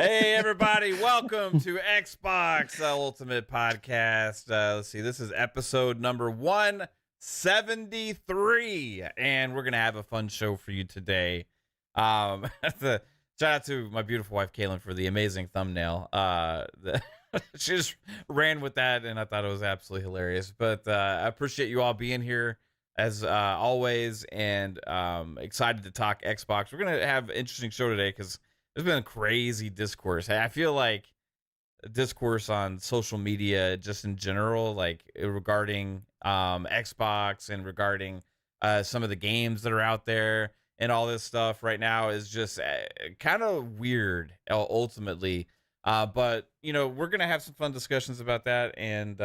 Hey, everybody, welcome to Xbox Ultimate Podcast. Let's see, this is episode number 173, and we're going to have a fun show for you today. Shout out to my beautiful wife, Kaylin, for the amazing thumbnail. She just ran with that, and I thought it was absolutely hilarious. But I appreciate you all being here, as always, and excited to talk Xbox. We're going to have an interesting show today, because there's been a crazy discourse. I feel like discourse on social media, just in general, like regarding Xbox and regarding some of the games that are out there and all this stuff right now is just kind of weird, ultimately. But, you know, we're going to have some fun discussions about that. And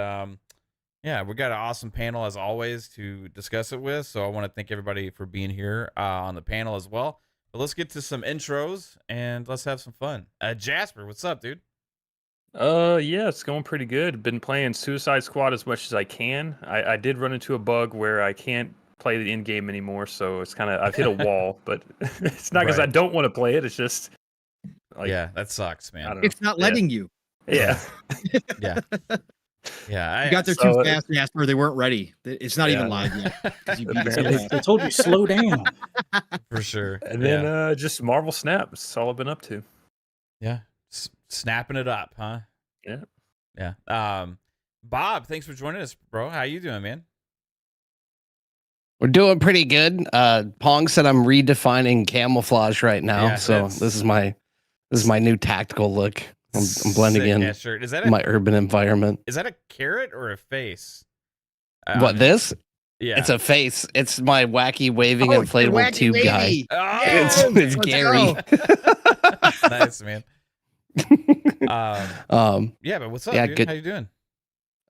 yeah, we got an awesome panel, as always, to discuss it with. So I want to thank everybody for being here on the panel as well. But let's get to some intros and let's have some fun. Jasper, what's up, dude? Yeah, it's going pretty good. Been playing Suicide Squad as much as I can. I did run into a bug where I can't play the end game anymore, so it's kind of I've hit a wall. But it's not because I don't want to play it. It's just like, yeah, that sucks, man. It's not letting you. Yeah. Yeah. Yeah, you got there too fast, Jasper. They weren't ready. It's not even live yet. They told you slow down. For sure. And then just Marvel Snap. That's all I've been up to. Yeah, snapping it up, huh? Yeah. Yeah. Bob, thanks for joining us, bro. How you doing, man? We're doing pretty good. Pong said I'm redefining camouflage right now, so this is my new tactical look. I'm blending in Is that my urban environment. Is that a carrot or a face? What, this? Yeah. It's a face. It's my wacky waving inflatable tube guy. Oh, it's Gary. Nice, man. Yeah, but what's up, dude? Good. How you doing?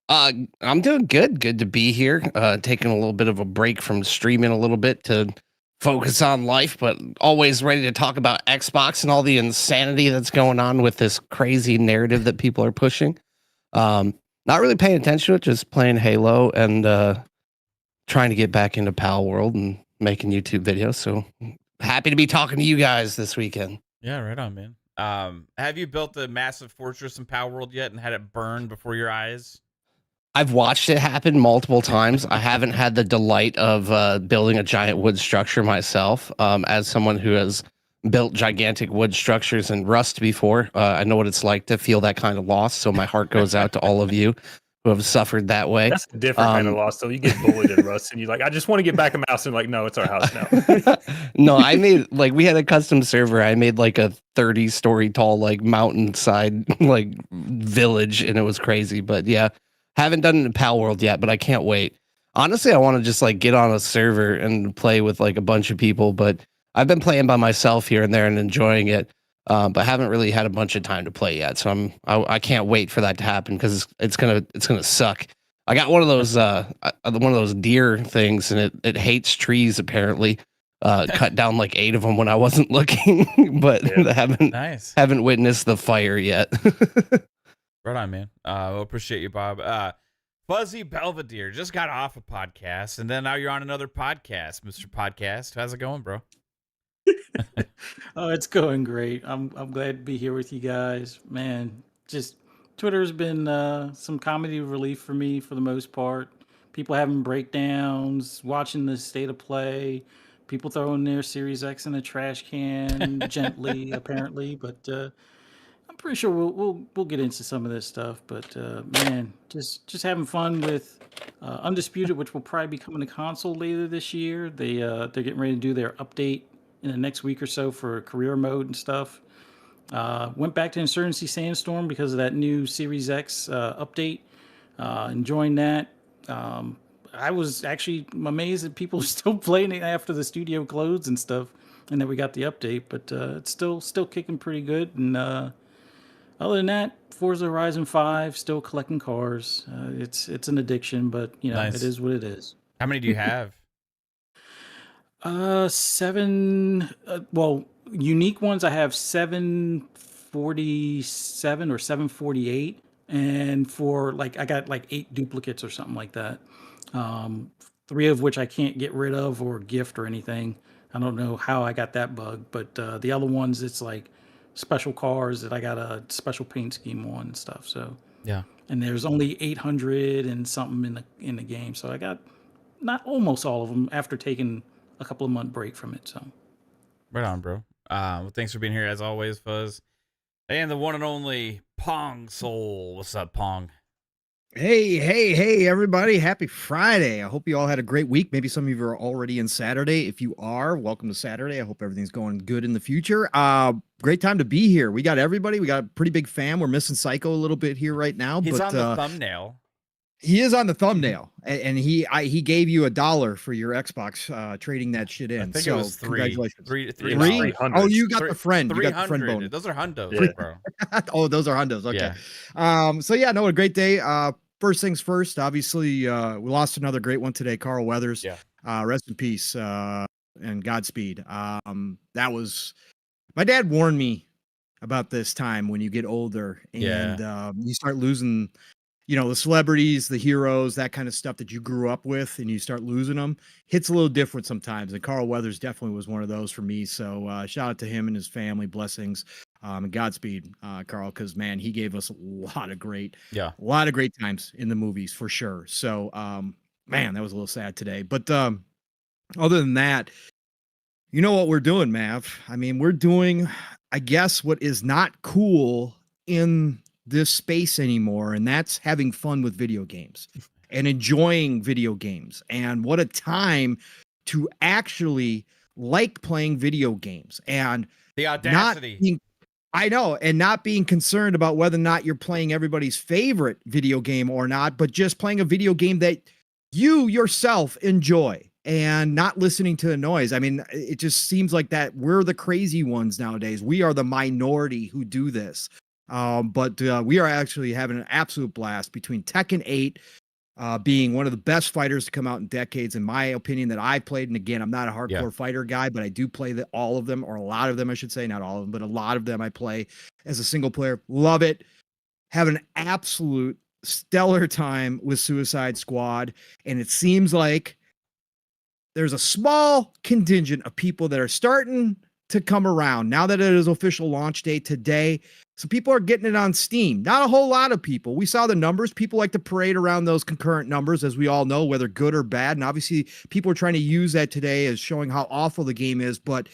I'm doing good. Good to be here. Taking a little bit of a break from streaming a little bit to focus on life, but always ready to talk about Xbox and all the insanity that's going on with this crazy narrative that people are pushing. Not really paying attention to it, just playing Halo and trying to get back into Pal World and making YouTube videos. So happy to be talking to you guys this weekend. Yeah, right on, man. Have you built a massive fortress in Pal World yet and had it burn before your eyes? I've watched it happen multiple times. I haven't had the delight of building a giant wood structure myself. As someone who has built gigantic wood structures in Rust before, I know what it's like to feel that kind of loss. So my heart goes out to all of you who have suffered that way. That's a different kind of loss, though. You get bullied in Rust, and you're like, I just want to get back a mouse. And like, no, it's our house now. No, I made we had a custom server. I made like a 30-story tall mountainside village, and it was crazy. But yeah. Haven't done it in Pal World yet, but I can't wait. Honestly, I want to just get on a server and play with a bunch of people, but I've been playing by myself here and there and enjoying it, but haven't really had a bunch of time to play yet. So I can't wait for that to happen because it's gonna suck. I got one of those deer things, and it hates trees apparently. Cut down 8 of them when I wasn't looking, but haven't witnessed the fire yet. Right on, man. We'll appreciate you, Bob. Fuzzy Belvedere just got off a podcast, and then now you're on another podcast, Mr. Podcast. How's it going, bro? Oh, it's going great. I'm glad to be here with you guys. Man, just Twitter's been some comedy relief for me for the most part. People having breakdowns, watching the state of play, people throwing their Series X in a trash can gently, apparently, but I'm pretty sure we'll get into some of this stuff, but man, just having fun with Undisputed, which will probably be coming to console later this year. They're getting ready to do their update in the next week or so for career mode and stuff. Went back to Insurgency Sandstorm because of that new Series X update. Enjoying that. I was actually amazed that people are still playing it after the studio closed and stuff, and then we got the update. But it's still kicking pretty good, and other than that, Forza Horizon 5, still collecting cars. It's an addiction, but nice. It is what it is. How many do you have? 7. Well, unique ones I have 747 or 748, and for I got 8 duplicates or something like that. 3 of which I can't get rid of or gift or anything. I don't know how I got that bug, but the other ones it's special cars that I got a special paint scheme on and stuff. So Yeah. and there's only 800 and something in the game. So I got not almost all of them after taking a couple of month break from it. So Right on, bro. Well, thanks for being here as always, Fuzz. And the one and only Pong Soul. What's up, Pong? Hey, everybody. Happy Friday. I hope you all had a great week. Maybe some of you are already in Saturday. If you are, welcome to Saturday. I hope everything's going good in the future. Great time to be here. We got everybody. We got a pretty big fan. We're missing Psycho a little bit here right now. He's but, on the thumbnail. He is on the thumbnail, and he gave you $1 for your Xbox, trading that shit in. I think so it was congratulations. three. $300. Oh, you got Three- the friend. You got the friend 300. bonus. Those are hundos, Yeah. bro. Oh, those are hundos. Okay. Yeah. So yeah, no, a great day. First things first, obviously, we lost another great one today, Carl Weathers. Yeah. Rest in peace, and Godspeed. That was, my dad warned me about this time when you get older and you start losing, the celebrities, the heroes, that kind of stuff that you grew up with, and you start losing them. Hits a little different sometimes. And Carl Weathers definitely was one of those for me. So shout out to him and his family. Blessings. And Godspeed, Carl, because man, he gave us a lot of great times in the movies for sure. So, man, that was a little sad today. But other than that, you know what we're doing, Mav? I mean, we're doing, I guess, what is not cool in this space anymore, and that's having fun with video games and enjoying video games. And what a time to actually like playing video games and The audacity. I know, and not being concerned about whether or not you're playing everybody's favorite video game or not, but just playing a video game that you yourself enjoy and not listening to the noise. I mean, it just seems like that we're the crazy ones nowadays. We are the minority who do this. But we are actually having an absolute blast between Tekken 8 being one of the best fighters to come out in decades, in my opinion, that I played. And again, I'm not a hardcore fighter guy, but I do play all of them, or a lot of them, I should say, not all of them, but a lot of them I play as a single player. Love it. Have an absolute stellar time with Suicide Squad. And it seems like there's a small contingent of people that are starting to come around now that it is official launch day today. So people are getting it on Steam. Not a whole lot of people. We saw the numbers. People like to parade around those concurrent numbers, as we all know, whether good or bad. And obviously people are trying to use that today as showing how awful the game is. But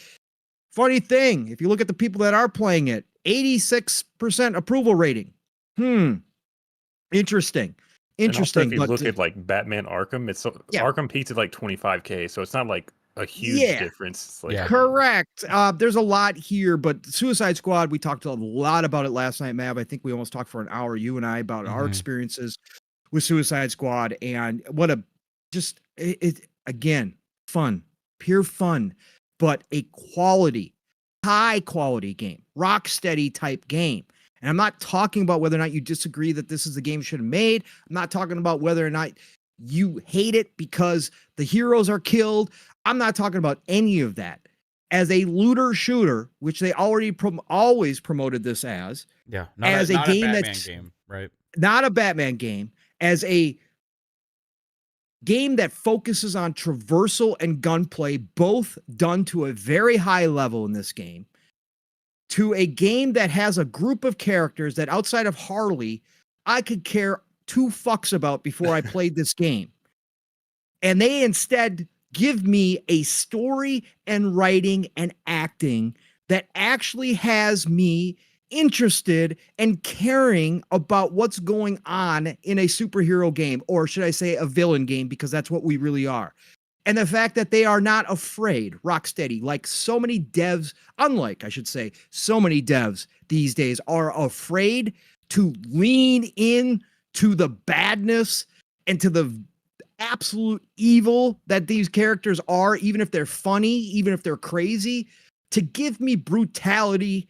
funny thing, if you look at the people that are playing it, 86% approval rating. Interesting. And also, if you But look at like Batman Arkham, Arkham peaked at like 25K, so it's not like a huge difference. It's like, correct. There's a lot here, but Suicide Squad, we talked a lot about it last night, Mav. I think we almost talked for an hour, you and I, about our experiences with Suicide Squad, and what again, fun, pure fun, but a high quality game, rock steady type game. And I'm not talking about whether or not you disagree that this is the game should have made. I'm not talking about whether or not you hate it because the heroes are killed. I'm not talking about any of that. As a looter shooter, which they already always promoted this as, not as a game Batman that's game, right? Not a Batman game, as a game that focuses on traversal and gunplay, both done to a very high level in this game, to a game that has a group of characters that outside of Harley, I could care two fucks about before I played this game. And they instead give me a story and writing and acting that actually has me interested and caring about what's going on in a superhero game, or should I say a villain game, because that's what we really are. And the fact that they are not afraid, Rocksteady, like so many devs, unlike, I should say, so many devs these days are afraid to lean in to the badness and to the absolute evil that these characters are, even if they're funny, even if they're crazy, to give me brutality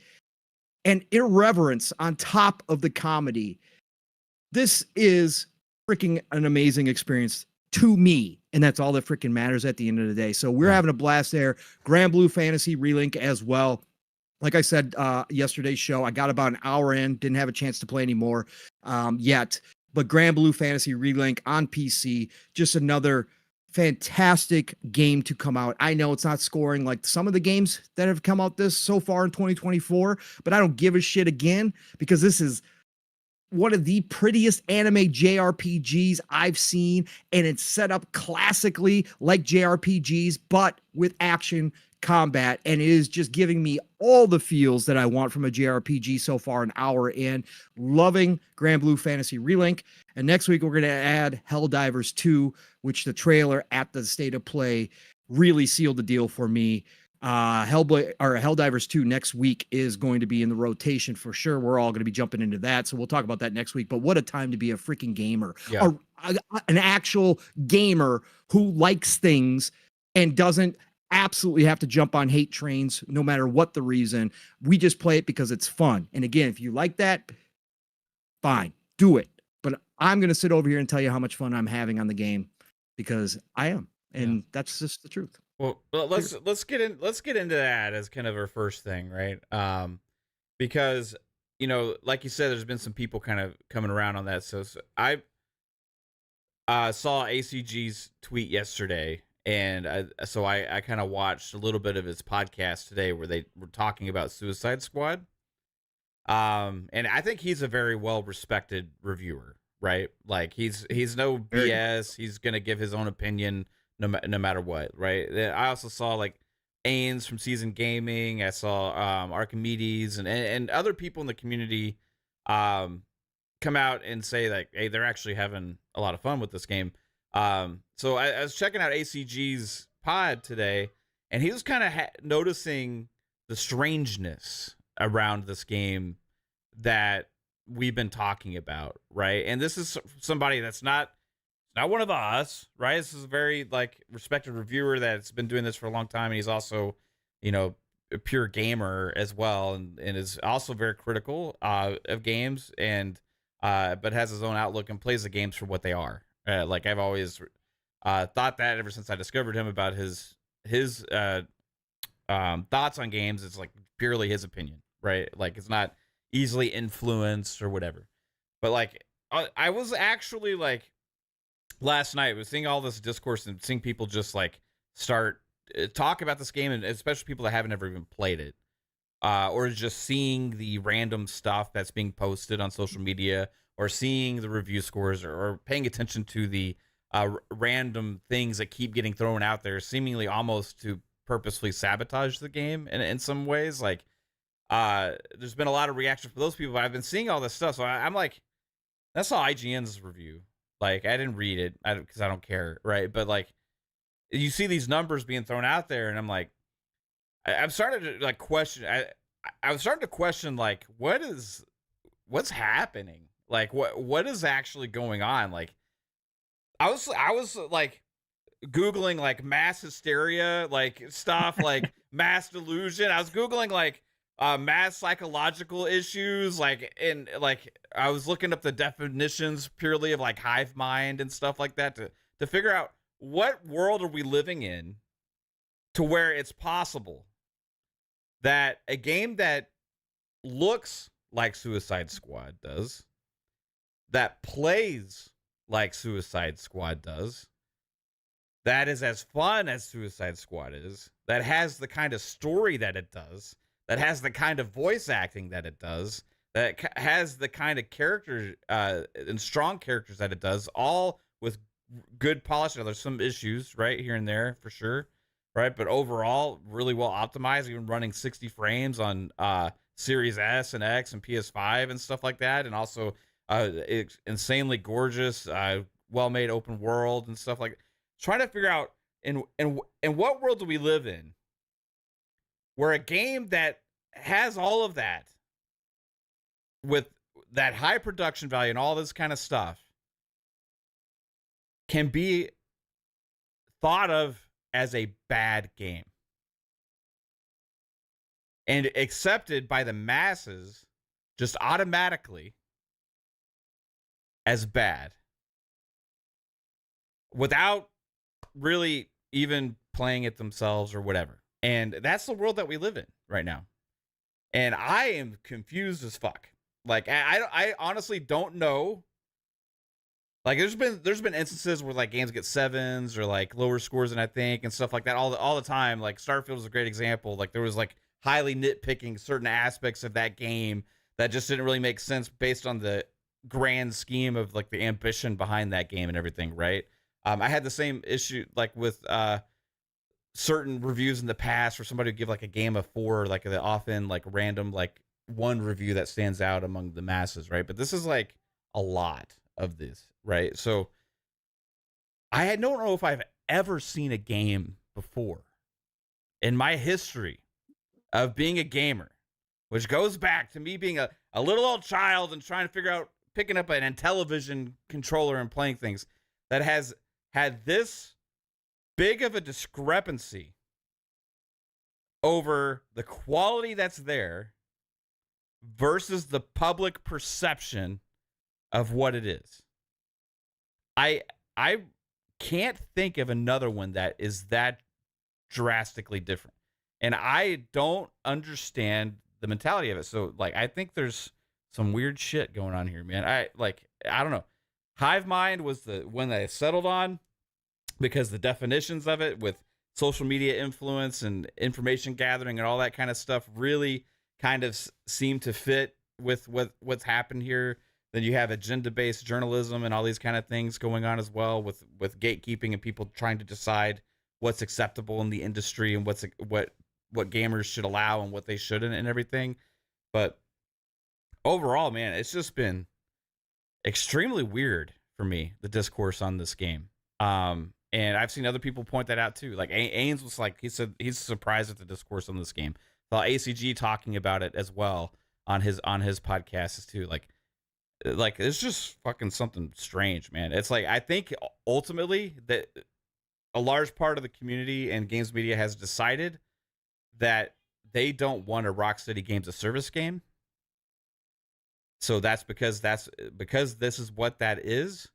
and irreverence on top of the comedy. This is freaking an amazing experience to me, and that's all that freaking matters at the end of the day. So we're having a blast there. Grand Blue Fantasy Relink as well. Like I said, yesterday's show, I got about an hour in, didn't have a chance to play anymore yet. But Grand Blue Fantasy Relink on PC, just another fantastic game to come out. I know it's not scoring like some of the games that have come out this so far in 2024, but I don't give a shit again because this is one of the prettiest anime JRPGs I've seen, and it's set up classically like JRPGs, but with action combat, and it is just giving me all the feels that I want from a JRPG so far, an hour in. Loving Grand Blue Fantasy Relink. And next week, we're going to add Helldivers 2, which the trailer at the State of Play really sealed the deal for me. Helldivers 2 next week is going to be in the rotation for sure. We're all going to be jumping into that, so we'll talk about that next week. But what a time to be a freaking gamer. Yeah. An actual gamer who likes things and doesn't absolutely have to jump on hate trains no matter what the reason. We just play it because it's fun. And again, if you like that, fine, do it. But I'm going to sit over here and tell you how much fun I'm having on the game because I am. And that's just the truth. Well, let's get into that as kind of our first thing, right? Because like you said, there's been some people kind of coming around on that. So I saw ACG's tweet yesterday, and I kind of watched a little bit of his podcast today where they were talking about Suicide Squad. And I think he's a very well respected reviewer, right? Like he's no BS. He's gonna give his own opinion. No matter what, right? I also saw like Ains from Seasoned Gaming. I saw Archimedes and other people in the community come out and say like, hey, they're actually having a lot of fun with this game. So I was checking out ACG's pod today, and he was kind of noticing the strangeness around this game that we've been talking about, right? And this is somebody that's not one of us, right? This is a very like respected reviewer that's been doing this for a long time, and he's also, a pure gamer as well, and is also very critical of games, and but has his own outlook and plays the games for what they are. Like I've always thought that ever since I discovered him about his thoughts on games. It's like purely his opinion, right? Like it's not easily influenced or whatever. But like I was actually like, last night was seeing all this discourse and seeing people just like start talk about this game, and especially people that haven't ever even played it, or just seeing the random stuff that's being posted on social media, or seeing the review scores, or paying attention to the random things that keep getting thrown out there, seemingly almost to purposefully sabotage the game in some ways. Like there's been a lot of reaction for those people, but I've been seeing all this stuff, so I'm like, that's all IGN's review. Like, I didn't read it because I don't care, right? But, like, you see these numbers being thrown out there, and I'm like, I'm starting to, like, question. I'm starting to question, like, what's happening? Like, what is actually going on? Like, I was like, Googling, like, mass hysteria, like, stuff, like, mass delusion. I was Googling, like, mass psychological issues, like, and like I was looking up the definitions purely of like hive mind and stuff like that to figure out what world are we living in to where it's possible that a game that looks like Suicide Squad does, that plays like Suicide Squad does, that is as fun as Suicide Squad is, that has the kind of story that it does, that has the kind of voice acting that it does, that has the kind of characters and strong characters that it does, all with good polish. Now, there's some issues, right, here and there for sure, right? But overall, really well optimized, even running 60 frames on Series S and X and PS5 and stuff like that. And also it's insanely gorgeous, well-made open world and stuff like that. Trying to figure out in what world do we live in where a game that has all of that, with that high production value and all this kind of stuff, can be thought of as a bad game and accepted by the masses just automatically as bad without really even playing it themselves or whatever. And that's the world that we live in right now. And I am confused as fuck. Like, I honestly don't know. Like there's been instances where like games get 7s or like lower scores than I think and stuff like that all the time. Like Starfield is a great example. Like there was like highly nitpicking certain aspects of that game that just didn't really make sense based on the grand scheme of like the ambition behind that game and everything, right? I had the same issue like with certain reviews in the past where somebody would give like a game a 4, like the often like random like one review that stands out among the masses, right? But this is like a lot of this, right? So I don't know if I've ever seen a game before in my history of being a gamer, which goes back to me being a little old child and trying to figure out picking up an Intellivision controller and playing things, that has had this big of a discrepancy over the quality that's there versus the public perception of what it is. I can't think of another one that is that drastically different. And I don't understand the mentality of it. So like I think there's some weird shit going on here, man. I don't know. Hive Mind was the one that I settled on because the definitions of it with social media influence and information gathering and all that kind of stuff really kind of seem to fit with what's happened here. Then you have agenda-based journalism and all these kind of things going on as well with gatekeeping and people trying to decide what's acceptable in the industry and what gamers should allow and what they shouldn't and everything. But overall, man, it's just been extremely weird for me, the discourse on this game. And I've seen other people point that out too. Like Ains was like, he said he's surprised at the discourse on this game. Saw ACG talking about it as well on his podcasts too. Like it's just fucking something strange, man. It's like I think ultimately that a large part of the community and games media has decided that they don't want a Rocksteady Games of Service game. So that's because this is what that is.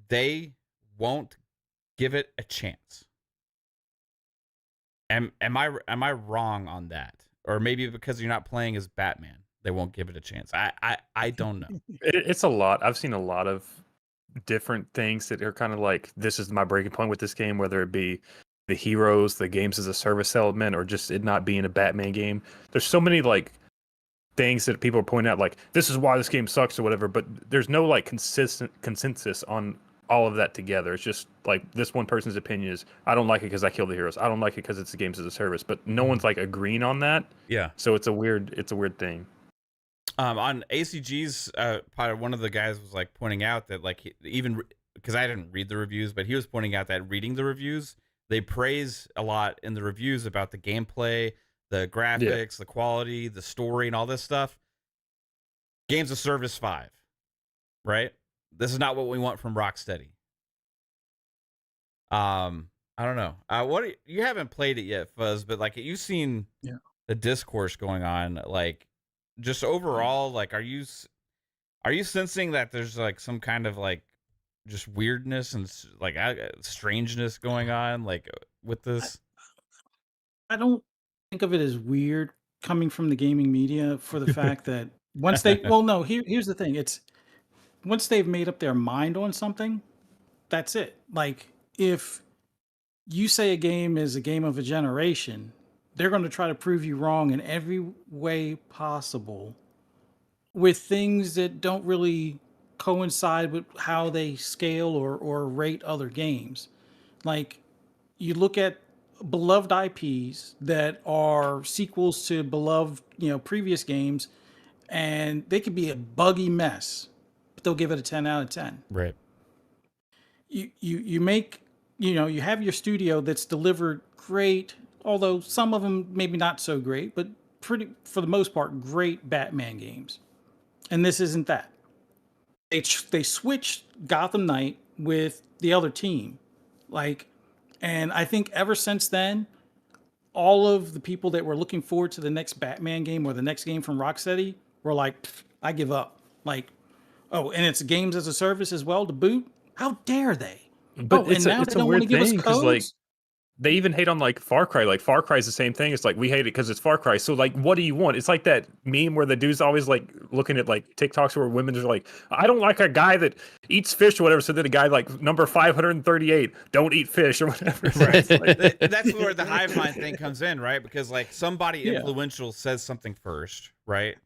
They won't give it a chance. Am I wrong on that? Or maybe because you're not playing as Batman, they won't give it a chance. I don't know. It's a lot. I've seen a lot of different things that are kind of like, this is my breaking point with this game, whether it be the heroes, the games as a service element, or just it not being a Batman game. There's so many like things that people are pointing out, like this is why this game sucks or whatever, but there's no like consistent consensus on all of that together. It's just like this one person's opinion is, I don't like it because I kill the heroes. I don't like it because it's the games as a service, but no one's like agreeing on that. Yeah. So it's a weird thing. On ACG's part, one of the guys was like pointing out that like even because I didn't read the reviews, but he was pointing out that reading the reviews, they praise a lot in the reviews about the gameplay, the graphics, the quality, the story, and all this stuff. Games of Service 5, right? This is not what we want from Rocksteady. I don't know. You haven't played it yet, Fuzz, but like you've seen the discourse going on, like just overall, like are you sensing that there's like some kind of like just weirdness and like strangeness going on like with this? I don't think of it as weird coming from the gaming media for the fact that once they here's the thing. It's once they've made up their mind on something, that's it. Like if you say a game is a game of a generation, they're going to try to prove you wrong in every way possible with things that don't really coincide with how they scale or rate other games. Like you look at beloved IPs that are sequels to beloved, previous games, and they could be a buggy mess, but they'll give it a 10 out of 10. Right. You make, you have your studio that's delivered great, although some of them maybe not so great, but pretty, for the most part, great Batman games. And this isn't that. They switched Gotham Knight with the other team. And I think ever since then, all of the people that were looking forward to the next Batman game or the next game from Rocksteady were like, I give up. Like, oh, and it's games as a service as well to boot? How dare they? But and now they don't want to give us codes? like they even hate on like Far Cry. Like Far Cry is the same thing. It's like we hate it because it's Far Cry. So like, what do you want? It's like that meme where the dude's always like looking at like TikToks where women are like, I don't like a guy that eats fish or whatever. So then a guy like number 538, don't eat fish or whatever. Right. Like, that's where the hive mind thing comes in, right? Because like somebody influential says something first, right?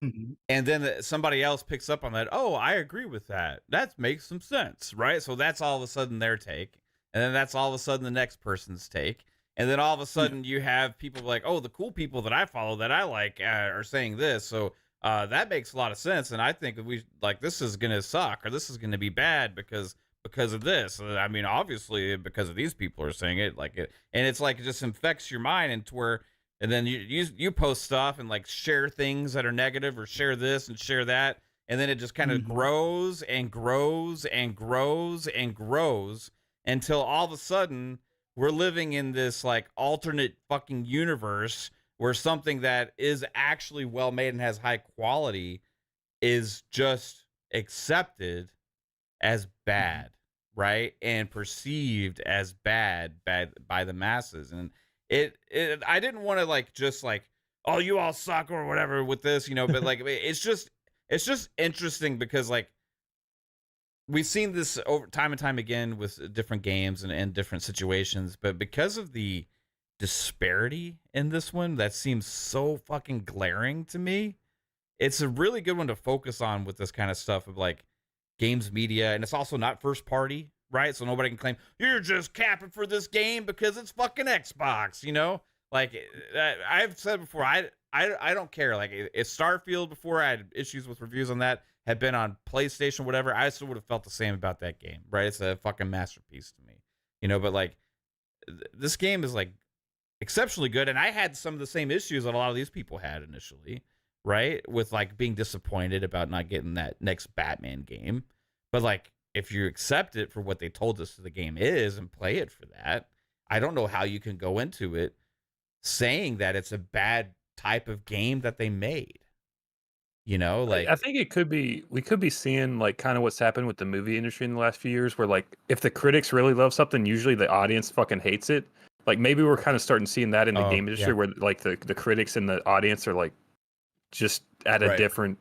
Mm-hmm. And then somebody else picks up on that. Oh, I agree with that. That makes some sense, right? So that's all of a sudden their take. And then that's all of a sudden the next person's take. And then all of a sudden you have people like, oh, the cool people that I follow that I like are saying this. So that makes a lot of sense. And I think we like this is going to suck or this is going to be bad because of this. I mean, obviously because of these people are saying it like it. And it's like it just infects your mind into where and then you post stuff and like share things that are negative or share this and share that. And then it just kind of grows and grows and grows and grows. Until all of a sudden we're living in this like alternate fucking universe where something that is actually well made and has high quality is just accepted as bad, right? And perceived as bad by the masses. And it I didn't want to like just like, oh, you all suck or whatever with this, but like it's just interesting because like we've seen this over time and time again with different games and different situations, but because of the disparity in this one that seems so fucking glaring to me, it's a really good one to focus on with this kind of stuff of like games media. And it's also not first party, right? So nobody can claim you're just capping for this game because it's fucking Xbox, like I've said before, I don't care. Like if Starfield before I had issues with reviews on that had been on PlayStation, whatever, I still would have felt the same about that game, right? It's a fucking masterpiece to me, but like this game is like exceptionally good. And I had some of the same issues that a lot of these people had initially, right? With like being disappointed about not getting that next Batman game. But like, if you accept it for what they told us the game is and play it for that, I don't know how you can go into it saying that it's a bad type of game that they made. Like I think we could be seeing like kind of what's happened with the movie industry in the last few years where like if the critics really love something, usually the audience fucking hates it. Like maybe we're kind of starting seeing that in the game industry where like the critics and the audience are like just at a different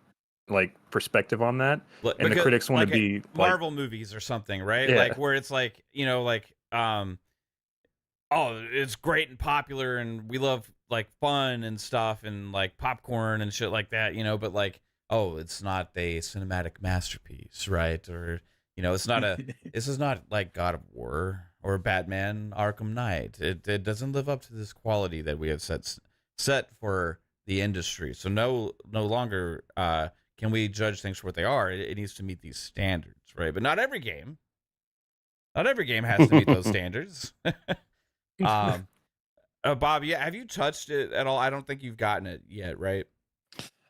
like perspective on that. And the critics want like to be Marvel movies or something, right? Yeah. Like where it's like, oh, it's great and popular and we love like fun and stuff and like popcorn and shit like that, but like, oh, it's not a cinematic masterpiece, right? Or, it's not this is not like God of War or Batman Arkham Knight. It doesn't live up to this quality that we have set for the industry. So no longer can we judge things for what they are. It needs to meet these standards, right? But not every game has to meet those standards. Bob, have you touched it at all? I don't think you've gotten it yet, right?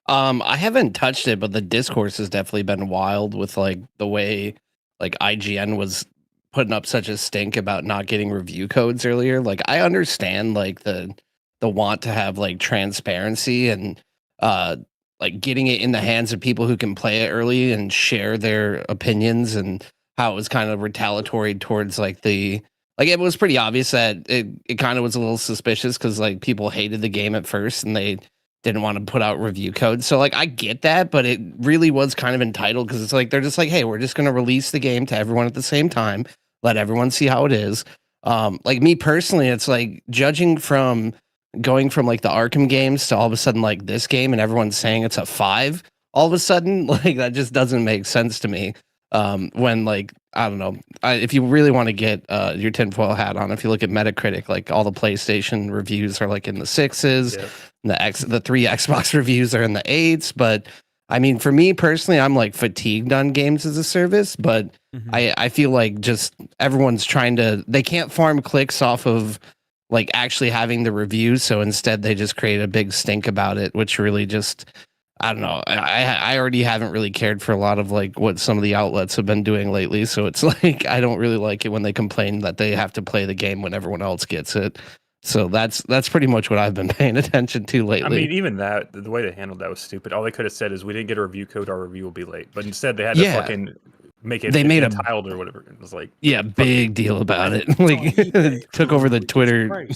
I haven't touched it, but the discourse has definitely been wild with like the way like IGN was putting up such a stink about not getting review codes earlier. Like I understand like the want to have like transparency and like getting it in the hands of people who can play it early and share their opinions, and how it was kind of retaliatory towards like it was pretty obvious that it kind of was a little suspicious because like people hated the game at first and they didn't want to put out review codes. So like I get that, but it really was kind of entitled because it's like they're just like, hey, we're just going to release the game to everyone at the same time, let everyone see how it is. Like me personally, it's like judging from going from like the Arkham games to all of a sudden like this game and everyone's saying it's a 5 all of a sudden, like that just doesn't make sense to me. When like I don't know, if you really want to get your tinfoil hat on, if you look at Metacritic, like all the PlayStation reviews are like in the 6s, the 3 Xbox reviews are in the 8s. But I mean, for me personally, I'm like fatigued on games as a service, but I feel like just everyone's they can't farm clicks off of like actually having the reviews, so instead they just create a big stink about it, which really just, I don't know. I already haven't really cared for a lot of like what some of the outlets have been doing lately. So it's like, I don't really like it when they complain that they have to play the game when everyone else gets it. So that's pretty much what I've been paying attention to lately. I mean, even that, the way they handled that was stupid. All they could have said is we didn't get a review code, our review will be late. But instead they had to fucking make it They made a tiled or whatever. It was like big deal about it. Like it took over the Twitter.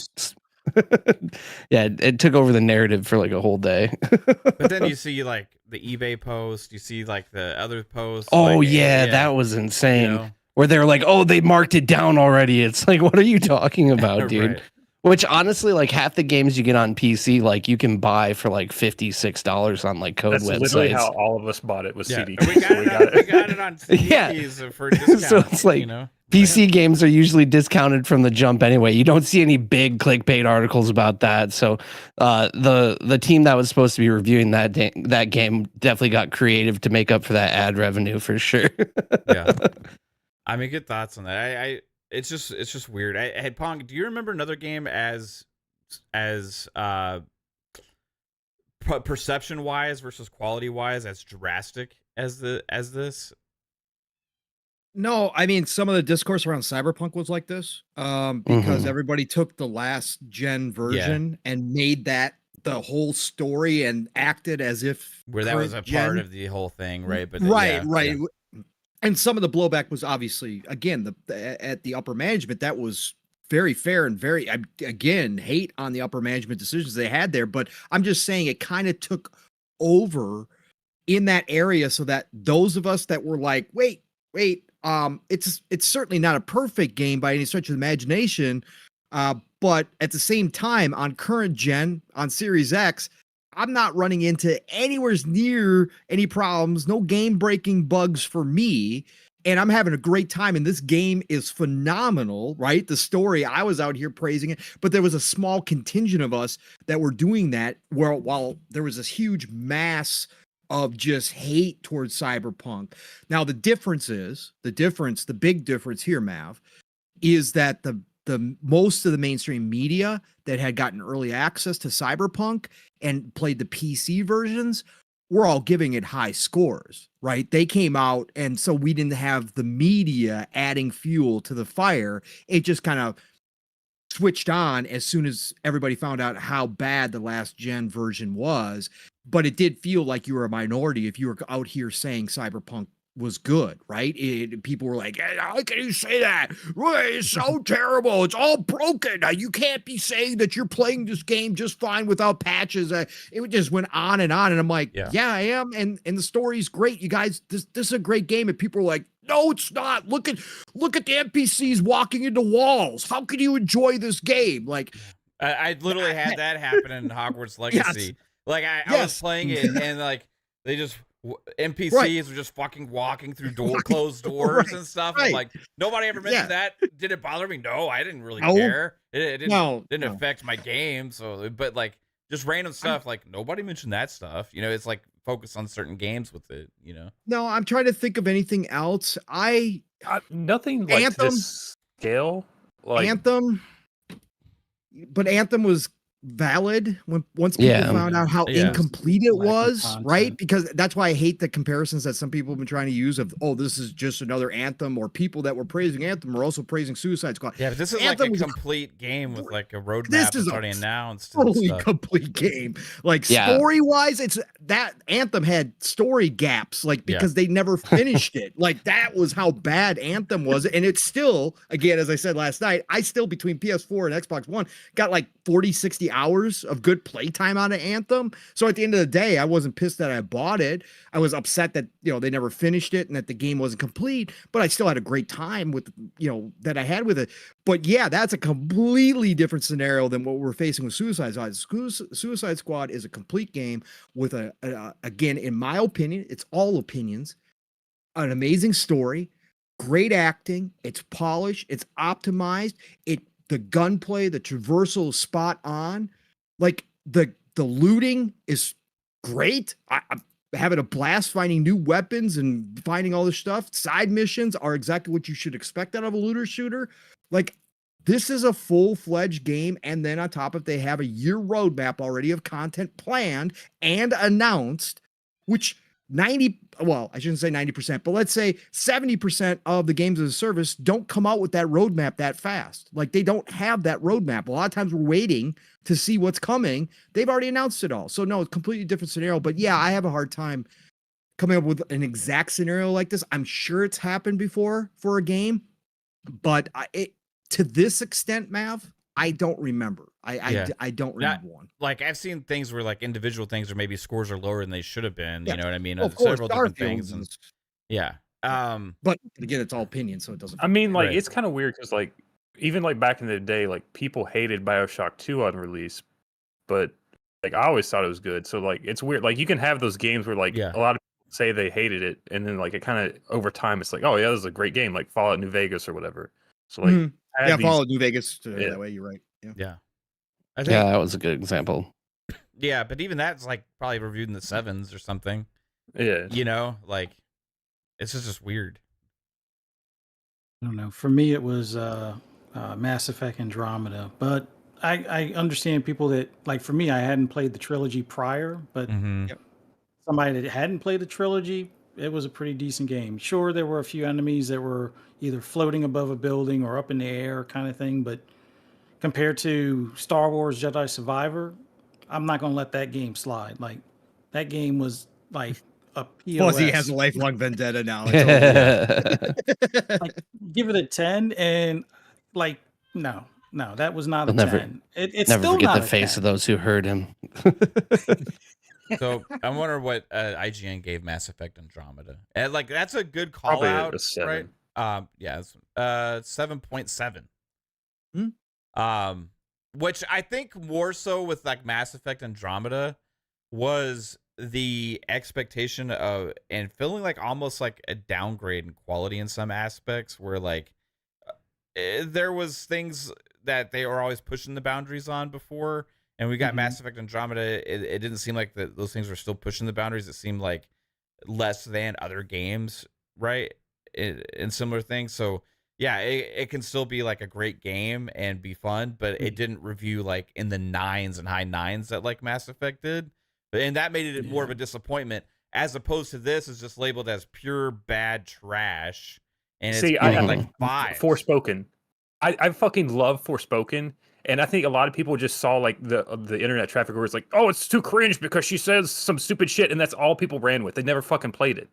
Yeah, it took over the narrative for like a whole day. But then you see like the eBay post, you see like the other posts. Oh like, yeah, that was insane. You know? Where they're like, "Oh, they marked it down already." It's like, what are you talking about, dude? Right. Which honestly, like half the games you get on PC, like you can buy for like $56 on like code that's websites. literally how all of us bought it was CD. We got it on CDs for discount. So it's like, you know? PC games are usually discounted from the jump anyway. You don't see any big clickbait articles about that. So the team that was supposed to be reviewing that game definitely got creative to make up for that ad revenue for sure. Yeah. I mean, good thoughts on that. It's just weird. Hey Pong, do you remember another game as perception wise versus quality wise as drastic as this? No, I mean some of the discourse around Cyberpunk was like this, because everybody took the last gen version and made that the whole story and acted as if where that was a part of the whole thing, right? But right. And some of the blowback was obviously again at the upper management. That was very fair and very again hate on the upper management decisions they had there. But I'm just saying it kind of took over in that area so that those of us that were like, wait. It's certainly not a perfect game by any stretch of the imagination, but at the same time, on current gen, on Series X, I'm not running into anywhere near any problems, no game-breaking bugs for me, and I'm having a great time, and this game is phenomenal, right? The story, I was out here praising it, but there was a small contingent of us that were doing that, while there was this huge mass of just hate towards Cyberpunk. Now, the big difference here, Mav, is that the most of the mainstream media that had gotten early access to Cyberpunk and played the PC versions were all giving it high scores, right? They came out, and so we didn't have the media adding fuel to the fire. It just kind of switched on as soon as everybody found out how bad the last gen version was. But it did feel like you were a minority if you were out here saying Cyberpunk was good, right? People were like, hey, how can you say that? It's so terrible. It's all broken. You can't be saying that you're playing this game just fine without patches. It just went on. And I'm like, yeah, I am. And the story's great. You guys, this is a great game. And people were like, no, it's not. Look at the NPCs walking into walls. How can you enjoy this game? Like, I literally had that happen in Hogwarts Legacy. Yes. Like I was playing it, and like they just NPCs were just fucking walking through closed doors and stuff. I'm like, nobody ever mentioned that. Did it bother me? No, I didn't really care. It didn't affect my game. So, but like just random stuff, like nobody mentioned that stuff. You know, it's like focus on certain games with it. You know. No, I'm trying to think of anything else. Nothing like Anthem, this scale. Like, Anthem, but Anthem was valid once people found out how incomplete it was, right? Because that's why I hate the comparisons that some people have been trying to use of, oh, this is just another Anthem, or people that were praising Anthem are also praising Suicide Squad. Yeah, but this is Anthem like a complete game with like a roadmap that's already announced. Totally complete game. Like story wise, it's that Anthem had story gaps, like because they never finished it. Like that was how bad Anthem was. And it's still, again, as I said last night, I still between PS4 and Xbox One got like 40-60 hours of good playtime out of Anthem. So at the end of the day, I wasn't pissed that I bought it. I was upset that, they never finished it and that the game wasn't complete, but I still had a great time with, that I had with it. But yeah, that's a completely different scenario than what we're facing with Suicide Squad. Suicide Squad is a complete game with again, in my opinion, it's all opinions, an amazing story, great acting, it's polished, it's optimized, the gunplay, the traversal is spot on. Like the looting is great. I'm having a blast finding new weapons and finding all this stuff. Side missions are exactly what you should expect out of a looter shooter. Like this is a full-fledged game. And then on top of it, they have a year roadmap already of content planned and announced, which I shouldn't say 90%, but let's say 70% of the games as a service don't come out with that roadmap that fast. Like they don't have that roadmap. A lot of times we're waiting to see what's coming. They've already announced it all. So no, it's a completely different scenario, but yeah, I have a hard time coming up with an exact scenario like this. I'm sure it's happened before for a game, but to this extent, Mav, I don't remember. I don't remember one. Like I've seen things where like individual things or maybe scores are lower than they should have been. Yeah. You know what I mean? Well, of course, Several different Starfield's things. is- Yeah. But again, it's all opinion, so it doesn't. I mean, like Right. it's kind of weird because like even like back in the day, like people hated BioShock 2 on release, but like I always thought it was good. So like it's weird. Like you can have those games where like Yeah. a lot of people say they hated it, and then like it kind of over time it's like, oh yeah, this is a great game, like Fallout New Vegas or whatever. So like Mhm. I had Yeah, these- follow New Vegas Yeah. that way. You're right. Yeah. Yeah. I think, Yeah, that was a good example. yeah, but even that's like probably reviewed in the 7s or something. yeah. You know, like it's just weird. I don't know. For me, it was Mass Effect Andromeda, but I understand people that like. For me, I hadn't played the trilogy prior, but Mm-hmm. somebody that hadn't played the trilogy, it was a pretty decent game. Sure, there were a few enemies that were either floating above a building or up in the air, kind of thing. But compared to Star Wars Jedi Survivor, I'm not gonna let that game slide. Like that game was like a POS. Fuzzy has a lifelong vendetta now. It's over. Like, give it a 10, and like no, that was not a I'll never- 10. It's Never still forget not the a face 10. of those who heard him. So I wonder what IGN gave Mass Effect Andromeda. And like that's a good call Probably a out, 7. right? Yeah, it's 7.7. Hmm? Which I think more so with like Mass Effect Andromeda was the expectation of and feeling like almost like a downgrade in quality in some aspects where like there was things that they were always pushing the boundaries on before, and we got Mhm. Mass Effect Andromeda. It didn't seem like those things were still pushing the boundaries. It seemed like less than other games, right? In similar things. So yeah, it can still be like a great game and be fun, but it didn't review like in the 9s and high 9s that like Mass Effect did. And that made it more of a disappointment, as opposed to this is just labeled as pure bad trash. And it's See, getting I like 5. Forspoken. I fucking love Forspoken, and I think a lot of people just saw like the internet traffic where it's like, oh, it's too cringe because she says some stupid shit, and that's all people ran with. They never fucking played it.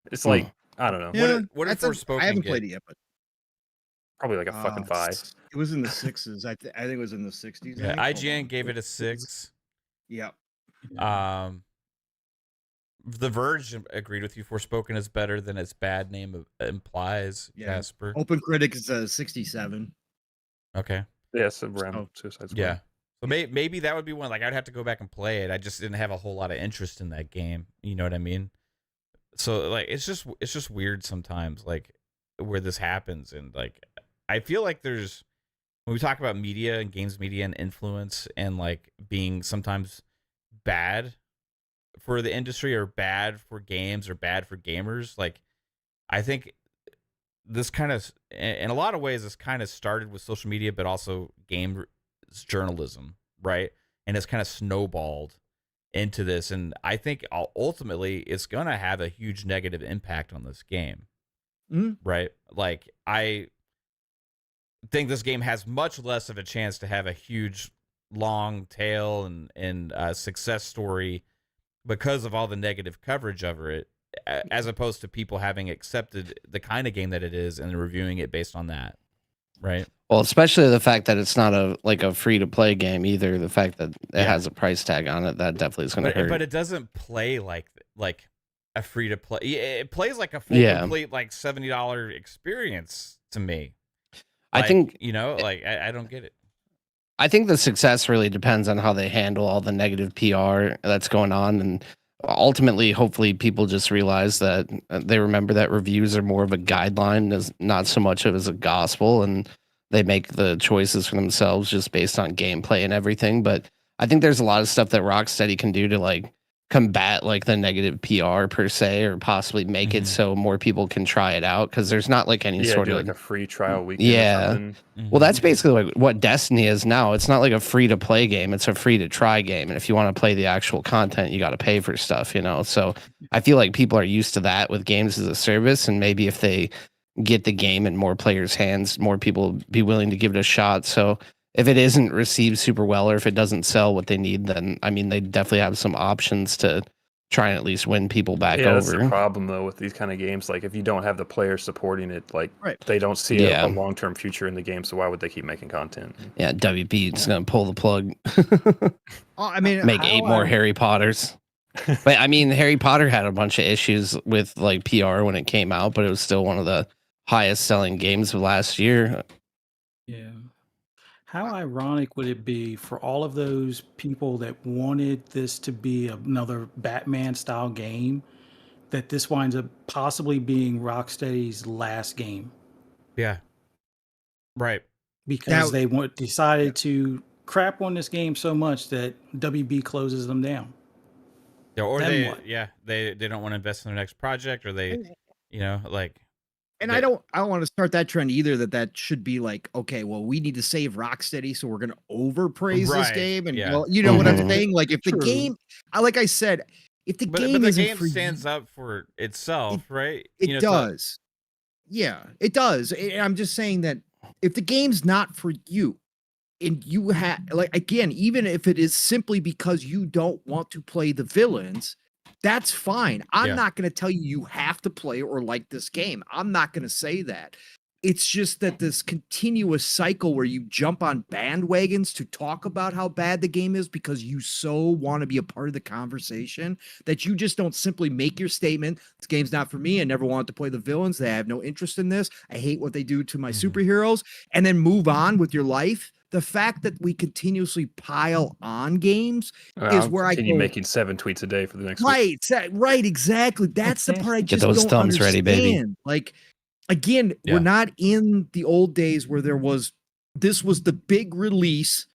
It's like I don't know, Yeah, what did Forspoken I haven't get? played it yet, but probably like a fucking 5. It was in the 6s. I think it was in the 60s. Yeah, I think. Hold IGN on. gave it a 6. Yeah. The Verge agreed with you. Forspoken is better than its bad name implies. Yeah. Casper. Open Critic is a 67. Okay. Yeah, it's around Oh, Suicide Squad. Yeah. So maybe that would be one. Like I'd have to go back and play it. I just didn't have a whole lot of interest in that game. You know what I mean? So like it's just weird sometimes, like where this happens, and like I feel like there's when we talk about media and games media and influence and like being sometimes bad for the industry or bad for games or bad for gamers, like I think this kind of in a lot of ways this kind of started with social media but also game journalism, right? And it's kind of snowballed into this, and I think ultimately it's going to have a huge negative impact on this game. Mhm. Right? Like I think this game has much less of a chance to have a huge long tail and success story because of all the negative coverage of it, as opposed to people having accepted the kind of game that it is and reviewing it based on that, right? Well, especially the fact that it's not a free to play game either. The fact that it has a price tag on it, that definitely is going to hurt. But it doesn't play like a free to play. It plays like a full complete like $70 experience to me. Like, I think like I don't get it. I think the success really depends on how they handle all the negative PR that's going on, and ultimately, hopefully, people just realize that they remember that reviews are more of a guideline, as not so much of as a gospel, and they make the choices for themselves just based on gameplay and everything. But I think there's a lot of stuff that Rocksteady can do to like combat like the negative PR per se, or possibly make it so more people can try it out, because there's not like any sort do of like a free trial weekend. Yeah. Or something. Well, that's basically like what Destiny is now. It's not like a free to play game. It's a free to try game. And if you want to play the actual content, you got to pay for stuff, So I feel like people are used to that with games as a service. And maybe if they get the game in more players' hands, more people be willing to give it a shot. So if it isn't received super well, or if it doesn't sell what they need, then I mean, they definitely have some options to try and at least win people back Yeah, that's over. the problem though with these kind of games. Like if you don't have the players supporting it, like Right. they don't see Yeah. a long-term future in the game. So why would they keep making content? Yeah, WB is gonna pull the plug. I mean, Make how 8 more I- Harry Potters. But I mean, Harry Potter had a bunch of issues with like PR when it came out, but it was still one of the highest selling games of last year. Yeah. How ironic would it be for all of those people that wanted this to be another Batman style game that this winds up possibly being Rocksteady's last game Yeah. Right. because Now- they decided to crap on this game so much that WB closes them down. Yeah, or Then what? they don't want to invest in their next project, or they, like. And They- I don't want to start that trend either. That should be like, okay, well, we need to save Rocksteady, so we're going to overpraise this Right, game, and yeah. well, you know what I'm Mhm. saying? Like, if the True. game, like I said, if the But game the isn't game for stands you, up for itself, right? it You know, it's not- does. Yeah, it does. And I'm just saying that if the game's not for you, and you have, like, again, even if it is simply because you don't want to play the villains, that's fine. I'm Yeah. not going to tell you you have to play or like this game. I'm not going to say that. It's just that this continuous cycle where you jump on bandwagons to talk about how bad the game is because you so want to be a part of the conversation that you just don't simply make your statement. This game's not for me. I never wanted to play the villains. They have no interest in this. I hate what they do to my Mhm. superheroes, and then move on with your life. The fact that we continuously pile on games I'll where I continue go- making 7 tweets a day for the next week. right, exactly. That's the part I Get just those don't thumbs ready, baby. understand. Like, again, Yeah. we're not in the old days where this was the big release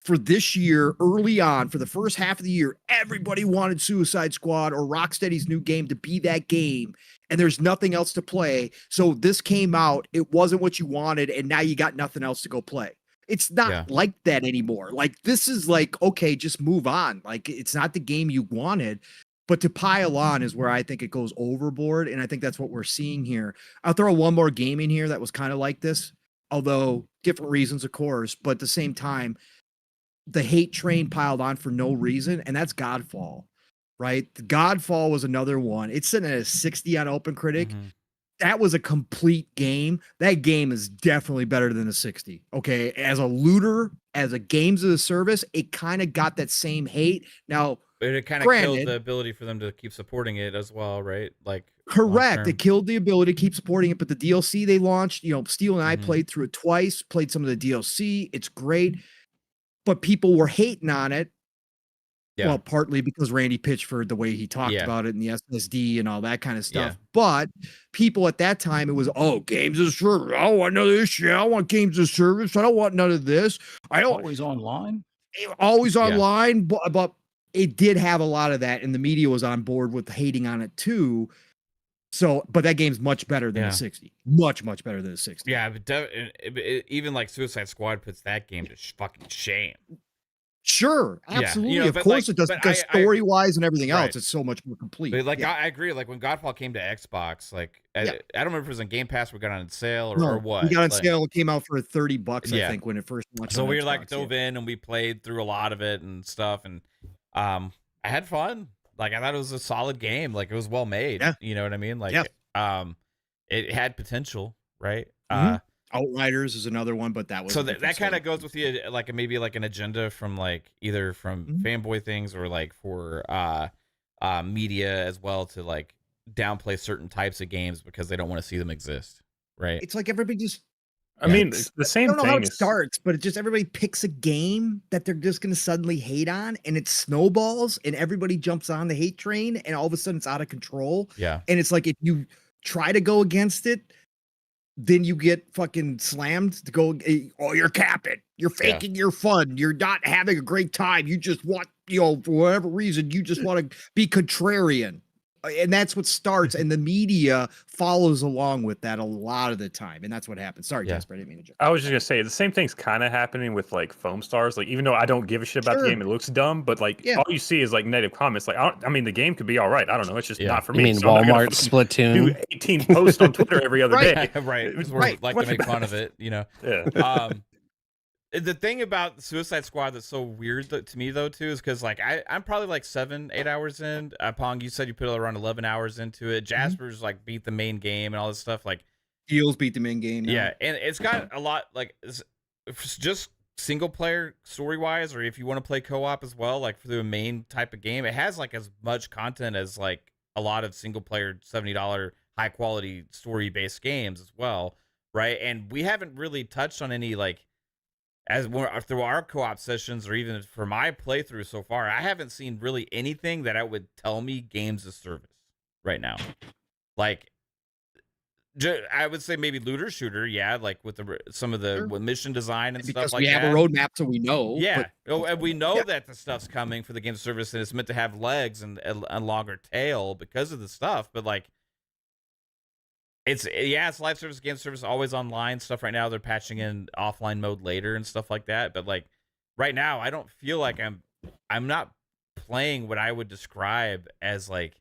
for this year early on for the first half of the year. Everybody wanted Suicide Squad or Rocksteady's new game to be that game, and there's nothing else to play. So this came out, it wasn't what you wanted, and now you got nothing else to go play. It's not Yeah. like that anymore. Like, this is like, okay, just move on. Like, it's not the game you wanted. But to pile on is where I think it goes overboard. And I think that's what we're seeing here. I'll throw one more game in here that was kind of like this, although different reasons, of course. But at the same time, the hate train piled on for no reason. And that's Godfall, right? The Godfall was another one. It's sitting at a 60 on Open Critic. Mhm. That was a complete game. That game is definitely better than a 60. Okay. As a looter, as a games as a service, it kind of got that same hate. Now, But it kind of killed Granted- the ability for them to keep supporting it as well, right? Like, correct. long-term. It killed the ability to keep supporting it, but the DLC they launched, Steel and I Mhm. played through it twice, played some of the DLC. It's great, but people were hating on it. Yeah. Well, partly because Randy Pitchford, the way he talked Yeah. about it and the SSD and all that kind of stuff. Yeah. But people at that time, it was, games as a service. I don't want none of this shit. I want games as a service. I don't want none of this. I don't Always online. always Yeah. online, but it did have a lot of that, and the media was on board with hating on it too. So, but that game's much better than Yeah. a 60. Much, much better than a 60. Yeah, but even like Suicide Squad puts that game to fucking shame. Sure, Yeah, absolutely. Of but course like- it does, but because I- story wise and everything else, Right. it's so much more complete. But like, Yeah. I agree. Like when Godfall came to Xbox, like I Yeah. don't remember if it was on Game Pass, we got on sale or, No, or what. we got on like- sale. It came out for $30, Yeah. I think, when it first launched. So on we like Xbox, dove in and we played through a lot of it and stuff, and I had fun. Like I thought it was a solid game. Like it was well made. Yeah. You know what I mean? Like Yeah. it had potential, right? Mhm. Outriders is another one, but that was So a that different kind of story. goes with the like maybe like an agenda from like either from Mhm. fanboy things or like for media as well to like downplay certain types of games because they don't want to see them exist, right? It's like everybody just I mean, It's- the I same don't know how thing it is starts, but it just everybody picks a game that they're just going to suddenly hate on, and it snowballs, and everybody jumps on the hate train, and all of a sudden it's out of control. Yeah. And it's like if you try to go against it, then you get fucking slammed to go. Oh, you're capping. You're Yeah. faking your fun. You're not having a great time. You just want, for whatever reason, you just want to be contrarian. And that's what starts, and the media follows along with that a lot of the time, and that's what happens. Sorry, Yeah. Jasper, I didn't mean to jump. I was just gonna say the same thing's kind of happening with like foam stars. Like even though I don't give a shit about Sure. the game, it looks dumb. But like Yeah. all you see is like negative comments. Like I mean, the game could be all right. I don't know. It's just Yeah. not for You me. mean so I'm not gonna Walmart, fucking do Splatoon? 18 posts on Twitter every other Right. day. right. Because we're Right. like What to make about fun of it, you know. Yeah. the thing about the Suicide Squad that's so weird to me though too is because like I'm probably like 7-8 hours in. Pong, you said you put around 11 hours into it. Jasper's like beat the main game and all this stuff. Like Heels beat the main game. Now. yeah, and it's got a lot like just single player story wise, or if you want to play co-op as well, like for the main type of game, it has like as much content as like a lot of single player $70 high quality story based games as well, right? And we haven't really touched on any like as more through our co-op sessions or even for my playthrough so far, I haven't seen really anything that I would tell me games as service right now. Like I would say maybe looter shooter, yeah, like with some of the with mission design and because stuff like we have that. a roadmap, so we know. Yeah, but, and we know that the stuff's coming for the game service, and it's meant to have legs and a longer tail because of the stuff. But like, it's live service, game service, always online stuff. Right now, they're patching in offline mode later and stuff like that. But like, right now, I don't feel like I'm not playing what I would describe as like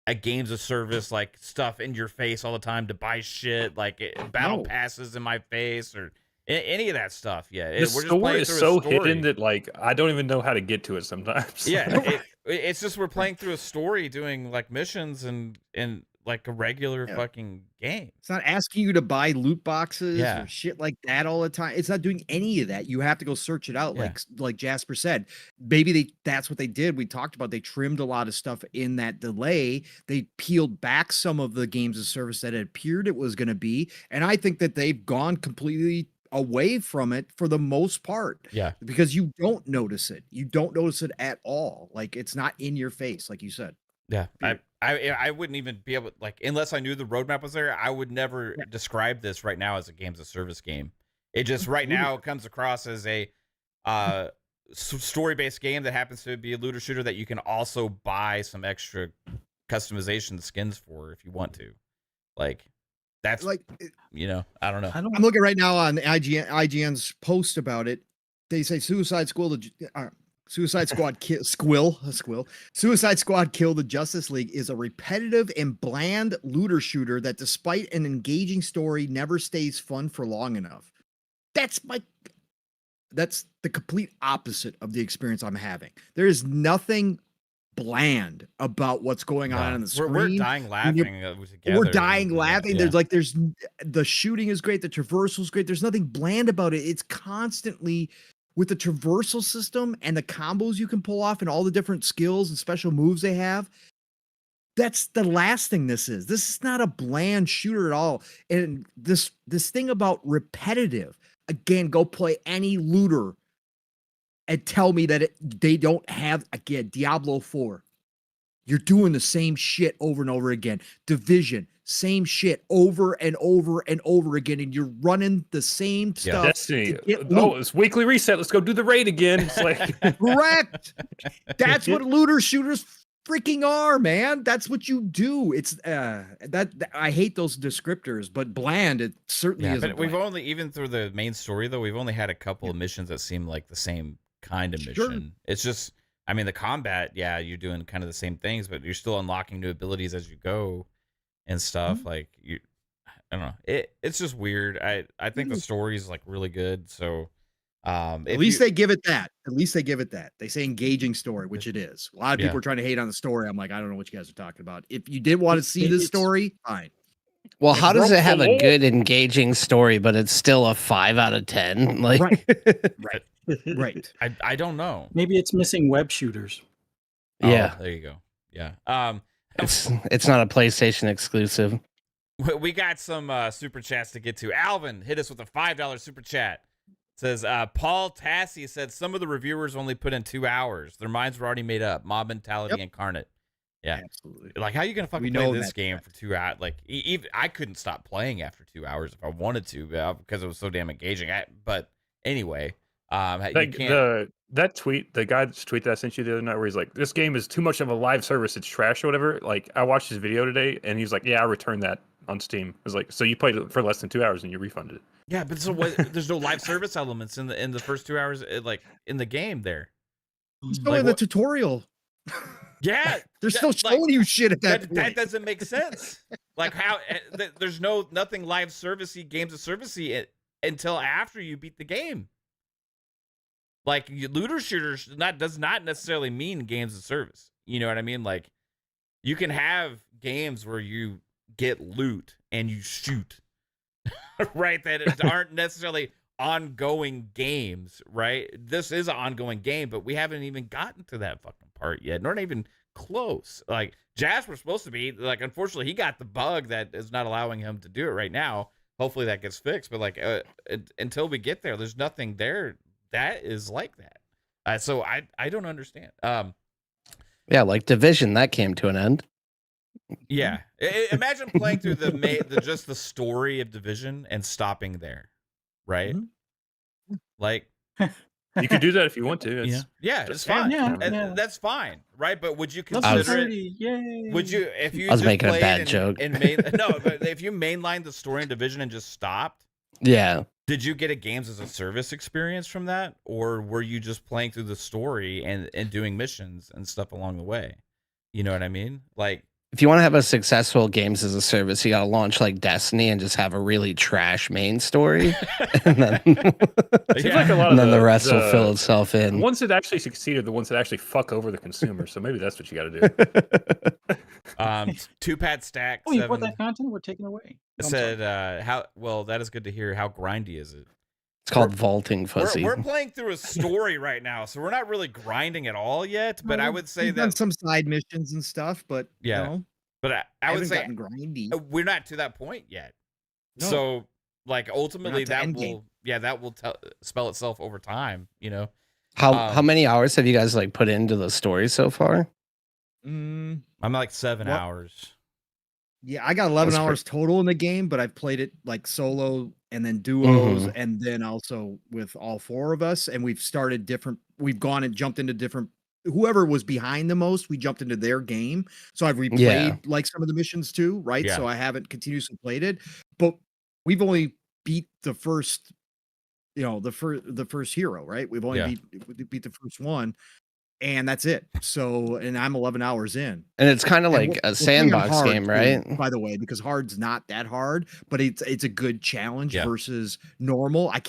a games of service, like stuff in your face all the time to buy shit, like battle passes in my face or any of that stuff. Yeah, The story is so hidden that like I don't even know how to get to it sometimes. Yeah, it's just we're playing through a story, doing like missions and like a regular fucking game. It's not asking you to buy loot boxes or shit like that all the time. It's not doing any of that. You have to go search it out, like Jasper said. Maybe that's what they did. We talked about they trimmed a lot of stuff in that delay. They peeled back some of the games of service that it appeared it was going to be, and I think that they've gone completely away from it for the most part. Yeah, because you don't notice it. You don't notice it at all. Like it's not in your face, like you said. Yeah, I wouldn't even be able, like, unless I knew the roadmap was there, I would never describe this right now as a games of service game. It just right now comes across as a story-based game that happens to be a looter shooter that you can also buy some extra customization skins for if you want to. Like, that's like, you know, I don't know. I'm looking right now on IGN's post about it. They say Suicide Squad Suicide Squad Suicide Squad Kill the Justice League is a repetitive and bland looter shooter that despite an engaging story never stays fun for long enough. That's the complete opposite of the experience I'm having. There is nothing bland about what's going on the screen. We're dying laughing together. We're dying laughing. There's the shooting is great, the traversal is great. There's nothing bland about it. It's constantly with the traversal system and the combos you can pull off and all the different skills and special moves they have. That's the last thing this is. This is not a bland shooter at all. And this thing about repetitive, again, go play any looter and tell me that they don't have, again, Diablo 4. You're doing the same shit over and over again. Division, same shit over and over and over again, and you're running the same stuff. Destiny. Oh, it's weekly reset. Let's go do the raid again. It's like correct. That's what looter shooters freaking are, man. That's what you do. It's that I hate those descriptors, but bland. It certainly is. But we've only, even through the main story though, we've only had a couple of missions that seem like the same kind of mission. It's just, I mean, the combat, you're doing kind of the same things, but you're still unlocking new abilities as you go and stuff. Like I don't know. It's just weird. I think the story is like really good. So at least they give it that. At least they give it that. They say engaging story, which it is. A lot of people are trying to hate on the story. I'm like, I don't know what you guys are talking about. If you did want to see this story, fine. Well, how does it have a good, engaging story, but it's still a 5 out of 10? Like, right. I don't know. Maybe it's missing web shooters. Yeah, there you go. Yeah. It's not a PlayStation exclusive. We got some super chats to get to. Alvin hit us with a $5 super chat. It says Paul Tassi said some of the reviewers only put in 2 hours. Their minds were already made up. Mob mentality incarnate. Yeah, absolutely. Like, how are you gonna fucking play this game for 2 hours? Like, even I couldn't stop playing after 2 hours if I wanted to, because it was so damn engaging. But anyway, you can't. That tweet, the guy's tweet that I sent you the other night, where he's like, "This game is too much of a live service; it's trash or whatever." Like, I watched his video today, and he's like, "Yeah, I returned that on Steam." I was like, "So you played it for less than 2 hours and you refunded it?" Yeah, but so what? There's no live service elements in the first 2 hours, like in the game. There, still in the tutorial. Yeah, they're still showing you shit at that point. That doesn't make sense. Like, how there's nothing live servicey, games of servicey until after you beat the game. Like looter shooters does not necessarily mean games of service. You know what I mean? Like you can have games where you get loot and you shoot, right? That aren't necessarily ongoing games, right? This is an ongoing game, but we haven't even gotten to that fucking part yet. Not even close. Like Jasper's supposed to be, like, unfortunately he got the bug that is not allowing him to do it right now. Hopefully that gets fixed, but like until we get there, there's nothing there that is like that. So I don't understand. Yeah, like Division, that came to an end. Yeah, imagine playing through just the story of Division and stopping there, right? Mm-hmm. Like You could do that if you want to. It's yeah, just it's fine. Yeah, And yeah. that's fine, right? But would you Level consider it? 30, yay. Would you, if you I was just making a played bad joke. No, but if you mainlined the story in Division and just stopped, Yeah. did you get a games as a service experience from that, or were you just playing through the story and doing missions and stuff along the way? You know what I mean? Like, If you want to have a successful games as a service, you got to launch like Destiny and just have a really trash main story, and then, It seems like a lot and of then the rest will fill itself The in. ones that actually succeed are the ones that actually fuck over the consumer. So maybe that's what you got to do. 2-pad stack. Oh, you put 7 that content? We're taking away. I'm said, sorry. how well, that is good to hear. How grindy is it? It's called vaulting fuzzy. We're playing through a story right now, so we're not really grinding at all yet. But I would say We've done that, some side missions and stuff, but Yeah. you know, but I would haven't say gotten grindy. we're not to that point yet. No. So, like, ultimately, to that end will, game. that will spell itself over time. You know, How many hours have you guys like put into the story so far? Mm, I'm like 7 Well, hours. yeah, I got 11 That's hours total in the game, but I've played it like solo and then duos, Mhm. and then also with all four of us. And we've started different. We've gone and jumped into different. Whoever was behind the most, we jumped into their game. So I've replayed Yeah. like some of the missions too, right? Yeah. So I haven't continuously played it, but we've only beat the first, the first hero, right? We've only Yeah. beat the first one, and that's it. So, and I'm 11 hours in. And it's kind of And like we're a playing on sandbox hard game, too, right? by the way, because hard's not that hard, but it's a good challenge Yeah. versus normal. I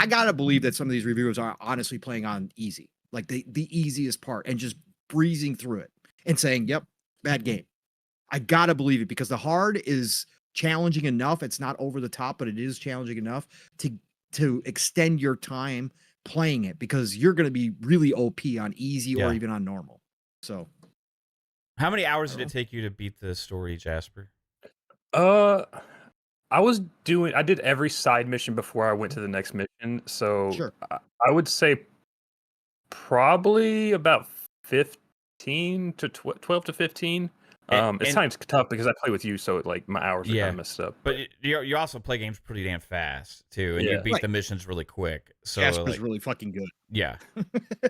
gotta believe that some of these reviewers are honestly playing on easy, like the easiest part, and just breezing through it and saying, "Yep, bad game." I gotta believe it because the hard is challenging enough. It's not over the top, but it is challenging enough to extend your time playing it because you're gonna be really OP on easy Yeah. or even on normal. So. How many hours did it take you to beat the story, Jasper? I did every side mission before I went to the next mission. So Sure. I would say probably about 15 to 12 to 15. It's And- kind of tough because I play with you, so like my hours are kind Yeah. of messed up. But you also play games pretty damn fast too, and you Yeah. beat Right. the missions really quick. So Jasper's like, really fucking good. yeah,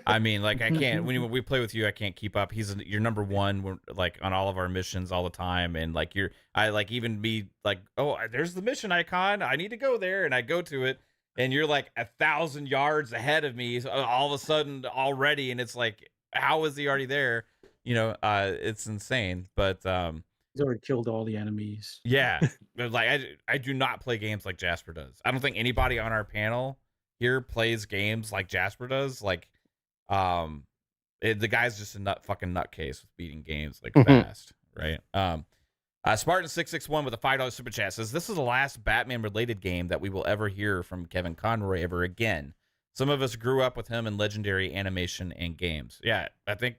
I mean, like I can't when we play with you, I can't keep up. You're number one, like on all of our missions all the time, and like I like even me like, oh, there's the mission icon, I need to go there, and I go to it, and you're like 1,000 yards ahead of me, all of a sudden already, and it's like, how is he already there? It's insane, but He's already killed all the enemies. yeah, but like I do not play games like Jasper does. I don't think anybody on our panel here plays games like Jasper does. Like, the guy's just a fucking nutcase with beating games like fast, right? Spartan661 with a $5 super chat says, "This is the last Batman related game that we will ever hear from Kevin Conroy ever again. Some of us grew up with him in legendary animation and games." Yeah, I think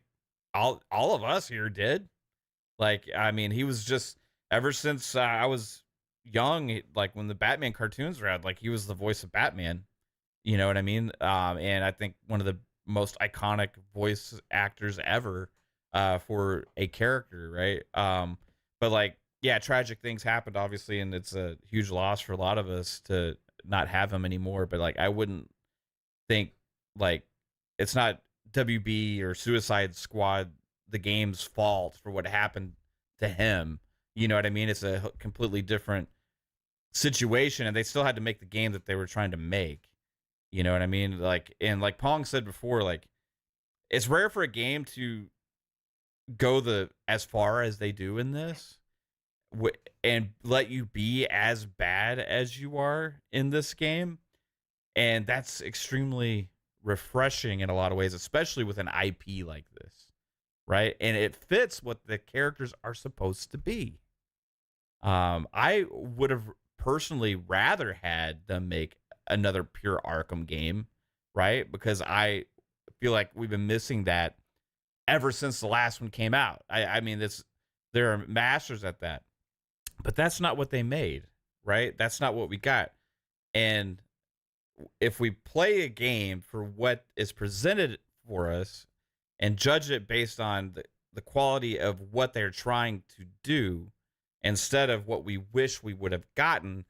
all of us here did. Like, I mean, he was just, ever since I was young, like when the Batman cartoons were out, like he was the voice of Batman. You know what I mean? And I think one of the most iconic voice actors ever for a character, right? But like, yeah, tragic things happened, obviously, and it's a huge loss for a lot of us to not have him anymore. But like, I wouldn't think like it's not WB or Suicide Squad the game's fault for what happened to him. You know what I mean? It's a completely different situation, and they still had to make the game that they were trying to make. You know what I mean? Like, and like Pong said before, like it's rare for a game to go as far as they do in this and let you be as bad as you are in this game. And that's extremely refreshing in a lot of ways, especially with an IP like this, right? And it fits what the characters are supposed to be. I would have personally rather had them make another pure Arkham game, right? Because I feel like we've been missing that ever since the last one came out. I mean, they're masters at that, but that's not what they made, right? That's not what we got. And if we play a game for what is presented for us and judge it based on the quality of what they're trying to do instead of what we wish we would have gotten,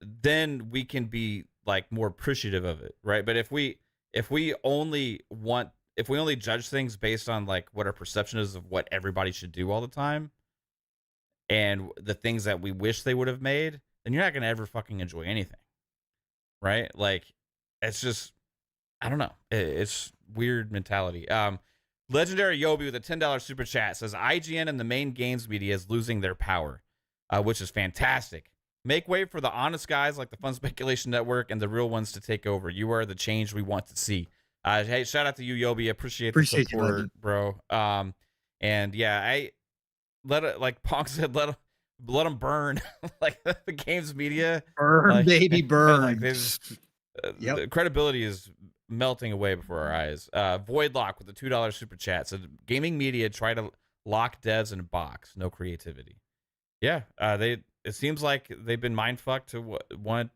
then we can be like more appreciative of it, right? But if we only judge things based on like what our perception is of what everybody should do all the time and the things that we wish they would have made, then you're not going to ever fucking enjoy anything. Right? Like, it's just, I don't know. It's weird mentality. Legendary Yobi with a $10 super chat says IGN and the main games media is losing their power, which is fantastic. Make way for the honest guys like the Fun Speculation Network and the real ones to take over. You are the change we want to see. Hey, shout out to you, Yobi. Appreciate the support, bro. And yeah, like Pong said, let them burn. Like the games media, burn, like, baby, burn. Like the credibility is melting away before our eyes. Voidlock with the $2 super chat said gaming media try to lock devs in a box, no creativity. Yeah, it seems like they've been mind fucked to want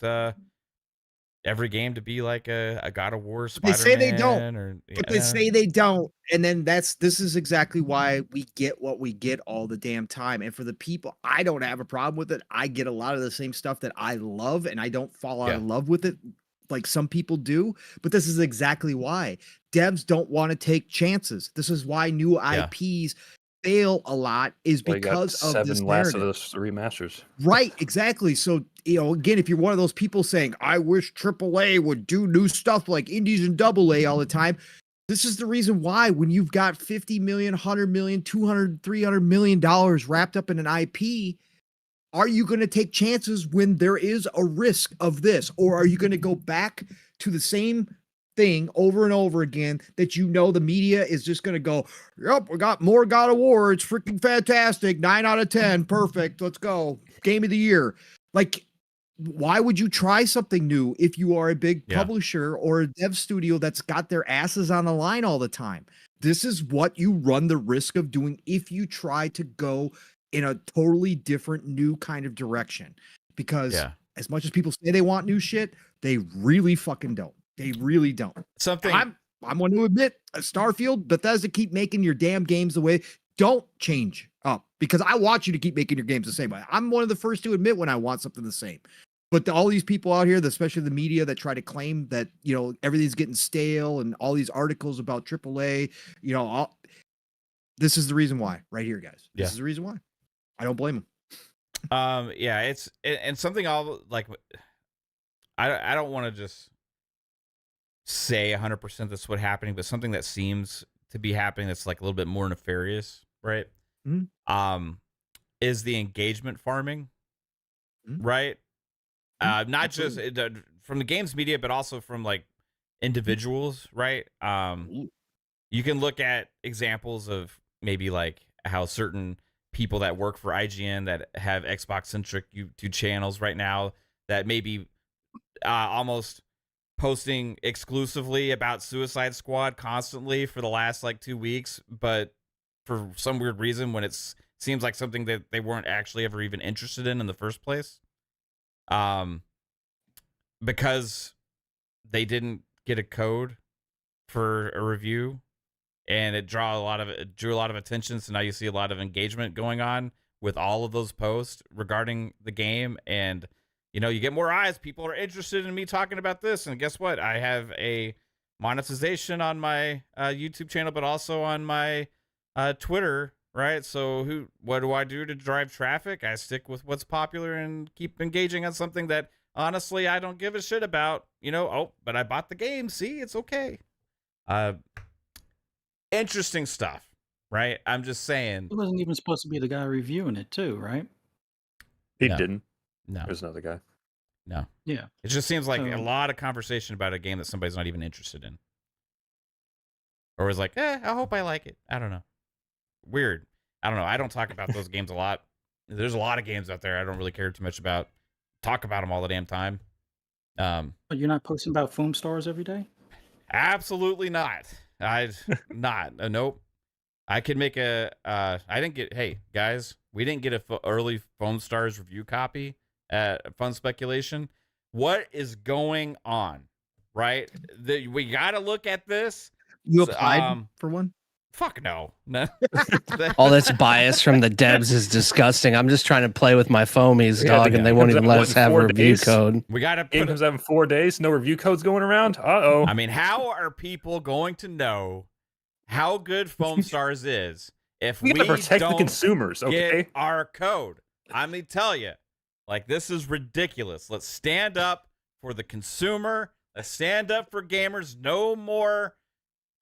every game to be like a God of War, Spider-Man. They say they don't, but they say they don't, and then this is exactly why we get what we get all the damn time. And for the people, I don't have a problem with it. I get a lot of the same stuff that I love, and I don't fall out of love with it like some people do. But this is exactly why devs don't want to take chances. This is why new IPs fail a lot, is because of this narrative. 7 Last of Us remasters. Right, exactly. So, again, if you're one of those people saying, I wish AAA would do new stuff like indies and AA all the time, this is the reason why when you've got $50 million, $100 million, $200, $300 million wrapped up in an IP, are you going to take chances when there is a risk of this? Or are you going to go back to the same thing over and over again that the media is just going to go, yep, we got more God of War, it's freaking fantastic, 9 out of 10, perfect, let's go, game of the year. Like, why would you try something new if you are a big publisher or a dev studio that's got their asses on the line all the time? This is what you run the risk of doing if you try to go in a totally different new kind of direction, because as much as people say they want new shit, they really fucking don't. They really don't. I'm going to admit, Starfield, Bethesda, keep making your damn games the way. Don't change up, because I want you to keep making your games the same way. I'm one of the first to admit when I want something the same. But all these people out here, especially the media, that try to claim that everything's getting stale and all these articles about AAA, this is the reason why, right here, guys. This is the reason why. I don't blame them. It's something I'll like. I don't want to just say 100% that's what's happening, but something that seems to be happening that's like a little bit more nefarious, right? Mm-hmm. Is the engagement farming, right? Not just from the games media, but also from like individuals, right? You can look at examples of maybe like how certain people that work for IGN that have Xbox centric YouTube channels right now that maybe almost posting exclusively about Suicide Squad constantly for the last like 2 weeks, but for some weird reason when it seems like something that they weren't actually ever even interested in the first place, because they didn't get a code for a review, and it drew a lot of attention. So now you see a lot of engagement going on with all of those posts regarding the game, and you get more eyes. People are interested in me talking about this. And guess what? I have a monetization on my YouTube channel, but also on my Twitter, right? So what do I do to drive traffic? I stick with what's popular and keep engaging on something that honestly I don't give a shit about. But I bought the game. See, it's okay. Interesting stuff, right? I'm just saying. He wasn't even supposed to be the guy reviewing it, too, right? He No. didn't. No, There's another guy. no. Yeah. It just seems like a So- lot of conversation about a game that somebody's not even interested in. Or was like, I hope I like it. I don't know. Weird. I don't know. I don't talk about those games a lot. There's a lot of games out there I don't really care too much about. Talk about them all the damn time. But you're not posting about foam stars every day? Absolutely not. Not. Nope. I could make a. I didn't get. Hey guys, we didn't get a early Foam Stars review copy at Fun Speculation. What is going on? Right. We got to look at this. You applied for one? Fuck no. No. All this bias from the devs is disgusting. I'm just trying to play with my foamies, Yeah, dog, the and they game won't comes even out, let what, us in have a 4 review days? code. We got to Game put. comes out in 4 days. No review codes going around. Uh-oh. I mean, how are people going to know how good Foam Stars is if we we gotta protect the don't consumers, okay? get our code? I'm gonna tell you, like, this is ridiculous. Let's stand up for the consumer. Let's stand up for gamers. No more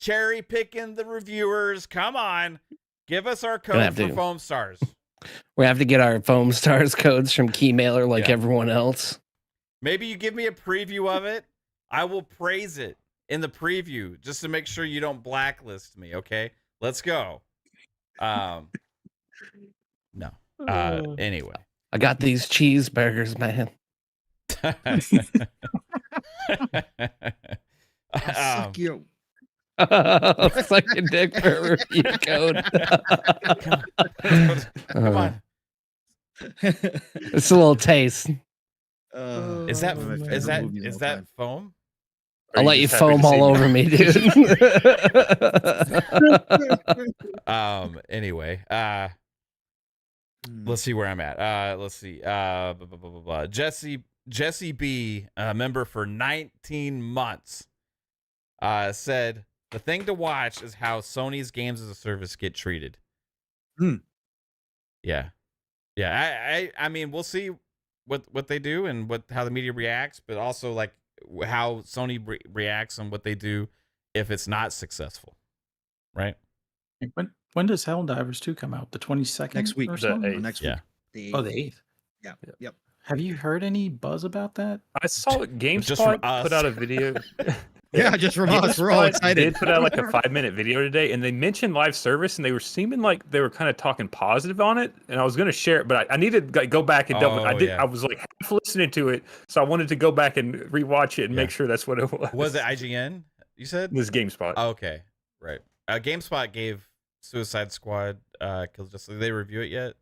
cherry picking the reviewers. Come on, give us our code have for to. Foam Stars. We have to get our Foam Stars codes from Keymailer like Yeah. everyone else. Maybe you give me a preview of it. I will praise it in the preview just to make sure you don't blacklist me. Okay, let's go. No. Anyway. I got these cheeseburgers, man. Suck you. Suck your dick for a review code. Come on. It's a little taste. Is that one of my favorite movies of is all that time. foam? Or I'll let you just happy foam to see all me? over me, dude. Anyway, let's see where I'm at. Let's see. Blah, blah, blah, blah, blah. Jesse B, a member for 19 months, said the thing to watch is how Sony's games as a service get treated. Yeah. I mean, we'll see what they do and how the media reacts, but also like how Sony reacts and what they do if it's not successful, right? When does Helldivers 2 come out? The 22nd Next week. or The something? 8th. Next Yeah. week. Oh, the 8th. Yeah. Yep. Have you heard any buzz about that? I saw Just from GameSpot us. put out a video. Yeah, just from us. We're all GameSpot excited. did put out like a 5-minute video today, and they mentioned live service, and they were seeming like they were kind of talking positive on it. And I was going to share it, but I needed to go back and double. Oh, I did. yeah. I was like half listening to it, so I wanted to go back and rewatch it and Yeah. make sure that's what it was. Was it IGN? You said? This GameSpot? Oh, okay, right. GameSpot gave Suicide Squad Kill Justice. Did they review it yet?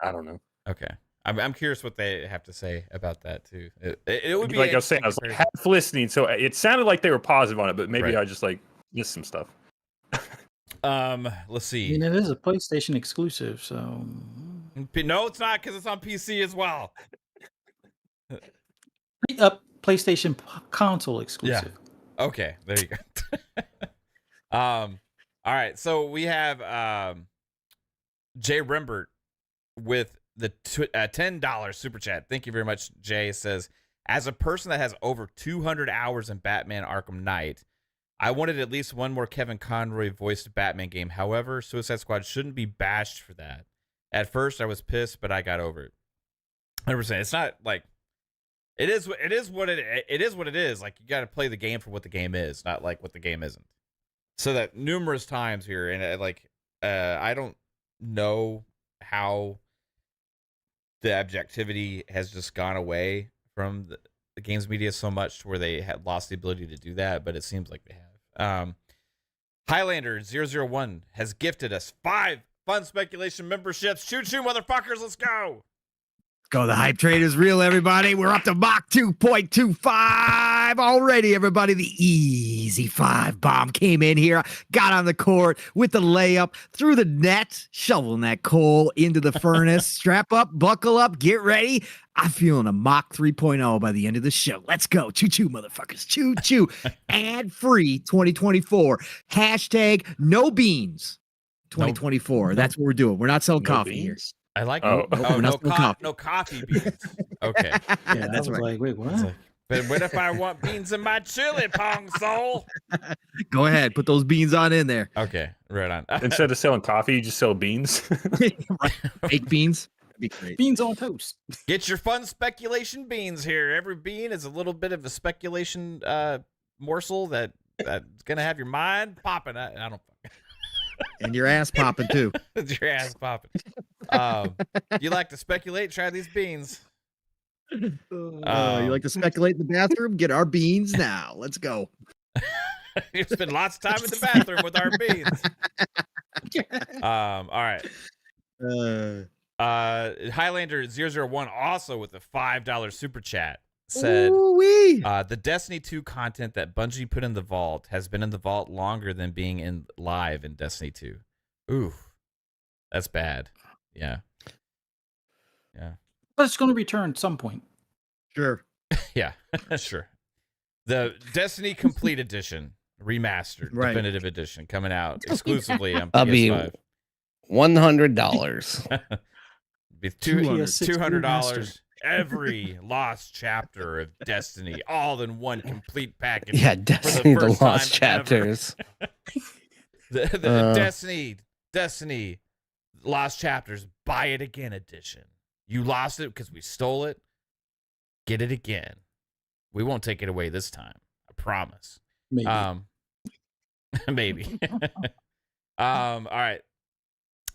I don't know. Okay, I'm curious what they have to say about that too. It would be Like I was saying, I was like half listening, so it sounded like they were positive on it, but maybe Right. I just like missed some stuff. Let's I see. mean, it is a PlayStation exclusive, so No, it's not because it's on PC as well. PlayStation console exclusive. Okay, there you go. All right, so we have Jay Rembert with the $10 super chat. Thank you very much. Jay says, as a person that has over 200 hours in Batman Arkham Knight, I wanted at least one more Kevin Conroy voiced Batman game. However, Suicide Squad shouldn't be bashed for that. At first, I was pissed, but I got over it. 100%. It's not like it is what it is. Like, you got to play the game for what the game is, not like what the game isn't. So that numerous times here, and I don't know how the objectivity has just gone away from the games media so much to where they had lost the ability to do that, but it seems like they have. Highlander 001 has gifted us 5 Fun Speculation memberships. Choo choo, motherfuckers, let's go. Go, the hype train is real, everybody. We're up to Mach 2.25 already, everybody. The easy 5 bomb came in here, got on the court with the layup, through the net, shoveling that coal into the furnace. Strap up, buckle up, get ready. I'm feeling a Mach 3.0 by the end of the show. Let's go. Choo-choo, motherfuckers. Choo-choo. Ad-free 2024. Hashtag no beans 2024. That's what we're doing. We're not selling No coffee here. beans? I like Oh. We're not selling coffee. no coffee beans. Okay. Yeah, That's I was right. like, wait, what? It's like, But what if I want beans in my chili, Pong Soul? Go ahead, put those beans on in there. Okay, right on. Instead of selling coffee, you just sell beans. Right. Baked beans. That'd be great. Beans on toast. Get your fun speculation beans here. Every bean is a little bit of a speculation morsel that's gonna have your mind popping. I don't. And your ass popping too. Your ass popping. You like to speculate? Try these beans. You like to speculate in the bathroom? Get our beans now. Let's go. You spend lots of time in the bathroom with our beans. All right. Highlander 001 also with a $5 super chat said Ooh-wee. the Destiny 2 content that Bungie put in the vault has been in the vault longer than being in live in Destiny 2. Ooh, that's bad. Yeah. But it's going to return at some point. Sure. Yeah, sure. The Destiny Complete Edition, remastered, Right. definitive edition, coming out exclusively on I'll be PS5. $100. Be PS6 $200. remastered. Every lost chapter of Destiny, all in one complete package. Yeah, Destiny, the first lost time ever. chapters. The Destiny Lost Chapters Buy It Again edition. You lost it because we stole it. Get it again. We won't take it away this time. I promise. Maybe. Maybe. All right.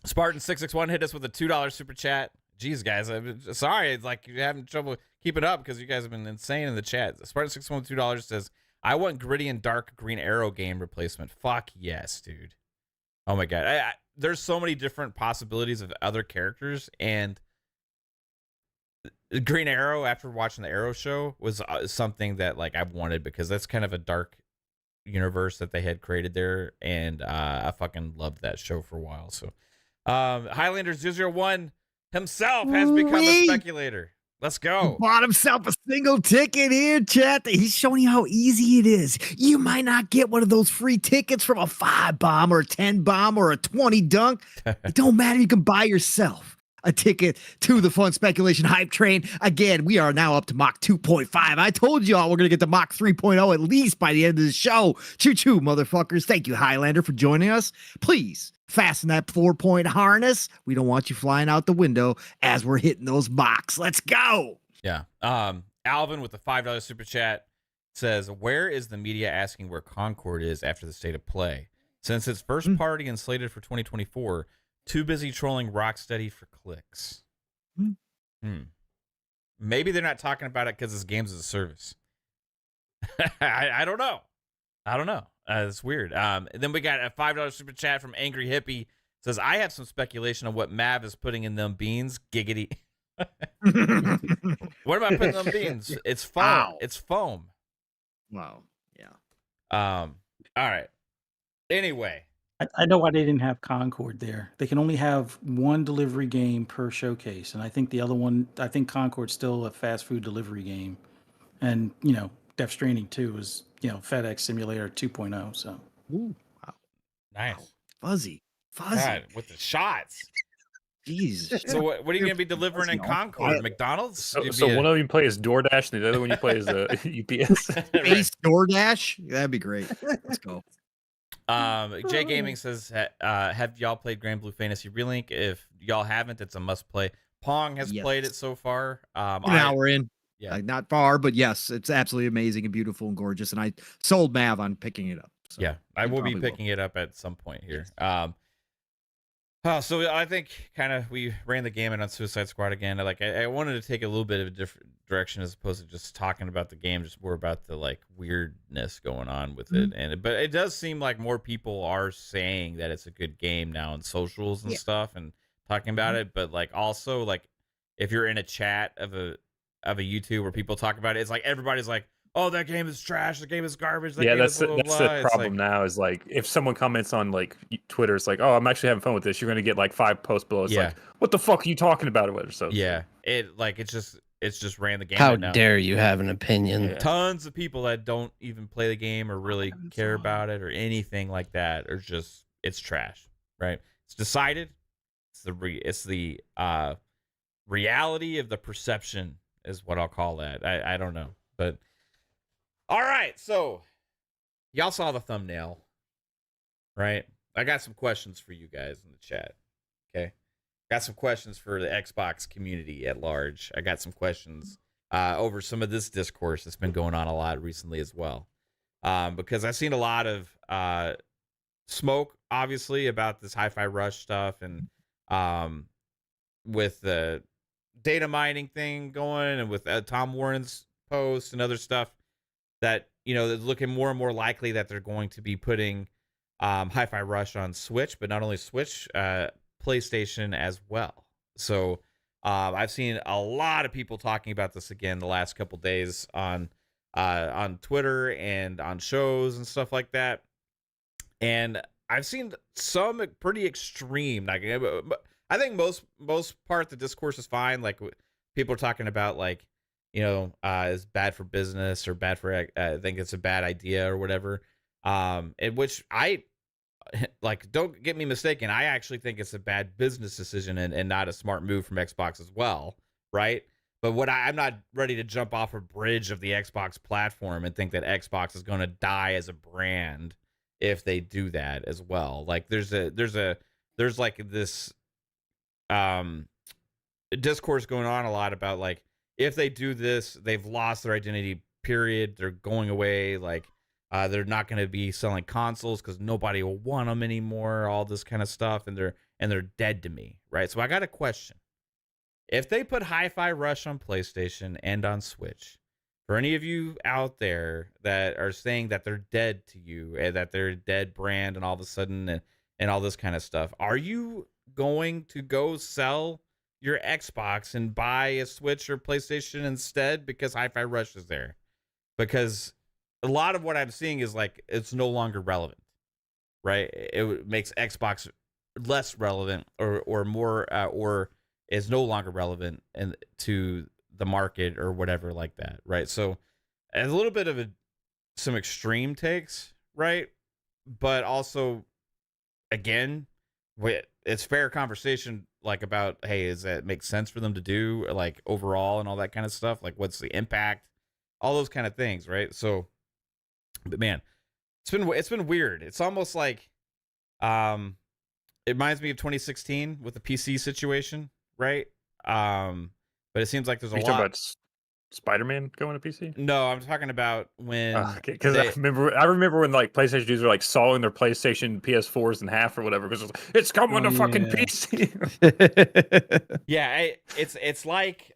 Spartan661 hit us with a $2 super chat. Jeez, guys, I'm sorry. It's like you're having trouble keeping up because you guys have been insane in the chat. Spartan661 with $2 says, I want gritty and dark Green Arrow game replacement. Fuck yes, dude. Oh my God. There's so many different possibilities of other characters, and Green Arrow, after watching the Arrow show, was something that like I wanted because that's kind of a dark universe that they had created there, and I fucking loved that show for a while. So Highlander 001 himself has become a speculator. Let's go. Bought himself a single ticket here, chat. He's showing you how easy it is. You might not get one of those free tickets from a 5 bomb or a 10 bomb or a 20 dunk. It don't matter. You can buy yourself a ticket to the Fun Speculation Hype Train. Again, we are now up to Mach 2.5. I told y'all we're going to get to Mach 3.0 at least by the end of the show. Choo-choo, motherfuckers. Thank you, Highlander, for joining us. Please fasten that 4-point harness. We don't want you flying out the window as we're hitting those Machs. Let's go. Yeah. Alvin with the $5 super chat says, where is the media asking where Concord is after the state of play? Since it's first party and slated for 2024, too busy trolling Rocksteady for clicks. Maybe they're not talking about it because it's games as a service. I don't know. It's weird. Then we got a $5 super chat from Angry Hippie. Says, I have some speculation on what Mav is putting in them beans. Giggity. What am I putting in them beans? It's foam. Ow. It's foam. Wow. Yeah. All right. Anyway. I know why they didn't have Concord there. They can only have one delivery game per showcase. And I think the other one, I think Concord's still a fast food delivery game. And, Death Stranding 2 is, FedEx Simulator 2.0. So, Ooh, wow. Nice. Fuzzy. God, with the shots. Jesus. So what are you going to be doing in Concord? McDonald's? So one of you play as DoorDash, and the other one you play as UPS. Space DoorDash? That'd be great. Let's go. Jay Gaming says, have y'all played Grand Blue Fantasy Relink? If y'all haven't, it's a must play. Pong has played it so far. An hour in. Yeah. Not far, but yes, it's absolutely amazing and beautiful and gorgeous. And I sold Mav on picking it up. So yeah, I will be probably picking it up at some point here. So I think kind of we ran the gamut on Suicide Squad again. I wanted to take a little bit of a different direction as opposed to just talking about the game, just more about the like weirdness going on with it. But it does seem like more people are saying that it's a good game now on socials and stuff and talking about it. But like also like if you're in a chat of a YouTube where people talk about it, it's like everybody's like, "Oh, that game is trash. The game is garbage." That's the problem now. Is like if someone comments on like Twitter, it's like, "Oh, I'm actually having fun with this." You're gonna get like 5 posts below. It's like, "What the fuck are you talking about?" Or whatever. So it's just ran the game. How now. dare you have an opinion? Yeah. Tons of people that don't even play the game or really care about it or anything like that, or just it's trash. Right? It's decided. It's the reality of the perception is what I'll call that. I don't know, but All right, so y'all saw the thumbnail, right? I got some questions for you guys in the chat. Okay, got some questions for the Xbox community at large. I got some questions over some of this discourse that's been going on a lot recently as well, because I've seen a lot of smoke, obviously, about this Hi-Fi Rush stuff, and with the data mining thing going, and with Tom Warren's post and other stuff that it's looking more and more likely that they're going to be putting Hi-Fi Rush on Switch, but not only Switch, PlayStation as well. So I've seen a lot of people talking about this again the last couple days on Twitter and on shows and stuff like that. And I've seen some pretty extreme. Like, I think most part the discourse is fine. Like, people are talking about, like, is bad for business or bad for, I think it's a bad idea or whatever. In which I like, don't get me mistaken, I actually think it's a bad business decision and not a smart move from Xbox as well, right? But I'm not ready to jump off a bridge of the Xbox platform and think that Xbox is going to die as a brand if they do that as well. Like, there's like this discourse going on a lot about, like, if they do this, they've lost their identity, period. They're going away. Like, they're not going to be selling consoles because nobody will want them anymore. All this kind of stuff, and they're dead to me, right? So I got a question: if they put Hi-Fi Rush on PlayStation and on Switch, for any of you out there that are saying that they're dead to you and that they're a dead brand, and all of a sudden and all this kind of stuff, are you going to go sell your Xbox and buy a Switch or PlayStation instead because Hi-Fi Rush is there? Because a lot of what I'm seeing is, like, it's no longer relevant, right? It makes Xbox less relevant or more or is no longer relevant to the market or whatever like that, right? So a little bit of some extreme takes, right? But also, again, it's fair conversation, like, about, hey, does that make sense for them to do, like, overall and all that kind of stuff? Like, what's the impact? All those kind of things, right? So, but man, it's been weird. It's almost like it reminds me of 2016 with the PC situation, right? But it seems like there's a Are you talking lot. about Spider-Man going to PC? No, I'm talking about when Because I remember when, like, PlayStation users were, like, sawing their PlayStation PS4s in half or whatever because it's coming to fucking PC. Yeah, it's like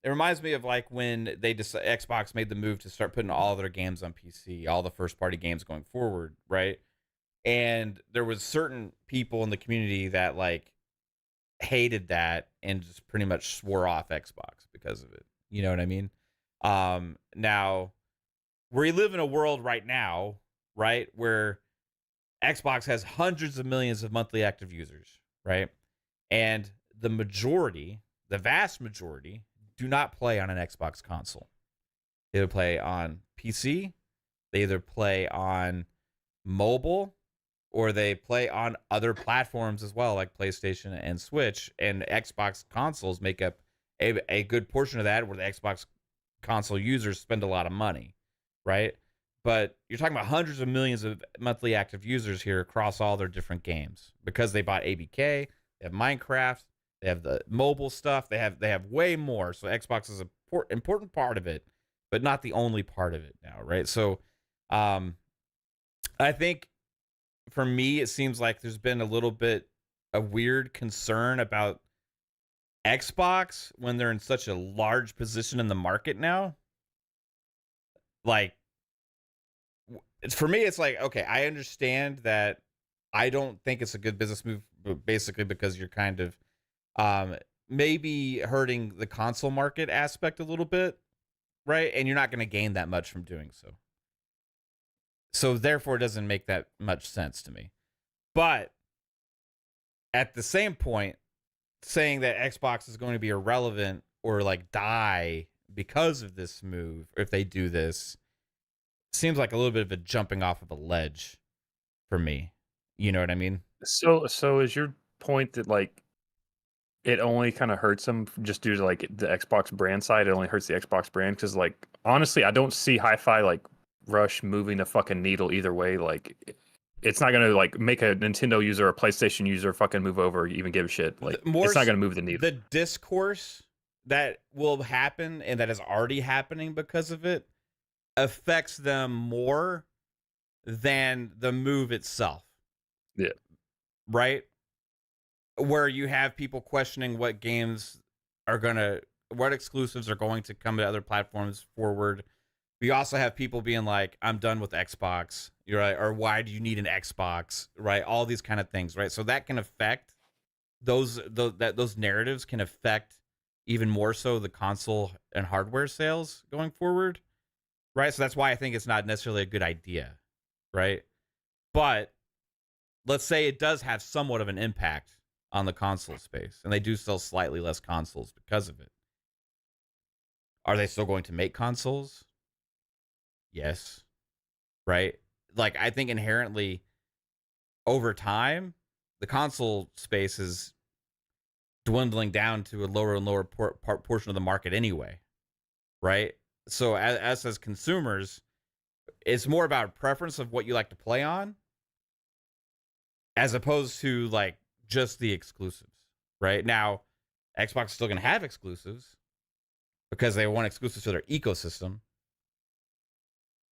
it reminds me of, like, when Xbox made the move to start putting all their games on PC, all the first party games going forward, right? And there was certain people in the community that, like, hated that and just pretty much swore off Xbox because of it. You know what I mean? Now we live in a world right now, right, where Xbox has hundreds of millions of monthly active users, right? And the vast majority, do not play on an Xbox console. They either play on PC, they either play on mobile, or they play on other platforms as well, like PlayStation and Switch. And Xbox consoles make up a good portion of that, where the Xbox console users spend a lot of money, right? But you're talking about hundreds of millions of monthly active users here across all their different games, because they bought ABK, they have Minecraft, they have the mobile stuff, they have way more. So Xbox is an important part of it, but not the only part of it now, right? So I think, for me, it seems like there's been a little bit of weird concern about Xbox when they're in such a large position in the market now. Like, for me, it's like, okay, I understand that. I don't think it's a good business move, basically because you're kind of maybe hurting the console market aspect a little bit, right? And you're not going to gain that much from doing so. So therefore, it doesn't make that much sense to me. But at the same point, saying that Xbox is going to be irrelevant or, like, die because of this move, if they do this, seems like a little bit of a jumping off of a ledge for me. You know what I mean? So is your point that, like, it only kind of hurts them just due to like the Xbox brand side. It only hurts the Xbox brand because, like, honestly, I don't see Hi-Fi like Rush moving the fucking needle either way. Like, it's not gonna like make a Nintendo user or a PlayStation user fucking move over or even give a shit. Like, it's not gonna move the needle. The discourse that will happen and that is already happening because of it affects them more than the move itself. Yeah. Right? Where you have people questioning what exclusives are going to come to other platforms forward. We also have people being like, I'm done with Xbox, you're right, or why do you need an Xbox, right? All these kind of things, right? So that can affect those narratives can affect even more so the console and hardware sales going forward, right? So that's why I think it's not necessarily a good idea, right? But let's say it does have somewhat of an impact on the console space, and they do sell slightly less consoles because of it. Are they still going to make consoles? Yes. Right? Like, I think inherently over time, the console space is dwindling down to a lower and lower portion of the market anyway. Right? So as consumers, it's more about preference of what you like to play on as opposed to like just the exclusives. Right? Now, Xbox is still going to have exclusives because they want exclusives to their ecosystem.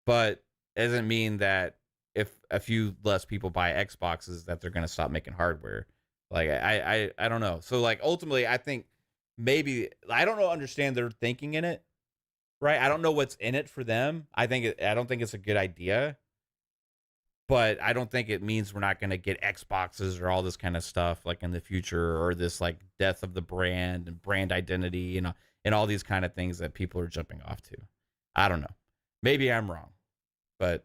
But it doesn't mean that if a few less people buy Xboxes that they're going to stop making hardware. Like, I don't know. So, like, ultimately, I think maybe, I don't understand their thinking in it, right? I don't know what's in it for them. I don't think it's a good idea. But I don't think it means we're not going to get Xboxes or all this kind of stuff, like, in the future, or this, like, death of the brand and brand identity, and all these kind of things that people are jumping off to. I don't know. Maybe I'm wrong. But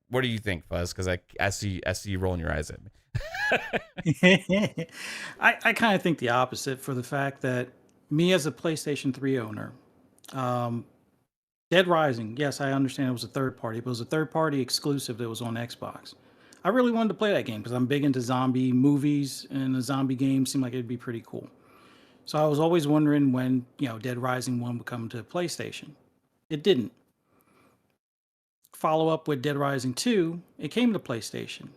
what do you think, Fuzz? Because I see you rolling your eyes at me. I kind of think the opposite, for the fact that me as a PlayStation 3 owner, Dead Rising, yes, I understand it was a third party, but it was a third party exclusive that was on Xbox. I really wanted to play that game because I'm big into zombie movies, and a zombie game seemed like it'd be pretty cool. So I was always wondering when, Dead Rising 1 would come to PlayStation. It didn't. Follow up with Dead Rising 2, it came to PlayStation.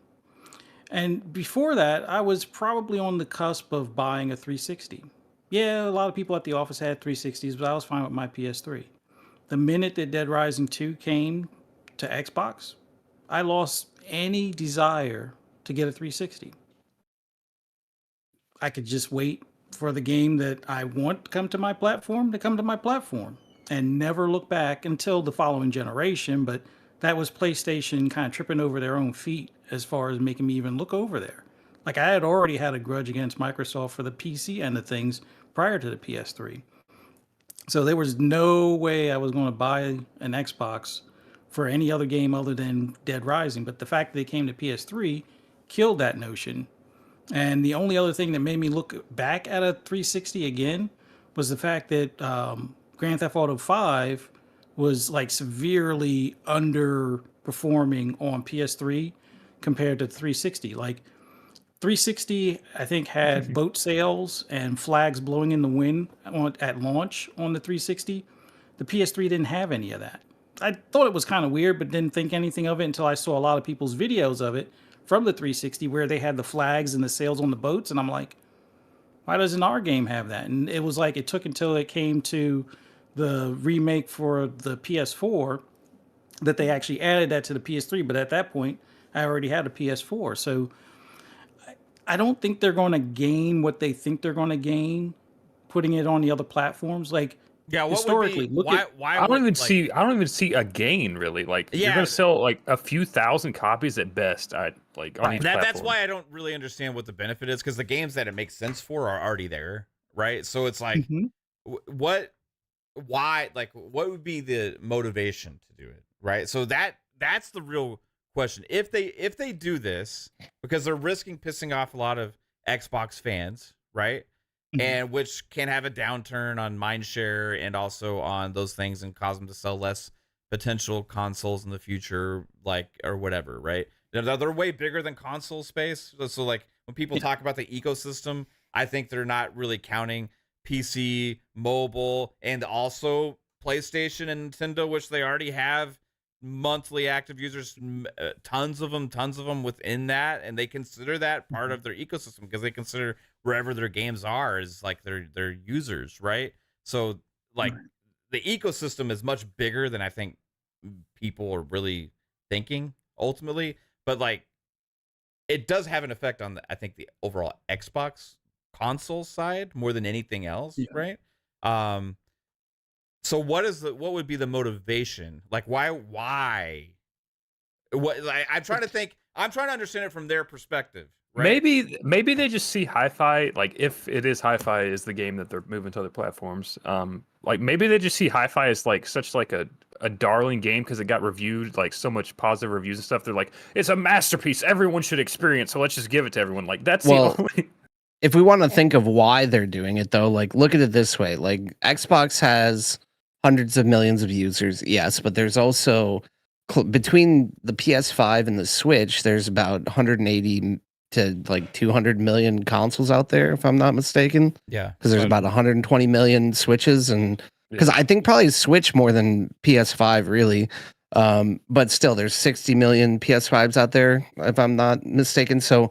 And before that, I was probably on the cusp of buying a 360. Yeah, a lot of people at the office had 360s, but I was fine with my PS3. The minute that Dead Rising 2 came to Xbox, I lost any desire to get a 360. I could just wait for the game that I want to come to my platform and never look back until the following generation. But that was PlayStation kind of tripping over their own feet as far as making me even look over there. Like, I had already had a grudge against Microsoft for the PC end of things prior to the PS3. So there was no way I was going to buy an Xbox for any other game other than Dead Rising. But the fact that they came to PS3 killed that notion. And the only other thing that made me look back at a 360 again was the fact that Grand Theft Auto 5 was like severely underperforming on PS3 compared to 360. Like, 360, I think, had boat sails and flags blowing in the wind at launch on the 360. The PS3 didn't have any of that. I thought it was kind of weird, but didn't think anything of it until I saw a lot of people's videos of it from the 360 where they had the flags and the sails on the boats. And I'm like, why doesn't our game have that? And it was like, it took until it came to the remake for the PS4 that they actually added that to the PS3. But at that point, I already had a PS4. So I don't think they're going to gain what they think they're going to gain putting it on the other platforms. Like, Yeah, what historically, would be, look why, at why I don't would, even like, I don't even see a gain really. Like, you're Yeah. gonna sell like a few thousand copies at best. On each that's platform. why I don't really understand what the benefit is, because the games that it makes sense for are already there, right? So it's like, Mhm. what would be the motivation to do it, right? So that's the real question. If they do this, because they're risking pissing off a lot of Xbox fans, right? Mhm. And which can have a downturn on mindshare and also on those things, and cause them to sell less potential consoles in the future, like, or whatever, right? They're way bigger than console space. So like, when people talk about the ecosystem, I think they're not really counting PC, mobile, and also PlayStation and Nintendo, which they already have monthly active users, tons of them within that, and they consider that part of their ecosystem because they consider wherever their games are is like their users, right? So like Right. the ecosystem is much bigger than I think people are really thinking ultimately, but like it does have an effect on I think the overall Xbox console side more than anything else, Yeah. right? So what would be the motivation? Like why what like, I'm trying to understand it from their perspective, right? Maybe they just see hi-fi, like if it is hi-fi is the game that they're moving to other platforms. Like maybe they just see hi-fi as like such like a darling game because it got reviewed like so much positive reviews and stuff. They're like, it's a masterpiece everyone should experience, so let's just give it to everyone. Like that's Well, the only if we want to think of why they're doing it though, like look at it this way. Like Xbox has hundreds of millions of users, yes, but there's also between the PS5 and the Switch, there's about 180 to like 200 million consoles out there, if I'm not mistaken. Yeah. Because there's about 120 million Switches, and because I think probably Switch more than PS5 really. But still, there's 60 million PS5s out there, if I'm not mistaken. So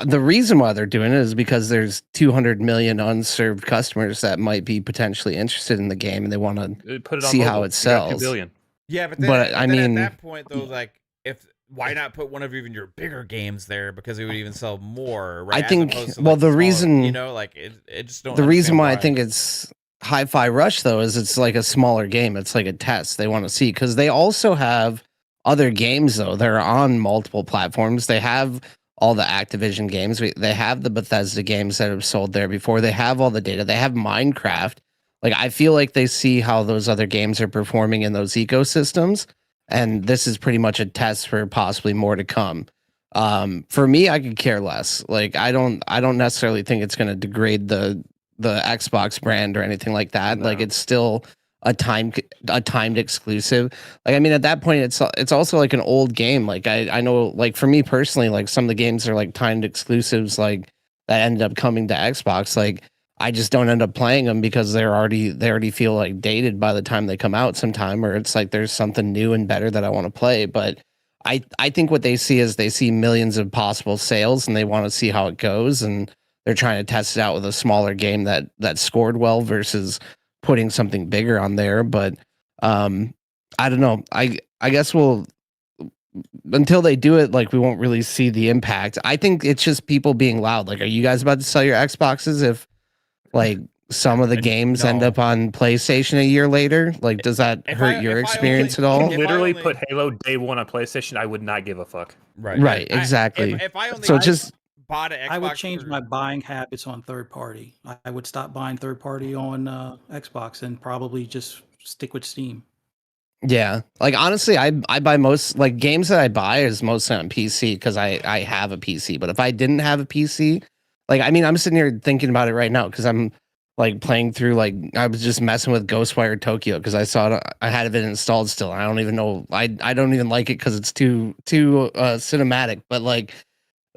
the reason why they're doing it is because there's 200 million unserved customers that might be potentially interested in the game, and they want to put it on see how mobile. it You got 2 sells. billion. Yeah, but then, But I mean, at that point though, like if why not put one of even your bigger games there because it would even sell more, right? I think As opposed to, well like, the smaller, reason you know, like it just don't. the reason understand why I think it's Hi-Fi Rush though is it's like a smaller game. It's like a test they want to see because they also have other games though. They're on multiple platforms. They have all the Activision games. They have the Bethesda games that have sold there before. They have all the data. They have Minecraft. Like I feel like they see how those other games are performing in those ecosystems, and this is pretty much a test for possibly more to come. For me, I could care less. Like I don't necessarily think it's going to degrade the Xbox brand or anything like that. No. Like it's still a timed exclusive. Like I mean, at that point, it's also like an old game. Like I know, like for me personally, like some of the games are like timed exclusives, like that ended up coming to Xbox. Like I just don't end up playing them because they already feel like dated by the time they come out sometime, or it's like there's something new and better that I want to play. But I think what they see is they see millions of possible sales and they want to see how it goes, and they're trying to test it out with a smaller game that scored well versus putting something bigger on there. But I don't know. I guess we'll until they do it, like we won't really see the impact. I think it's just people being loud. Like, are you guys about to sell your Xboxes if like some of the games end no. up on PlayStation a year later? Like, does that hurt your experience at all? If I Literally only- put Halo day one on PlayStation, I would not give a fuck. Right, exactly. If I only So just bought an Xbox, I would change my buying habits on third party. I would stop buying third party on Xbox and probably just stick with Steam. yeah, like honestly, I buy most like games that I buy is mostly on PC because I have a PC. But if I didn't have a PC, like I mean, I'm sitting here thinking about it right now because I'm like playing through like I was just messing with Ghostwire Tokyo because I saw it, I had it installed still. I don't even know I don't even like it because it's too cinematic. But like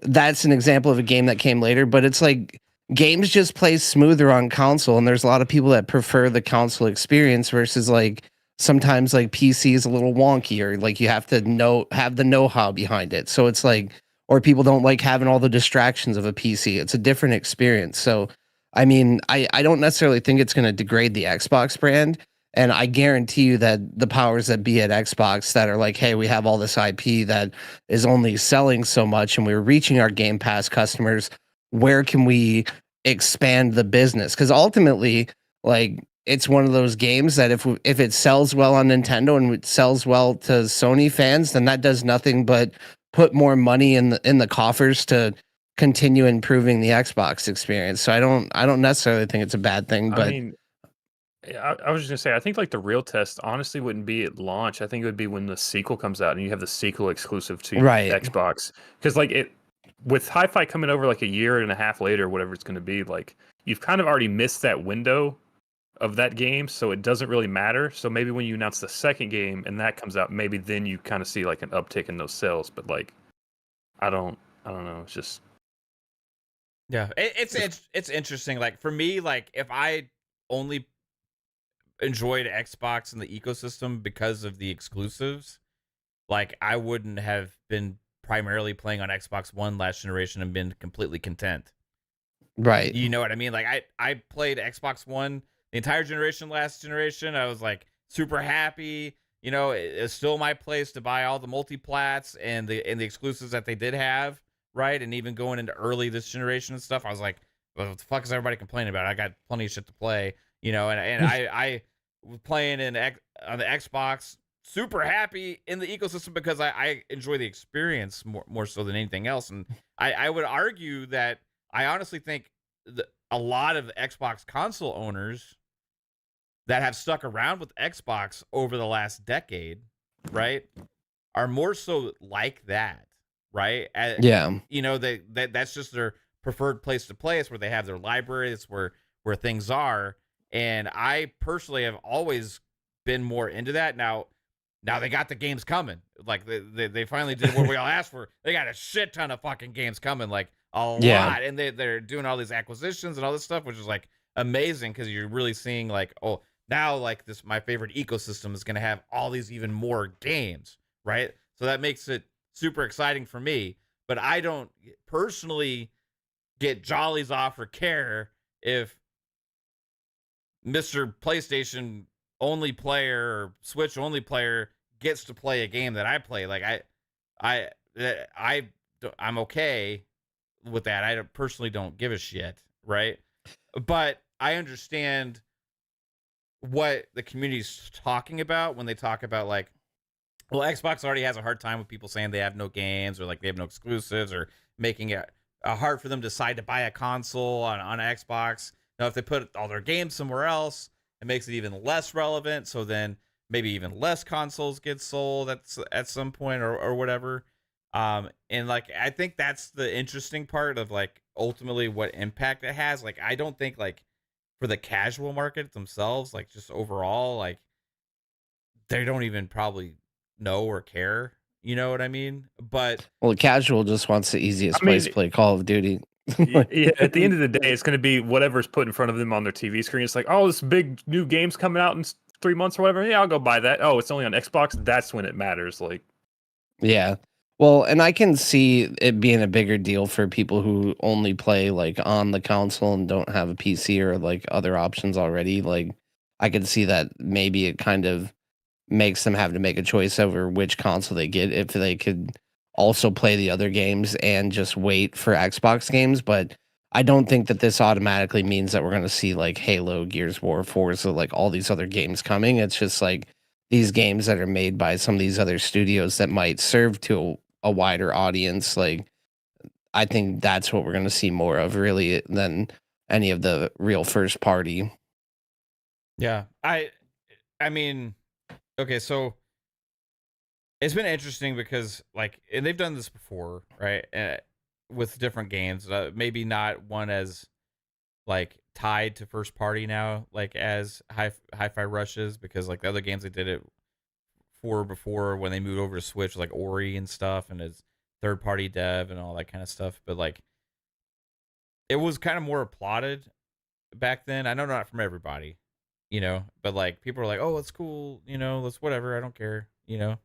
that's an example of a game that came later. But it's like games just play smoother on console, and there's a lot of people that prefer the console experience versus like sometimes like PC is a little wonky or like you have to have the know-how behind it. So it's like, or people don't like having all the distractions of a PC. It's a different experience. So I mean, I don't necessarily think it's going to degrade the Xbox brand. And I guarantee you that the powers that be at Xbox that are like, hey, we have all this IP that is only selling so much and we're reaching our Game Pass customers. Where can we expand the business? Because ultimately, like, it's one of those games that if it sells well on Nintendo and it sells well to Sony fans, then that does nothing but put more money in the coffers to continue improving the Xbox experience. So I don't necessarily think it's a bad thing. But I mean, I was just gonna say, I think like the real test honestly wouldn't be at launch. I think it would be when the sequel comes out and you have the sequel exclusive to Right. Xbox. Because like it with Hi-Fi coming over like a year and a half later, whatever it's gonna be, like you've kind of already missed that window of that game, so it doesn't really matter. So maybe when you announce the second game and that comes out, maybe then you kind of see like an uptick in those sales. But like I don't know. It's just Yeah, it's interesting. Like for me, like if I only enjoyed Xbox and the ecosystem because of the exclusives, like I wouldn't have been primarily playing on Xbox One last generation and been completely content. Right. You know what I mean? Like I played Xbox One the entire generation last generation. I was like super happy. You know, it's still my place to buy all the multi-plats and the exclusives that they did have, right? And even going into early this generation and stuff, I was like, well, what the fuck is everybody complaining about? I got plenty of shit to play, you know, and I was playing on the Xbox, super happy in the ecosystem because I enjoy the experience more so than anything else. And I would argue that I honestly think a lot of Xbox console owners that have stuck around with Xbox over the last decade, right, are more so like that, right? Yeah. You know, that's just their preferred place to play. It's where they have their library. It's where things are. And I personally have always been more into that. Now they got the games coming. Like they finally did what we all asked for. They got a shit ton of fucking games coming, like a Yeah. lot. And they're doing all these acquisitions and all this stuff, which is like amazing because you're really seeing like, oh, now like this my favorite ecosystem is gonna have all these even more games, right? So that makes it super exciting for me. But I don't personally get jollies off or care if Mr. PlayStation only player or Switch only player gets to play a game that I play. Like I'm okay with that. I personally don't give a shit, right? But I understand what the community's talking about when they talk about like, well, Xbox already has a hard time with people saying they have no games or like they have no exclusives or making it hard for them to decide to buy a console on Xbox. Now, if they put all their games somewhere else, it makes it even less relevant. So then maybe even less consoles get sold at some point or whatever. And like I think that's the interesting part of like ultimately what impact it has. Like I don't think like for the casual market themselves, like just overall, like they don't even probably know or care. You know what I mean? But Well, casual just wants the easiest I mean, place to play Call of Duty. yeah, at the end of the day, it's going to be whatever's put in front of them on their TV screen. It's like, oh, this big new game's coming out in 3 months or whatever. Yeah, I'll go buy that. Oh, it's only on Xbox. That's when it matters. Like, Yeah. Well, and I can see it being a bigger deal for people who only play like on the console and don't have a PC or like other options already. Like, I could see that maybe it kind of makes them have to make a choice over which console they get if they could also play the other games and just wait for Xbox games. But I don't think that this automatically means that we're going to see like Halo, Gears of War, Forza, like all these other games coming. It's just like these games that are made by some of these other studios that might serve to a wider audience. Like, I think that's what we're going to see more of really than any of the real first party. yeah, I mean, okay, so it's been interesting because like, and they've done this before, right? With different games, maybe not one as like tied to first party now, like as Hi-Fi Rush is, because like the other games they did it for before when they moved over to Switch, like Ori and stuff, and as third party dev and all that kind of stuff. But like, it was kind of more applauded back then. I know not from everybody, you know, but like people are like, oh, it's cool, you know, let's whatever, I don't care, you know.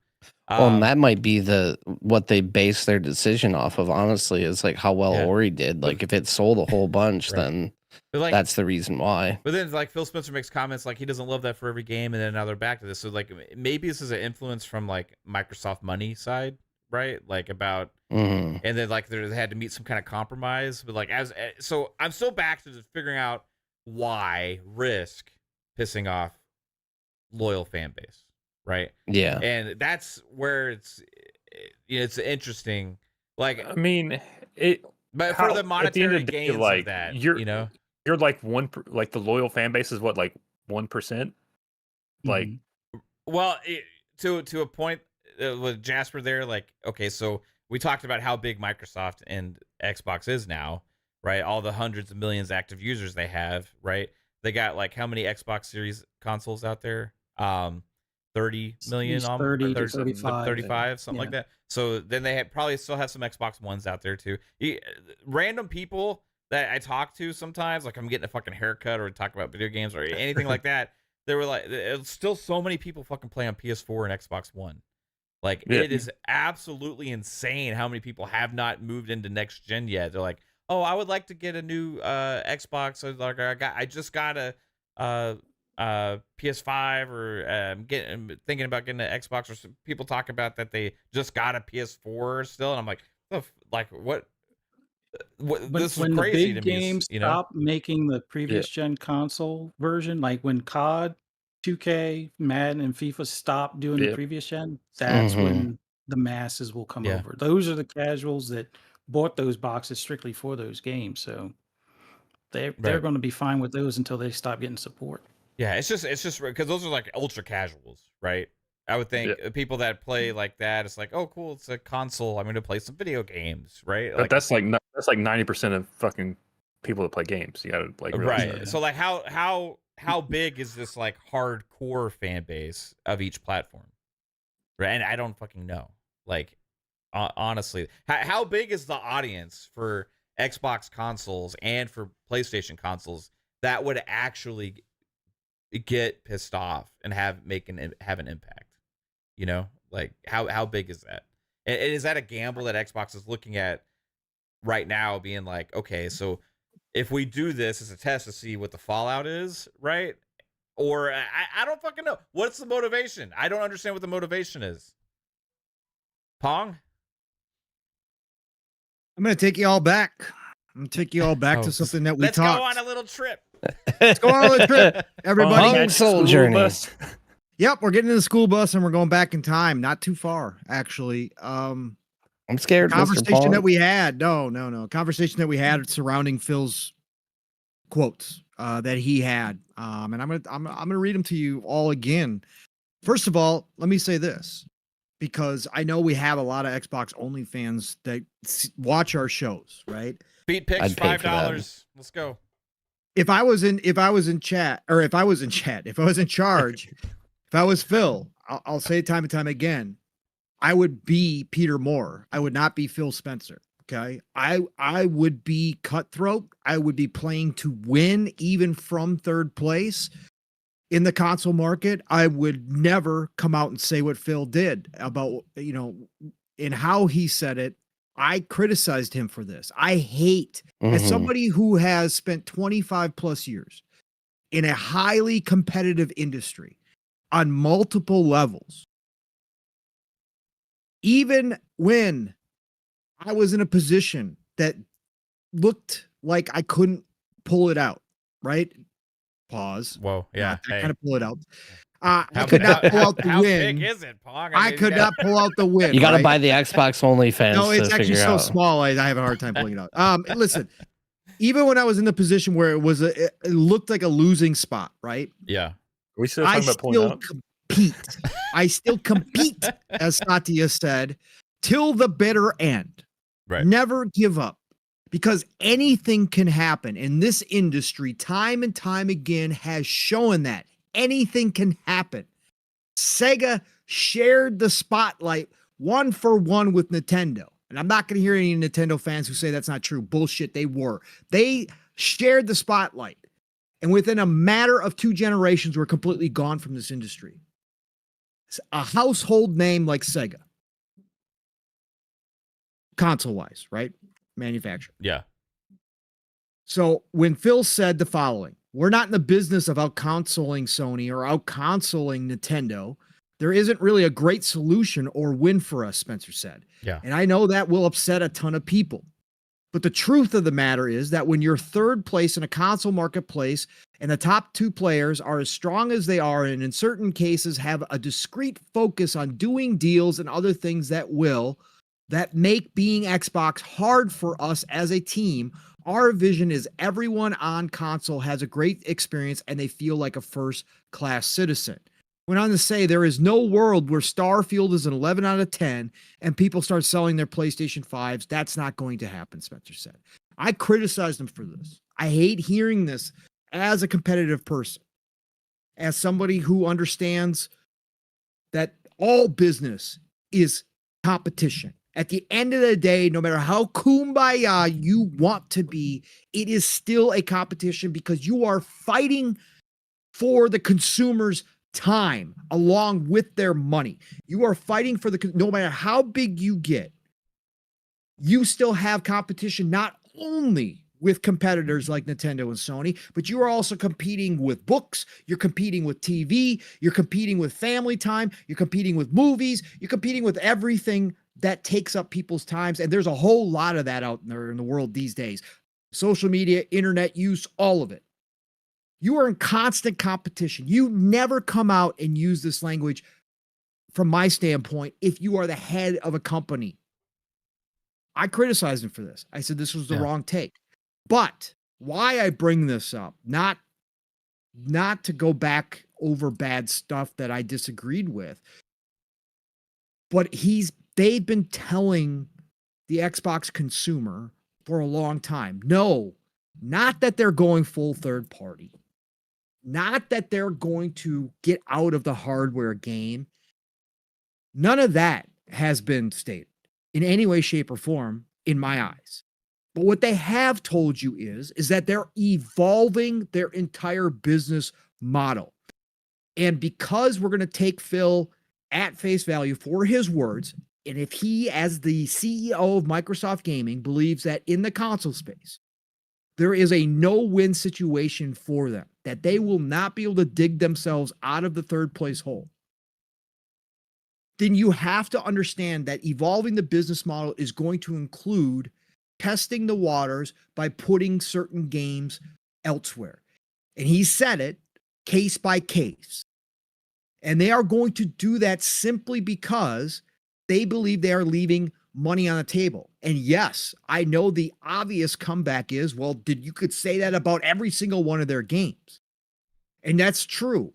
Well, and that might be what they base their decision off of, honestly, is like how well Yeah. Ori did. Like if it sold a whole bunch, Right. then But like, that's the reason why. but then like Phil Spencer makes comments like he doesn't love that for every game, and then now they're back to this. So like maybe this is an influence from like Microsoft money side, right? Like about, Mhm. and then like they had to meet some kind of compromise. But like so I'm still back to just figuring out why risk pissing off loyal fan base, right? Yeah. And that's where it's interesting. Like, I mean, it. but for the At the end monetary of the day, gains like of that, you're you know, like like the loyal fan base is what, like 1%. Like, Mhm. well, to a point with Jasper there, like, okay, so we talked about how big Microsoft and Xbox is now, right? All the hundreds of millions active users they have, right? They got like how many Xbox Series consoles out there? 30 million, Least almost, 30 to 30 35. 35, something Yeah. like that. So then they probably still have some Xbox Ones out there too. Random people that I talk to sometimes, like I'm getting a fucking haircut or talk about video games or anything like that, they were like, it's still so many people fucking play on PS4 and Xbox One. Like Yeah. it is absolutely insane how many people have not moved into next gen yet. They're like, oh, I would like to get a new Xbox. So like I just got a PS5 or thinking about getting an Xbox, or some people talk about that they just got a PS4 still, and I'm like, what this is When the crazy big to me, games you know? stop making the previous gen console version, like when COD, 2K, Madden, and FIFA stop doing the Yep. previous gen, that's Mhm. when the masses will come Yeah. over. Those are the casuals that bought those boxes strictly for those games. So they're Right. going to be fine with those until they stop getting support. Yeah, it's just because those are like ultra casuals, right? I would think people that play like that, it's like, oh, cool, it's a console. I'm going to play some video games, right? But Like, that's like 90% of fucking people that play games. You gotta like realize right. that. So like, how big is this like hardcore fan base of each platform? Right, and I don't fucking know. Like, honestly, how big is the audience for Xbox consoles and for PlayStation consoles that would actually get pissed off and have an impact? You know, like how big is that? And is that a gamble that Xbox is looking at right now, being like, okay, so if we do this as a test to see what the fallout is, right? Or I don't fucking know. What's the motivation? I don't understand what the motivation is. Pong? I'm going to take you all back. I'm going to take you all back Oh, to something that we Let's talked. go on a little trip. Let's go on a trip, everybody. Pong soul journey. Yep, we're getting in the school bus and we're going back in time. Not too far, actually. I'm scared. Conversation that we had. No. Conversation that we had surrounding Phil's quotes that he had. And I'm gonna read them to you all again. First of all, let me say this, because I know we have a lot of Xbox only fans that watch our shows, right? Beat picks I'd pay for that. $5. Let's go. If I was in charge, if I was Phil, I'll say it time and time again, I would be Peter Moore. I would not be Phil Spencer. Okay. I would be cutthroat. I would be playing to win, even from third place in the console market. I would never come out and say what Phil did about, in how he said it. I criticized him for this. I hate, as somebody who has spent 25 plus years in a highly competitive industry on multiple levels, even when I was in a position that looked like I couldn't pull it out, right? Pause. Whoa. Yeah. I kind of pull it out. I How, could not pull out the how win. big is it, Pong? I mean, could not pull out the win. You got to right? buy the Xbox only fans. No, it's to actually figure so out. small. I have a hard time pulling it out. Listen, even when I was in the position where it looked like a losing spot, right? Yeah. Are we still I talking about pulling still out? compete. I still compete, as Satya said, till the bitter end. Right. Never give up, because anything can happen in this industry. Time and time again has shown that anything can happen. Sega shared the spotlight 1-for-1 with Nintendo. And I'm not going to hear any Nintendo fans who say that's not true. Bullshit. They were. They shared the spotlight. And within a matter of 2 generations, we're completely gone from this industry. It's a household name like Sega. Console-wise, right? Manufacturer. Yeah. So when Phil said the following, we're not in the business of out-consoling Sony or out-consoling Nintendo. There isn't really a great solution or win for us, Spencer said. Yeah. And I know that will upset a ton of people. But the truth of the matter is that when you're third place in a console marketplace and the top 2 players are as strong as they are, and in certain cases have a discrete focus on doing deals and other things that make being Xbox hard for us as a team, our vision is everyone on console has a great experience and they feel like a first-class citizen. Went on to say there is no world where Starfield is an 11 out of 10 and people start selling their PlayStation 5s. That's not going to happen, Spencer said. I criticized him for this. I hate hearing this as a competitive person, as somebody who understands that all business is competition. At the end of the day, no matter how kumbaya you want to be, it is still a competition because you are fighting for the consumer's time along with their money. You are fighting for no matter how big you get, you still have competition not only with competitors like Nintendo and Sony, but you are also competing with books, you're competing with TV, you're competing with family time, you're competing with movies, you're competing with everything that takes up people's times. And there's a whole lot of that out there in the world these days. Social media, internet use, all of it. You are in constant competition. You never come out and use this language from my standpoint if you are the head of a company. I criticized him for this. I said this was the wrong take. But why I bring this up, not to go back over bad stuff that I disagreed with, but they've been telling the Xbox consumer for a long time. No, not that they're going full third party. Not that they're going to get out of the hardware game. None of that has been stated in any way, shape, or form in my eyes. But what they have told you is that they're evolving their entire business model. And because we're going to take Phil at face value for his words, and if he, as the CEO of Microsoft Gaming, believes that in the console space, there is a no-win situation for them, that they will not be able to dig themselves out of the third place hole, then you have to understand that evolving the business model is going to include testing the waters by putting certain games elsewhere. And he said it case by case. And they are going to do that simply because they believe they are leaving money on the table. And yes, I know the obvious comeback is, well, you could say that about every single one of their games. And that's true.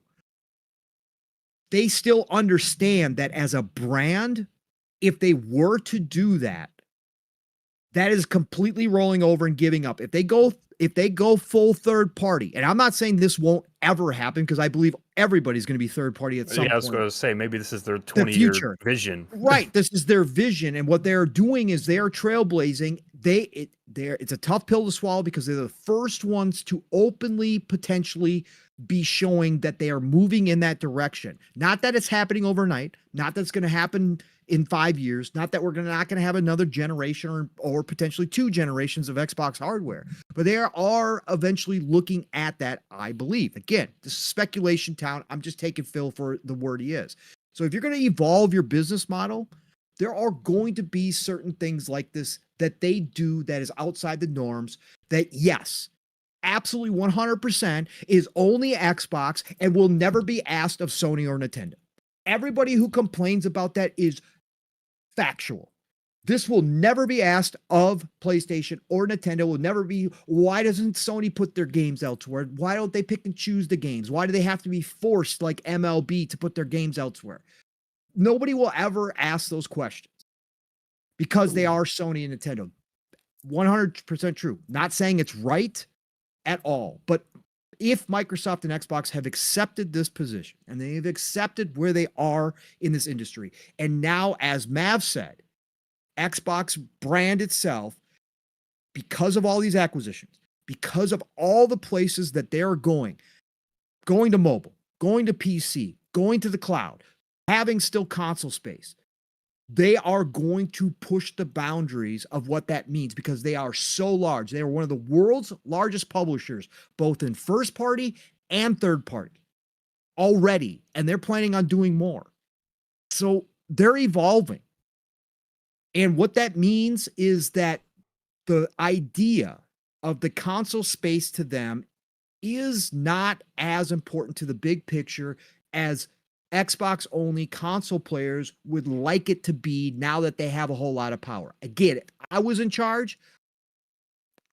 They still understand that as a brand, if they were to do that, that is completely rolling over and giving up. If they go full third party, and I'm not saying this won't ever happen because I believe everybody's going to be third party at some point. Yeah, I was going to say maybe this is their 20-year vision. Right, this is their vision, and what they're doing is they are trailblazing. It's a tough pill to swallow because they're the first ones to openly potentially be showing that they are moving in that direction. Not that it's happening overnight, not that it's going to happen in 5 years, not that we're not going to have another generation or potentially 2 generations of Xbox hardware, but they are eventually looking at that, I believe. Again, this is speculation town. I'm just taking Phil for the word he is. So if you're going to evolve your business model, there are going to be certain things like this that they do that is outside the norms that, yes, absolutely 100% is only Xbox and will never be asked of Sony or Nintendo. Everybody who complains about that is factual. This will never be asked of PlayStation or Nintendo. Will never be, why doesn't Sony put their games elsewhere? Why don't they pick and choose the games? Why do they have to be forced like MLB to put their games elsewhere? Nobody will ever ask those questions because they are Sony and Nintendo. 100% true. Not saying it's right at all, but if Microsoft and Xbox have accepted this position and they've accepted where they are in this industry, and now, as Mav said, Xbox brand itself, because of all these acquisitions, because of all the places that they're going to mobile, going to PC, going to the cloud, having still console space, they are going to push the boundaries of what that means because they are so large. They are one of the world's largest publishers, both in first party and third party already, and they're planning on doing more. So they're evolving. And what that means is that the idea of the console space to them is not as important to the big picture as Xbox only console players would like it to be now that they have a whole lot of power. I get it. I was in charge.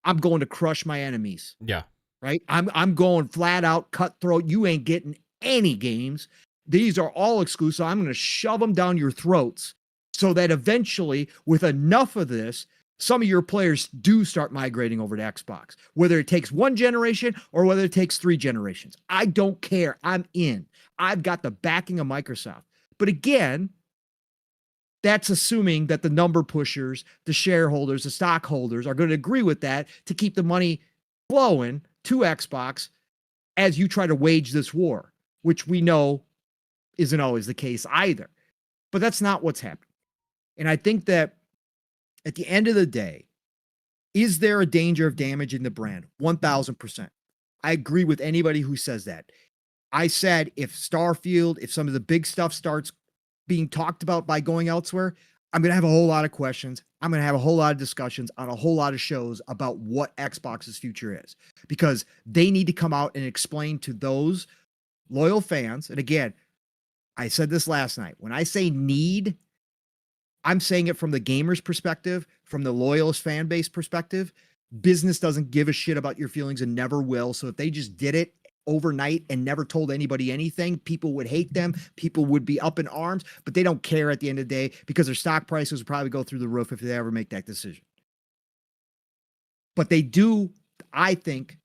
I'm going to crush my enemies. Yeah. Right? I'm going flat out cutthroat. You ain't getting any games. These are all exclusive. I'm going to shove them down your throats so that eventually, with enough of this, some of your players do start migrating over to Xbox, whether it takes 1 generation or whether it takes 3 generations. I don't care. I'm in. I've got the backing of Microsoft. But again, That's assuming that the number pushers, the shareholders, the stockholders are going to agree with that to keep the money flowing to Xbox as you try to wage this war, which we know isn't always the case either. But that's not what's happening. And I think that at the end of the day, is there a danger of damaging the brand? 1000%. I agree with anybody who says that. I said if Starfield, if some of the big stuff starts being talked about by going elsewhere, I'm going to have a whole lot of questions. I'm going to have a whole lot of discussions on a whole lot of shows about what Xbox's future is, because they need to come out and explain to those loyal fans. And again, I said this last night. When I say need, I'm saying it from the gamer's perspective, from the loyalist fan base perspective. Business doesn't give a shit about your feelings and never will. So if they just did it overnight and never told anybody anything, people would hate them. People would be up in arms, but they don't care at the end of the day because their stock prices would probably go through the roof if they ever make that decision. But they do, I think,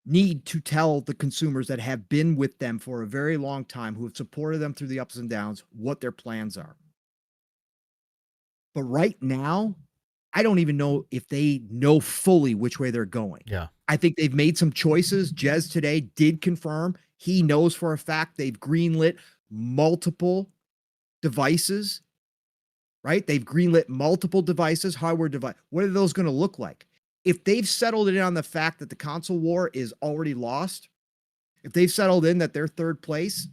need to tell the consumers that have been with them for a very long time, who have supported them through the ups and downs, what their plans are. But right now, I don't even know if they know fully which way they're going. Yeah. I think they've made some choices. Jez today did confirm he knows for a fact they've greenlit multiple devices, right? They've greenlit multiple devices, hardware device. What are those going to look like? If they've settled in on the fact that the console war is already lost, if they've settled in that they're third place,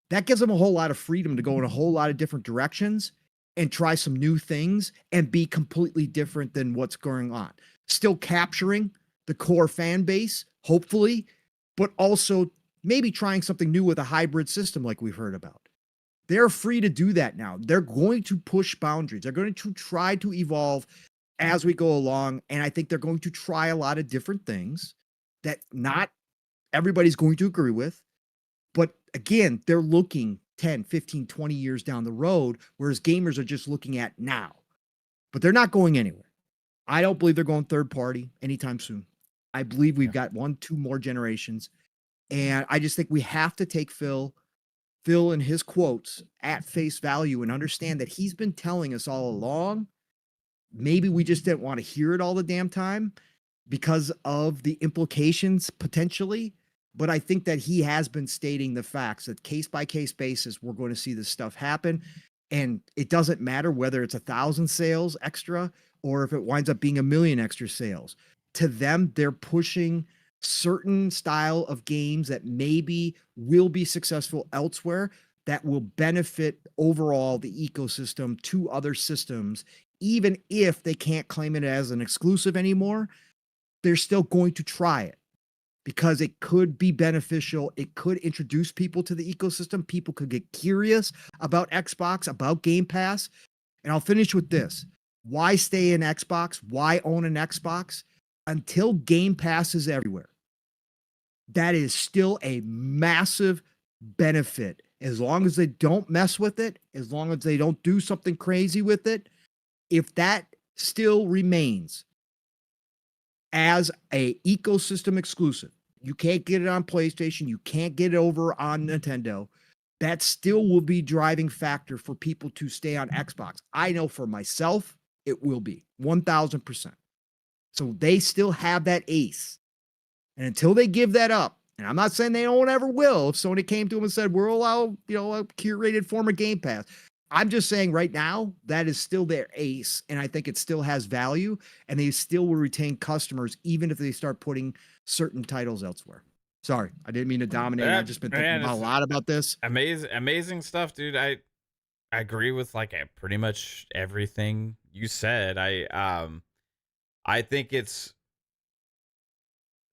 that gives them a whole lot of freedom to go in a whole lot of different directions and try some new things and be completely different than what's going on. Still capturing the core fan base, hopefully, but also maybe trying something new with a hybrid system like we've heard about. They're free to do that now. They're going to push boundaries. They're going to try to evolve as we go along. And I think they're going to try a lot of different things that not everybody's going to agree with. But again, they're looking 10, 15, 20 years down the road, whereas gamers are just looking at now. But they're not going anywhere. I don't believe they're going third party anytime soon. I believe we've got 1-2 more generations. And I just think we have to take Phil and his quotes at face value and understand that he's been telling us all along. Maybe we just didn't want to hear it all the damn time because of the implications potentially. But I think that he has been stating the facts that case by case basis, we're going to see this stuff happen. And it doesn't matter whether it's 1,000 sales extra or if it winds up being 1 million extra sales. To them, they're pushing certain style of games that maybe will be successful elsewhere that will benefit overall the ecosystem to other systems. Even if they can't claim it as an exclusive anymore, they're still going to try it because it could be beneficial. It could introduce people to the ecosystem. People could get curious about Xbox, about Game Pass. And I'll finish with this. Why stay in Xbox? Why own an Xbox? Until Game Pass is everywhere. That is still a massive benefit. As long as they don't mess with it, as long as they don't do something crazy with it, if that still remains as a ecosystem exclusive, you can't get it on PlayStation, you can't get it over on Nintendo, that still will be driving factor for people to stay on Xbox. I know for myself, it will be 1,000%. So they still have that ace. And until they give that up, and I'm not saying they don't ever will, if Sony came to them and said, we're allowed, a curated form of Game Pass. I'm just saying right now, that is still their ace. And I think it still has value and they still will retain customers, even if they start putting certain titles elsewhere. Sorry, I didn't mean to dominate. I've just been thinking a lot about this. Amazing stuff, dude. I agree with pretty much everything you said. I think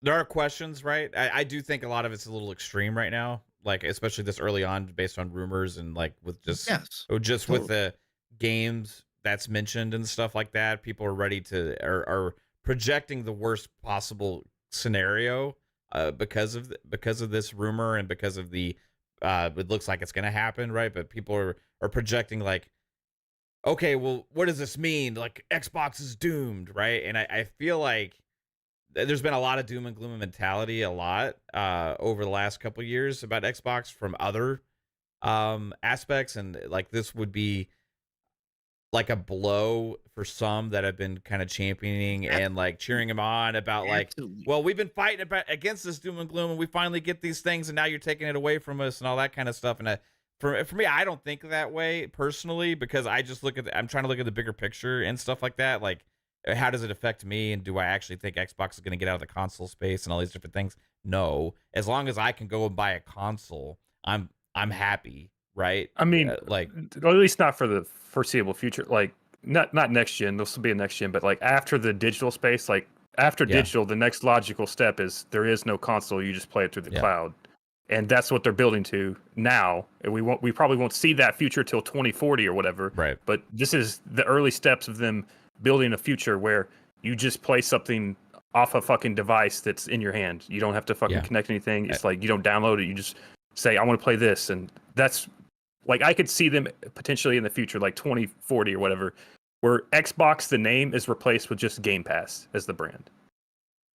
there are questions, right? I do think a lot of it's a little extreme right now, especially this early on, based on rumors and with just with the games that's mentioned and stuff like that. People are ready to are projecting the worst possible scenario because of this rumor and because of the it looks like it's going to happen, right? But people are projecting okay, well, what does this mean? Xbox is doomed, right? And I feel like there's been a lot of doom and gloom mentality over the last couple of years about Xbox from other aspects, and like this would be like a blow for some that have been kind of championing and like cheering him on about like, Absolutely. well, we've been fighting against this doom and gloom, and we finally get these things, and now you're taking it away from us and all that kind of stuff. And for me, I don't think that way personally, because I just I'm trying to look at the bigger picture and stuff like that. Like, how does it affect me, and do I actually think Xbox is going to get out of the console space and all these different things? No, as long as I can go and buy a console, I'm happy, right? I mean, like, or at least not for the foreseeable future. Like, not next gen. This will be a next gen, but like after the digital space, like after Yeah. digital, the next logical step is there is no console. You just play it through the Yeah. cloud, and that's what they're building to now. And we probably won't see that future till 2040 or whatever. right. But this is the early steps of them building a future where you just play something off a fucking device that's in your hand. You don't have to fucking Yeah. connect anything. It's like you don't download it. You just say, I want to play this. And that's like, I could see them potentially in the future, like 2040 or whatever, where Xbox, the name, is replaced with just Game Pass as the brand.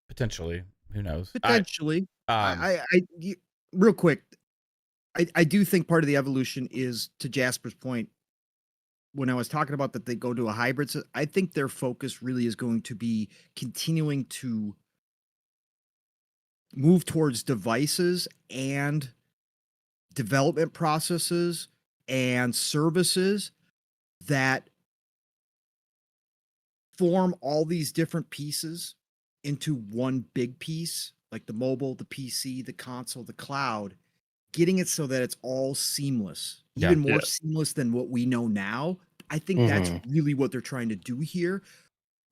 Potentially. Who knows? Potentially. I Real quick, I do think part of the evolution is, to Jasper's point, when I was talking about that they go to a hybrid, I think their focus really is going to be continuing to move towards devices and development processes and services that form all these different pieces into one big piece, like the mobile, the PC, the console, the cloud, getting it so that it's all seamless, Yeah. even more Yeah. seamless than what we know now. I think that's really what they're trying to do here,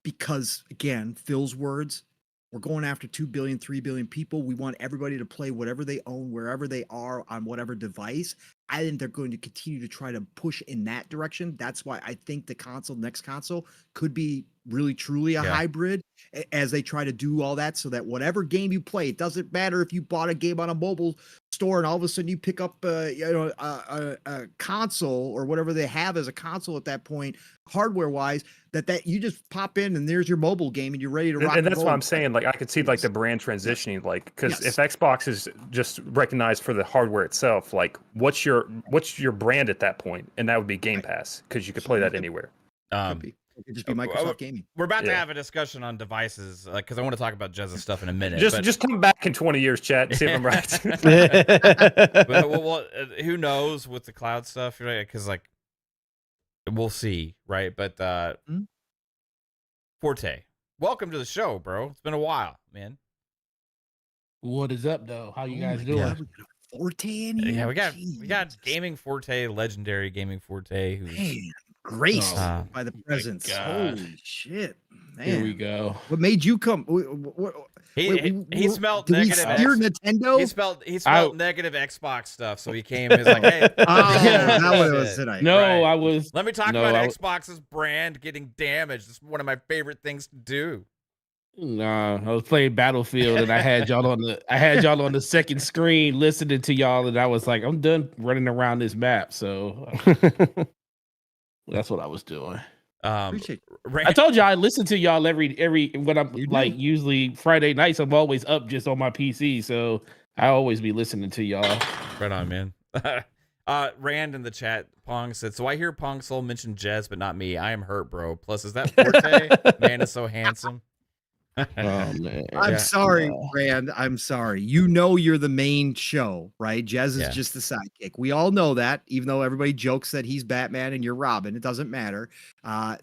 because again, Phil's words, we're going after 2 billion, 3 billion people. We want everybody to play whatever they own, wherever they are, on whatever device. I think they're going to continue to try to push in that direction. That's why I think the next console could be really truly a Yeah. hybrid, as they try to do all that, so that whatever game you play, it doesn't matter if you bought a game on a mobile store and all of a sudden you pick up a console or whatever they have as a console at that point, hardware wise, that you just pop in and there's your mobile game and you're ready to rock. And that's what I'm saying. Like, I could see like the brand transitioning, like, because Yes. if Xbox is just recognized for the hardware itself, like, what's your brand at that point? And that would be Game Pass, because you could play that anywhere. It could just be Microsoft Gaming. We're about to Yeah. have a discussion on devices, because I want to talk about Jez's stuff in a minute. Just come back in 20 years, chat, and see if I'm right. but well, who knows with the cloud stuff, right? Because like, we'll see, right? But Forte, welcome to the show, bro. It's been a while, man. What is up, though? How you guys my doing? God, we got a Forte in here. Yeah, we got Jesus. Gaming Forte, legendary Gaming Forte, who's Man, graced Oh, by the presence. God. Holy shit, man! Here we go. What made you come? he smelled Did we negative. steer Nintendo? He smelled negative Xbox stuff, so he came. He's like, "Hey, Oh, Yeah. that what it was tonight. No, Right. I was. let me talk No, about I- Xbox's brand getting damaged. It's one of my favorite things to do." Nah, I was playing Battlefield, and I had y'all on the second screen listening to y'all, and I was like, I'm done running around this map. So that's what I was doing. Appreciate I told you I listen to y'all every when I'm You do. like usually Friday nights. I'm always up just on my PC, so I always be listening to y'all. Right on, man. Rand in the chat, Pong said, "So I hear Pong Soul mention Jez, but not me. I am hurt, bro. Plus, is that Forte? Man is so handsome." Oh man, I'm Yeah. sorry, No. Rand. I'm sorry. You know you're the main show, right? Jez is Yeah. just the sidekick. We all know that, even though everybody jokes that he's Batman and you're Robin. It doesn't matter.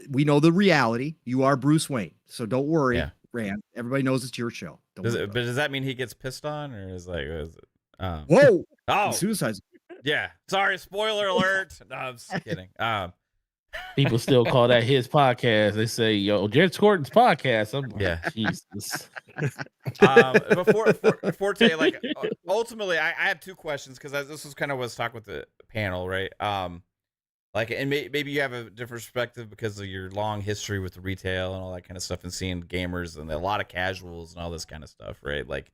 We know the reality. You are Bruce Wayne. So don't worry, Yeah. Rand. Everybody knows it's your show. Don't worry But about it. does that mean he gets pissed on, or is it? Whoa! Oh, Suicide. yeah. Sorry, spoiler alert. No, I'm just kidding. People still call that his podcast. They say, "Yo, Jared Scorton's podcast." I'm like, Yeah. Jesus. Before Forte, like, ultimately, I have two questions, because this was kind of what I was talking with the panel, right? Like, and maybe you have a different perspective because of your long history with the retail and all that kind of stuff, and seeing gamers and a lot of casuals and all this kind of stuff, right? Like,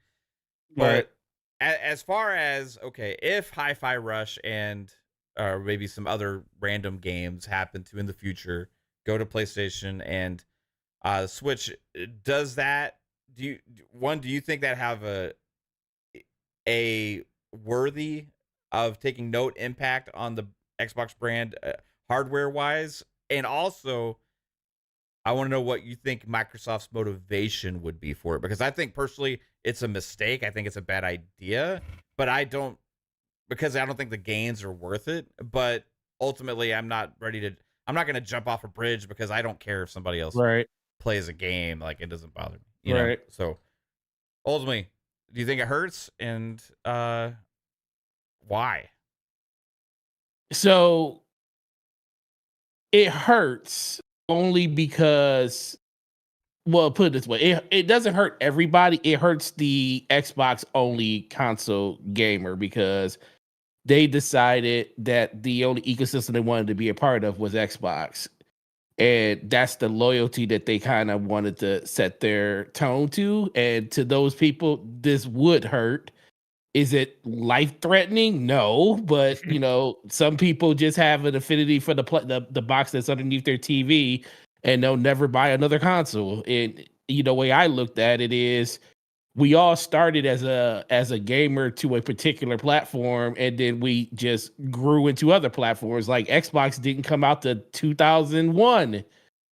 but as far as, okay, if Hi-Fi Rush and maybe some other random games happen to in the future go to PlayStation and Switch, does that, do you think that have a worthy of taking note impact on the Xbox brand hardware wise, and also I want to know what you think Microsoft's motivation would be for it, because I think personally it's a mistake. I think it's a bad idea, but I don't think the gains are worth it. But ultimately, I'm not going to jump off a bridge because I don't care if somebody else Right. plays a game. Like, it doesn't bother me, you know? Right. So ultimately, do you think it hurts, and why? So it hurts only because, well, put it this way, it doesn't hurt everybody. It hurts the Xbox only console gamer because they decided that the only ecosystem they wanted to be a part of was Xbox. And that's the loyalty that they kind of wanted to set their tone to. And to those people, this would hurt. Is it life-threatening? No, but you know, some people just have an affinity for the box that's underneath their TV, and they'll never buy another console. And you know, the way I looked at it is, we all started as a gamer to a particular platform, and then we just grew into other platforms. Like Xbox didn't come out to 2001.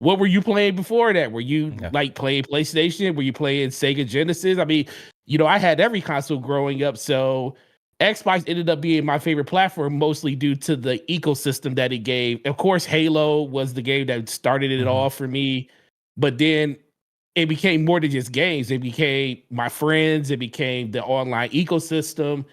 What were you playing before that? Were you like playing PlayStation? Were you playing Sega Genesis? I mean, you know, I had every console growing up, so Xbox ended up being my favorite platform mostly due to the ecosystem that it gave. Of course, Halo was the game that started it all for me, but then it became more than just games. It became my friends. It became the online ecosystem.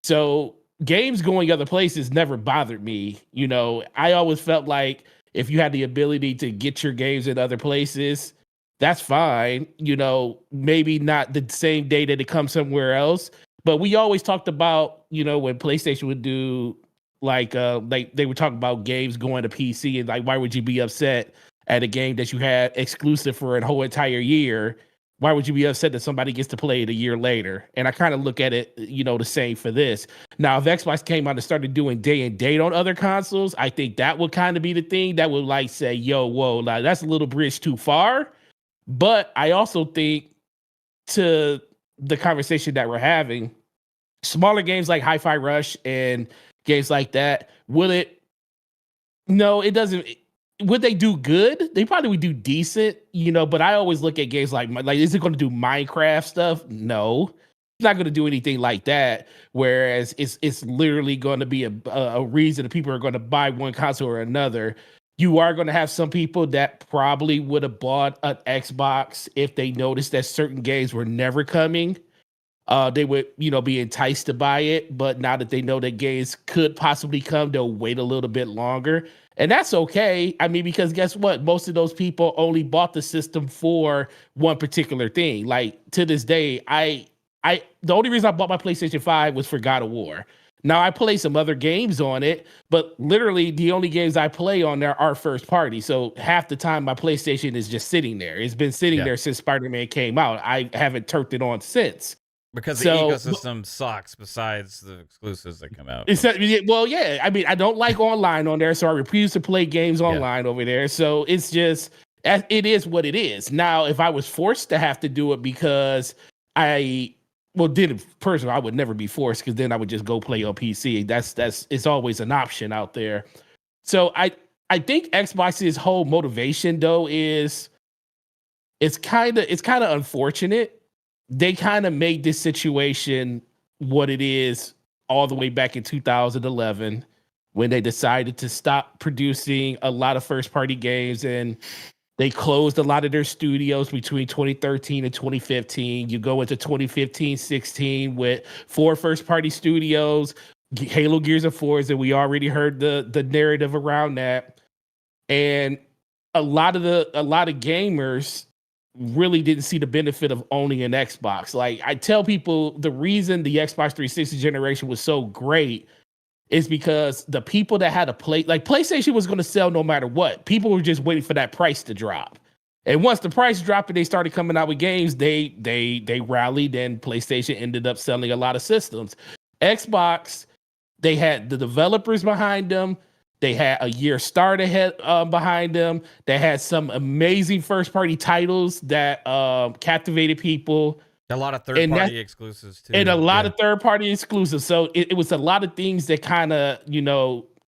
So games going other places never bothered me. You know, I always felt like if you had the ability to get your games in other places, that's fine. You know, maybe not the same day that it comes somewhere else. But we always talked about, you know, when PlayStation would do like they would talk about games going to PC, and like, why would you be upset at a game that you had exclusive for a whole entire year? Why would you be upset that somebody gets to play it a year later? And I kind of look at it, you know, the same for this. Now, if Xbox came out and started doing day and date on other consoles, I think that would kind of be the thing that would like say, yo, whoa, like, that's a little bridge too far. But I also think, to the conversation that we're having, smaller games like Hi-Fi Rush and games like that, will it? No, it doesn't. Would they do good? They probably would do decent, you know, but I always look at games like is it going to do Minecraft stuff? No, it's not going to do anything like that. Whereas it's literally going to be a reason that people are going to buy one console or another. You are going to have some people that probably would have bought an Xbox if they noticed that certain games were never coming. They would, you know, be enticed to buy it, but now that they know that games could possibly come, they'll wait a little bit longer. And that's okay. I mean, because guess what? Most of those people only bought the system for one particular thing. Like, to this day, the only reason I bought my PlayStation 5 was for God of War. Now, I play some other games on it, but literally the only games I play on there are first party. So half the time my PlayStation is just sitting there. It's been sitting there since Spider-Man came out. I haven't turned it on since. Because the ecosystem sucks besides the exclusives that come out. Well, yeah. I mean, I don't like online on there, so I refuse to play games online over there. So it's just, it is what it is. Now, if I was forced to have to do it because personally, I would never be forced, because then I would just go play on PC. It's always an option out there. So I think Xbox's whole motivation, though, is it's kind of unfortunate. They kind of made this situation what it is all the way back in 2011, when they decided to stop producing a lot of first party games, and they closed a lot of their studios between 2013 and 2015. You go into 2015-16 with 4 first party studios, Halo, Gears of War, and we already heard the narrative around that. And a lot of gamers really didn't see the benefit of owning an Xbox. Like, I tell people, the reason the Xbox 360 generation was so great is because the people that had PlayStation was going to sell no matter what. People were just waiting for that price to drop. And once the price dropped and they started coming out with games, they rallied, and PlayStation ended up selling a lot of systems. Xbox, they had the developers behind them. They had a year start ahead behind them. They had some amazing first-party titles that captivated people. A lot of And third-party exclusives too. and a lot Yeah. of third-party exclusives. So it was a lot of things that kind of,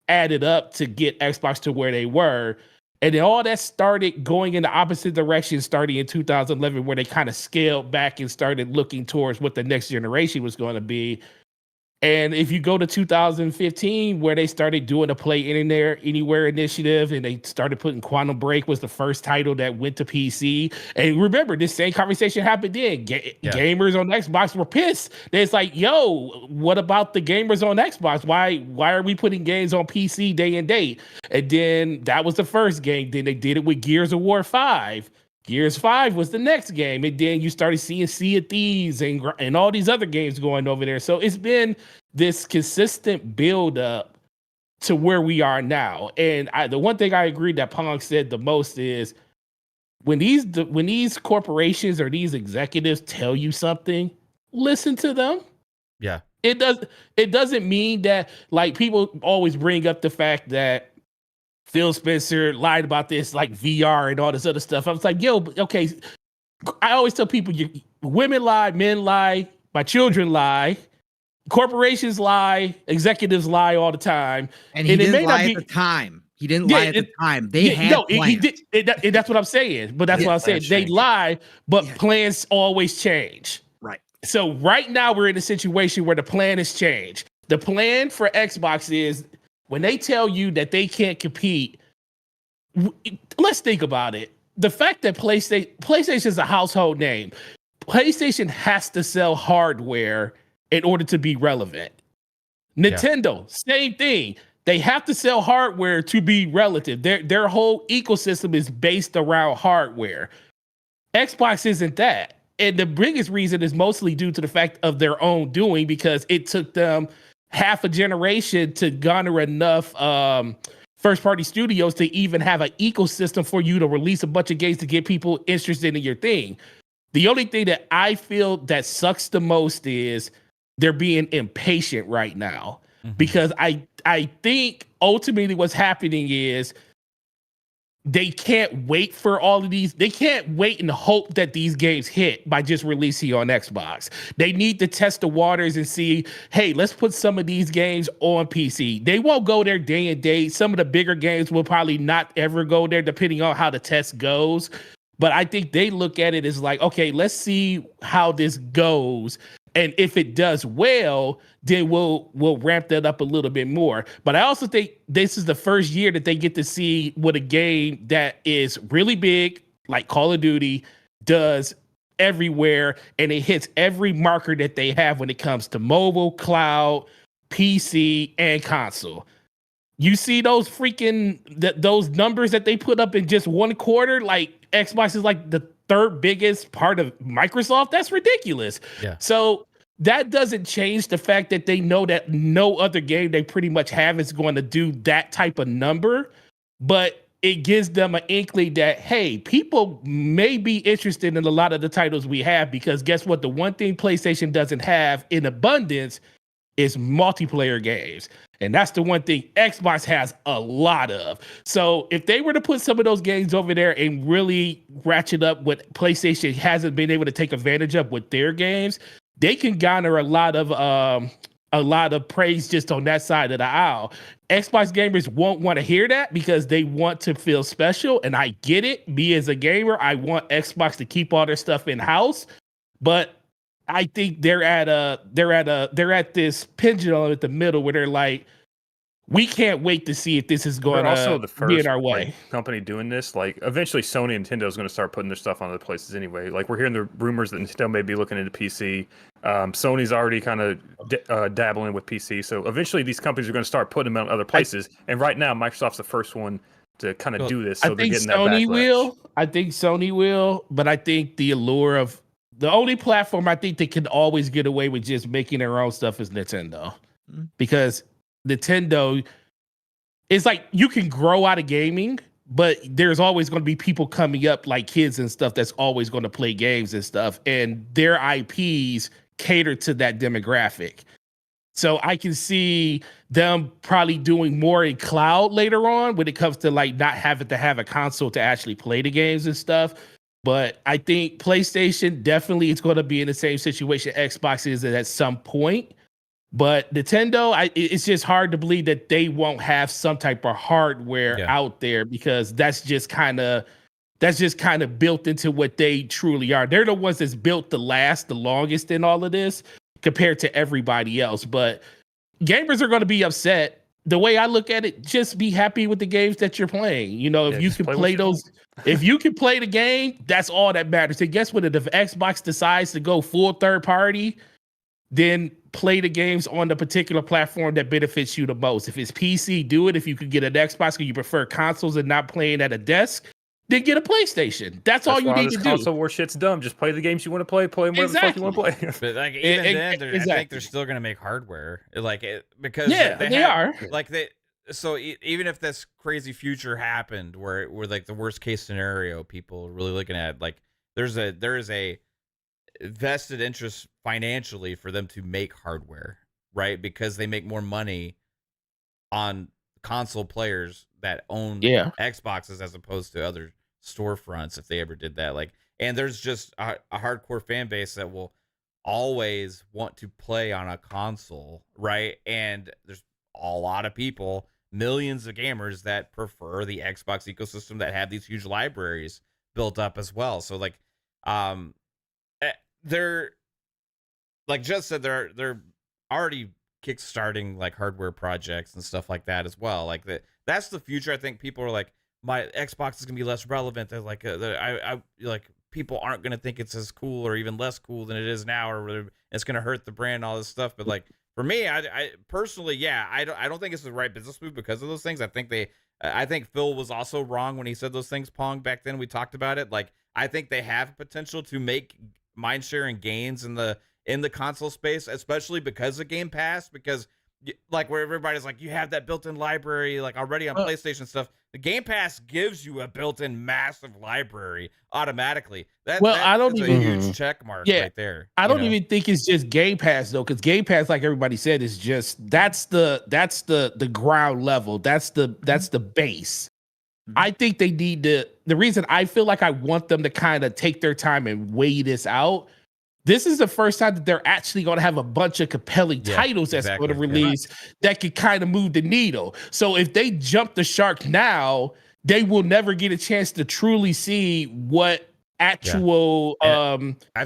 added up to get Xbox to where they were. And then all that started going in the opposite direction starting in 2011, where they kind of scaled back and started looking towards what the next generation was going to be. And if you go to 2015, where they started doing a Play Anywhere initiative, and they started putting Quantum Break was the first title that went to PC. And remember, this same conversation happened then. Gamers on Xbox were pissed. It's like, yo, what about the gamers on Xbox? Why are we putting games on PC day and date? And then that was the first game. Then they did it with Gears of War 5. Gears 5 was the next game, and then you started seeing Sea of Thieves and all these other games going over there. So it's been this consistent build up to where we are now. And the one thing I agree that Pong said the most is when these corporations or these executives tell you something, listen to them. Yeah. It doesn't mean that, like, people always bring up the fact that Phil Spencer lied about this, like VR and all this other stuff. I was like, yo, okay. I always tell people, women lie, men lie, my children lie, corporations lie, executives lie all the time. And he didn't lie at the time. He didn't lie at the time. They had plans. He did. And that's what I'm saying. But that's what I'm saying. They lie, but plans always change. Right. So right now we're in a situation where the plan has changed. The plan for Xbox is, when they tell you that they can't compete, let's think about it. The fact that PlayStation is a household name, PlayStation has to sell hardware in order to be relevant. Nintendo, same thing. They have to sell hardware to be relative. Their whole ecosystem is based around hardware. Xbox isn't that. And the biggest reason is mostly due to the fact of their own doing, because it took them half a generation to garner enough first-party studios to even have an ecosystem for you to release a bunch of games to get people interested in your thing. The only thing that I feel that sucks the most is they're being impatient right now. Because I think ultimately what's happening is they can't wait for all of these. They can't wait and hope that these games hit by just releasing on Xbox. They need to test the waters and see, hey, let's put some of these games on PC. They won't go there day and date. Some of the bigger games will probably not ever go there, depending on how the test goes. But I think they look at it as like, okay, let's see how this goes. And if it does well, then we'll ramp that up a little bit more. But I also think this is the first year that they get to see what a game that is really big, like Call of Duty, does everywhere, and it hits every marker that they have when it comes to mobile, cloud, PC, and console. You see those those numbers that they put up in just one quarter, like Xbox is like the third biggest part of Microsoft. That's ridiculous. Yeah. So that doesn't change the fact that they know that no other game they pretty much have is going to do that type of number, but it gives them an inkling that, hey, people may be interested in a lot of the titles we have, because guess what? The one thing PlayStation doesn't have in abundance is multiplayer games. And that's the one thing Xbox has a lot of. So if they were to put some of those games over there and really ratchet up what PlayStation hasn't been able to take advantage of with their games, they can garner a lot of praise just on that side of the aisle. Xbox gamers won't want to hear that because they want to feel special. And I get it. Me as a gamer, I want Xbox to keep all their stuff in house. But I think they're at this pendulum at the middle where they're like, we can't wait to see if this is going to be in our way. Company doing this, like eventually Sony and Nintendo is going to start putting their stuff on other places anyway. Like we're hearing the rumors that Nintendo may be looking into PC. Sony's already kind of dabbling with PC. So eventually these companies are going to start putting them on other places. And right now, Microsoft's the first one to kind of do this. So they're getting that backlash. I think Sony will, but I think the allure of the only platform I think that can always get away with just making their own stuff is Nintendo. Because Nintendo, it's like you can grow out of gaming, but there's always going to be people coming up like kids and stuff that's always going to play games and stuff. And their IPs cater to that demographic. So I can see them probably doing more in cloud later on when it comes to like not having to have a console to actually play the games and stuff. But I think PlayStation definitely is going to be in the same situation Xbox is at some point. But Nintendo, it's just hard to believe that they won't have some type of hardware out there, because that's just kind of built into what they truly are. They're the ones that's built to last the longest in all of this compared to everybody else. But gamers are going to be upset. The way I look at it, just be happy with the games that you're playing. You know, if you can play those, if you can play the game, that's all that matters. And guess what? If Xbox decides to go full third party, then play the games on the particular platform that benefits you the most. If it's PC, do it. If you could get an Xbox because you prefer consoles and not playing at a desk, then get a PlayStation. That's all you need to do. Console war shit's dumb. Just play the games you want to play. Play them whatever the fuck you want to play. But like even then, I think they're still gonna make hardware, because they are. Like so even if this crazy future happened, where like the worst case scenario, people are really looking at, like there is a vested interest financially for them to make hardware, right? Because they make more money on console players that own Xboxes as opposed to other storefronts, if they ever did that. Like, and there's just a hardcore fan base that will always want to play on a console, right? And there's a lot of people, millions of gamers, that prefer the Xbox ecosystem, that have these huge libraries built up as well. So like they're, like Jess said, they're already kickstarting like hardware projects and stuff like that as well. Like that's the future. I think people are like, my Xbox is gonna be less relevant. They're like, I like, people aren't gonna think it's as cool or even less cool than it is now, or it's gonna hurt the brand, all this stuff. But like for me, I personally, I don't think it's the right business move because of those things. I think Phil was also wrong when he said those things, Pong, back then. We talked about it. Like, I think they have potential to make mindshare and gains in the console space, especially because of Game Pass, because like where everybody's like, you have that built-in library like already on PlayStation stuff. The Game Pass gives you a built-in massive library automatically. I don't even a huge check mark right there. I don't even think it's just Game Pass though, because Game Pass, like everybody said, is just that's the ground level. That's the base. I think they need to. The reason I feel like I want them to kind of take their time and weigh this out. This is the first time that they're actually going to have a bunch of compelling titles that's going to release that could kind of move the needle. So if they jump the shark now, they will never get a chance to truly see what actual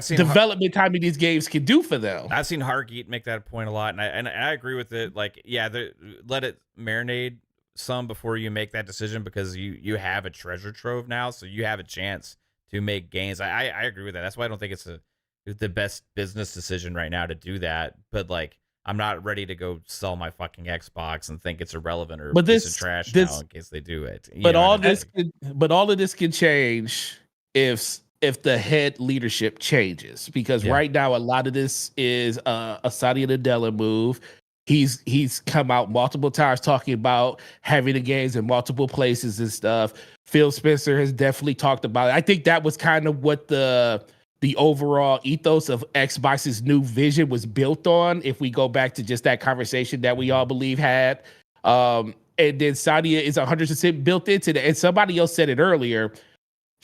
development time of these games can do for them. I've seen Hargeet make that point a lot, and I agree with it. Like, let it marinate some before you make that decision, because you have a treasure trove now, so you have a chance to make gains. I agree with that. That's why I don't think it's the best business decision right now to do that. But like, I'm not ready to go sell my fucking Xbox and think it's irrelevant or a piece of trash now in case they do it. But all of this can change if the head leadership changes, because right now a lot of this is a Satya Nadella move. He's come out multiple times talking about having the games in multiple places and stuff. Phil Spencer has definitely talked about it. I think that was kind of what the overall ethos of Xbox's new vision was built on, if we go back to just that conversation that we all believe had. And then Satya is 100% built into that. And somebody else said it earlier.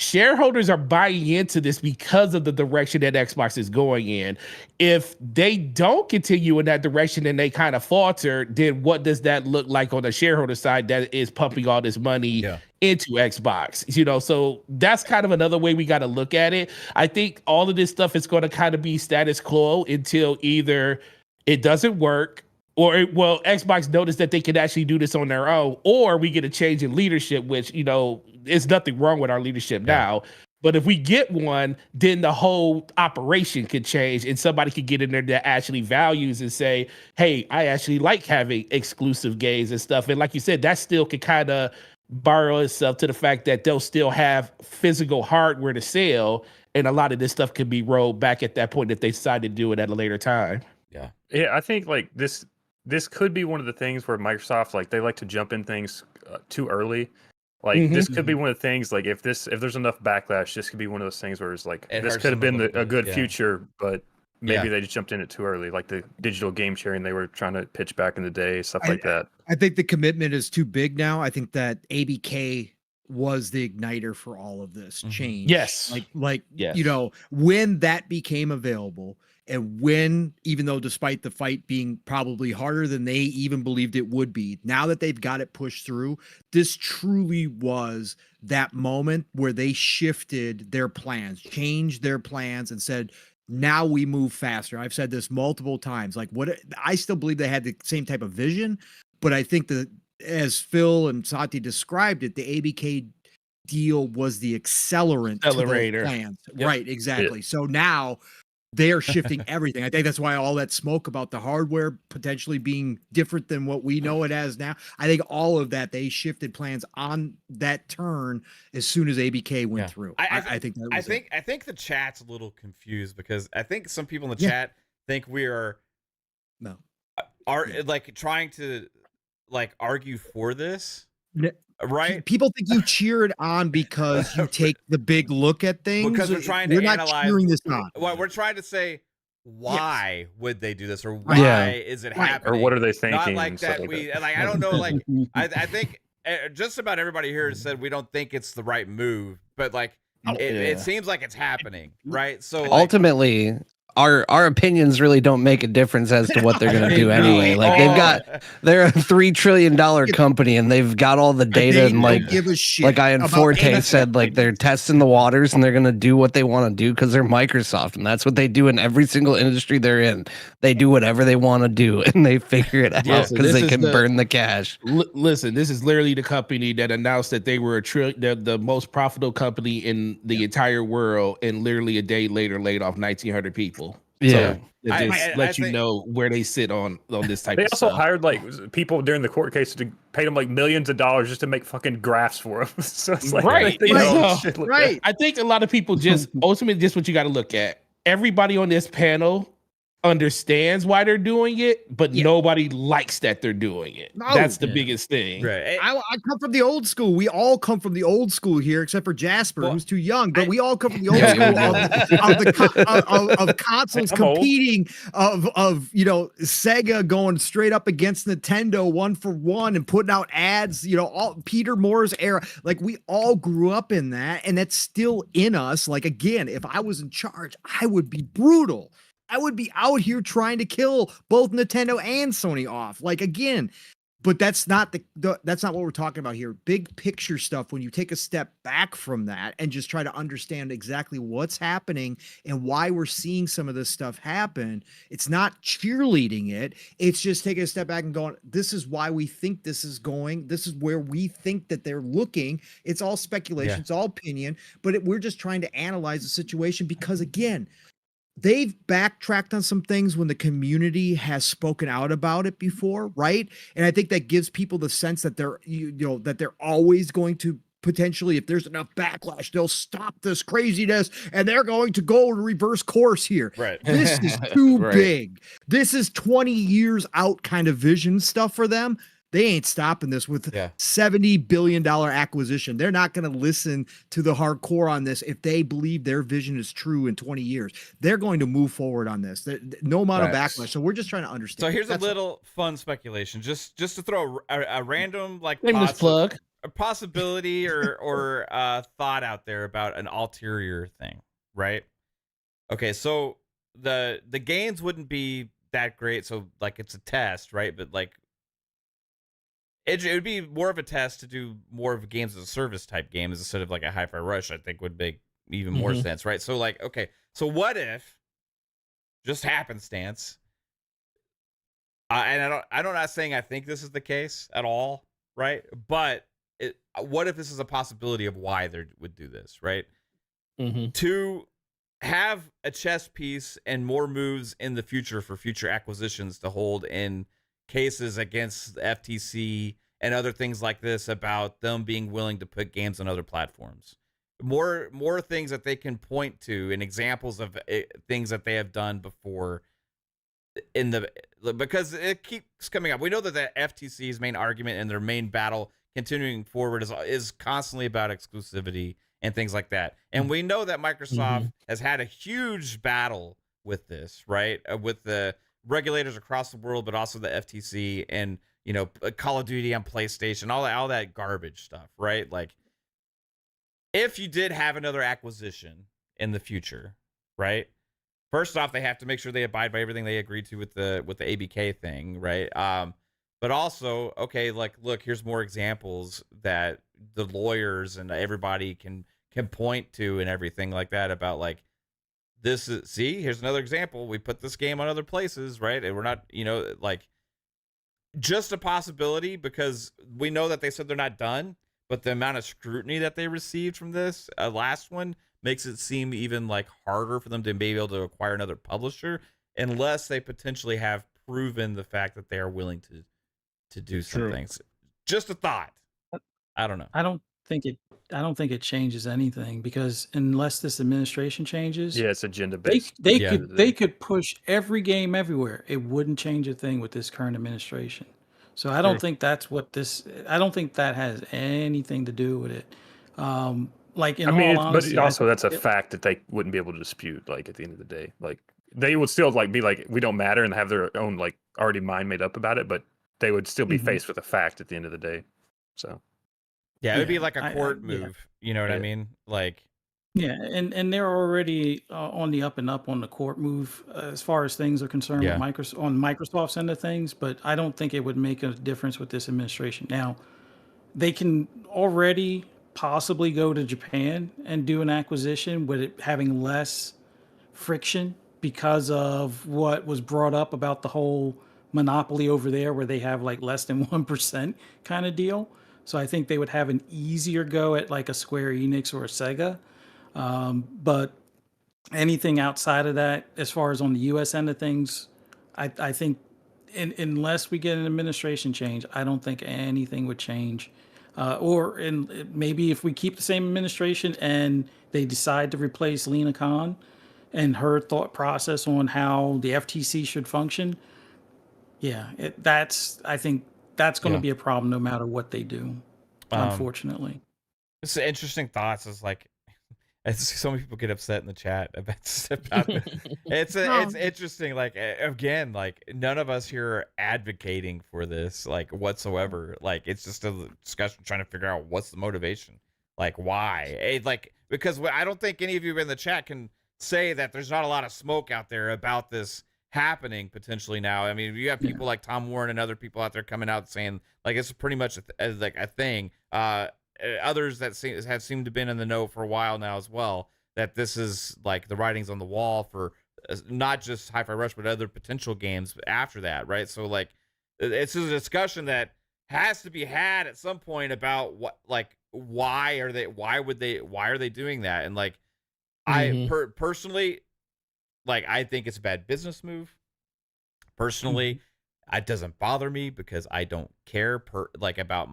Shareholders are buying into this because of the direction that Xbox is going in. If they don't continue in that direction and they kind of falter, then what does that look like on the shareholder side that is pumping all this money into Xbox? So that's kind of another way we got to look at it. I think all of this stuff is going to kind of be status quo until either it doesn't work, or Xbox noticed that they could actually do this on their own, or we get a change in leadership, which, there's nothing wrong with our leadership now. But if we get one, then the whole operation could change, and somebody could get in there that actually values and say, hey, I actually like having exclusive games and stuff. And like you said, that still could kind of borrow itself to the fact that they'll still have physical hardware to sell, and a lot of this stuff could be rolled back at that point if they decide to do it at a later time. Yeah, I think like this could be one of the things where Microsoft, like, they like to jump in things too early. Like this could be one of the things, like if there's enough backlash, this could be one of those things where it's like, this could have been a good future, but maybe they just jumped in it too early, like the digital game sharing they were trying to pitch back in the day, stuff like that. I think the commitment is too big now. I think that ABK was the igniter for all of this change. Yes. Like Yes. you know, when that became available, and when, even though despite the fight being probably harder than they even believed it would be, now that they've got it pushed through, this truly was that moment where they shifted their plans, changed their plans, and said, now we move faster. I've said this multiple times. Like, what I still believe they had the same type of vision, but I think that, as Phil and Sati described it, the ABK deal was the accelerator to those plans. Yep. Right, exactly. So now they are shifting everything. I think that's why all that smoke about the hardware potentially being different than what we know it as now. I think all of that, they shifted plans on that turn as soon as ABK went through. I think that was I think the chat's a little confused, because I think some people in the chat think we are like trying to like argue for this. Right? People think you cheered on because you take the big look at things. Because we're trying to analyze. Not cheering this on. Well, we're trying to say, why would they do this, or why is it happening, or what are they thinking? Not like that. I don't know. Like I think just about everybody here said we don't think it's the right move, but like it seems like it's happening, right? So like, ultimately, our opinions really don't make a difference as to what they're going to do anyway. Like they're a $3 trillion company, and they've got all the data, and like give a shit like Ian Forte said, like they're testing the waters, and they're going to do what they want to do because they're Microsoft, and that's what they do in every single industry they're in. They do whatever they want to do, and they figure it out because they can burn the cash. Listen, this is literally the company that announced that they were the most profitable company in the entire world, and literally a day later laid off 1,900 people. Yeah. So it just you know where they sit on this type they of also stuff. hired like people during the court case to pay them like millions of dollars just to make fucking graphs for them. So it's like, right. Right. I think a lot of people just ultimately just what you got to look at. Everybody on this panel understands why they're doing it, but nobody likes that they're doing it. That's the biggest thing. Right. I come from the old school. We all come from the old school here, except for Jasper, who's too young. But we all come from the old school of consoles competing, of you know, Sega going straight up against Nintendo 1-for-1 and putting out ads. You know, all Peter Moore's era. Like, we all grew up in that, and that's still in us. Like, again, if I was in charge, I would be brutal. I would be out here trying to kill both Nintendo and Sony off. Like, again, but that's not that's not what we're talking about here. Big picture stuff, when you take a step back from that and just try to understand exactly what's happening and why we're seeing some of this stuff happen, it's not cheerleading it. It's just taking a step back and going, this is why we think this is going. This is where we think that they're looking. It's all speculation. It's all opinion, but we're just trying to analyze the situation because, again, they've backtracked on some things when the community has spoken out about it before, right? And I think that gives people the sense that they're, you know, that they're always going to potentially, if there's enough backlash, they'll stop this craziness and they're going to go and reverse course here. Right. This is too big. This is 20 years out kind of vision stuff for them. They ain't stopping this with $70 billion acquisition. They're not going to listen to the hardcore on this if they believe their vision is true in 20 years. They're going to move forward on this. No amount of backlash. So we're just trying to understand. So here's a little fun speculation, just to throw a random like plug, a possibility or thought out there about an ulterior thing, right? Okay, so the gains wouldn't be that great. So like it's a test, right? But like, it would be more of a test to do more of games as a service type games instead of like a Hi-Fi Rush. I think would make even more sense, right? So like, okay, so what if, just happenstance, and I'm not saying I think this is the case at all, right? But what if this is a possibility of why they would do this, right? To have a chess piece and more moves in the future for future acquisitions to hold in cases against the FTC and other things like this about them being willing to put games on other platforms. More things that they can point to and examples of things that they have done before because it keeps coming up. We know that the FTC's main argument and their main battle continuing forward is constantly about exclusivity and things like that. And we know that Microsoft has had a huge battle with this, right? With the regulators across the world, but also the FTC and, you know, Call of Duty on PlayStation, all that garbage stuff, right? Like, if you did have another acquisition in the future, right? First off, they have to make sure they abide by everything they agreed to with the ABK thing, right? But also, okay, like, look, here's more examples that the lawyers and everybody can point to and everything like that about, like, this is, see, here's another example. We put this game on other places, right? And we're not, like, just a possibility, because we know that they said they're not done, but the amount of scrutiny that they received from this last one makes it seem even like harder for them to be able to acquire another publisher, unless they potentially have proven the fact that they are willing to do some True. things. Just a thought. I don't know. I don't think it changes anything, because unless this administration changes, Yeah, it's agenda they based. they Yeah. could push every game everywhere. It wouldn't change a thing with this current administration. So I don't True. think that's what this. I don't think that has anything to do with it. Like, in I mean, all but honesty, I also that's a it- fact that they wouldn't be able to dispute. Like at the end of the day, like they would still like be like, we don't matter, and have their own like already mind made up about it. But they would still be Mhm. faced with a fact at the end of the day. So Yeah, it would be Yeah, like a court yeah. move. You know what I Yeah. mean? Like, Yeah, and they're already on the up and up on the court move, as far as things are concerned, Yeah. with Microsoft, on Microsoft's end of things. But I don't think it would make a difference with this administration. Now, they can already possibly go to Japan and do an acquisition with it having less friction, because of what was brought up about the whole monopoly over there, where they have like less than 1% kind of deal. So I think they would have an easier go at like a Square Enix or a Sega. But anything outside of that, as far as on the US end of things, I think unless we get an administration change, I don't think anything would change. Maybe if we keep the same administration and they decide to replace Lena Khan and her thought process on how the FTC should function, yeah, I think that's going to Yeah. be a problem no matter what they do, unfortunately. it's interesting thoughts. Is like, so many people get upset in the chat about it's interesting. Like, again, like, none of us here are advocating for this, like, whatsoever. Like, it's just a discussion trying to figure out what's the motivation, like, why. Like, because I don't think any of you in the chat can say that there's not a lot of smoke out there about this happening potentially now. I mean, you have people like Tom Warren and other people out there coming out saying, like, it's pretty much like a thing. Others that have seemed to been in the know for a while now as well, that this is like the writings on the wall for not just Hi-Fi Rush, but other potential games after that, right? So, like, it's a discussion that has to be had at some point about what, like, why are they doing that? And, like, I personally, like, I think it's a bad business move. Personally, it doesn't bother me, because I don't care about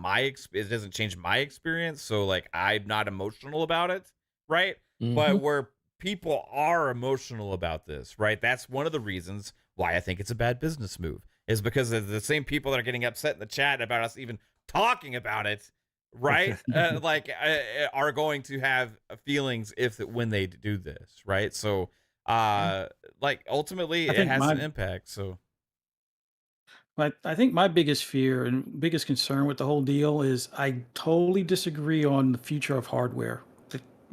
it doesn't change my experience. So, like, I'm not emotional about it, right? But where people are emotional about this, right? That's one of the reasons why I think it's a bad business move, is because of the same people that are getting upset in the chat about us even talking about it, right? Are going to have feelings when they do this, right? So, like, ultimately, it has an impact. So. I think my biggest fear and biggest concern with the whole deal is I totally disagree on the future of hardware,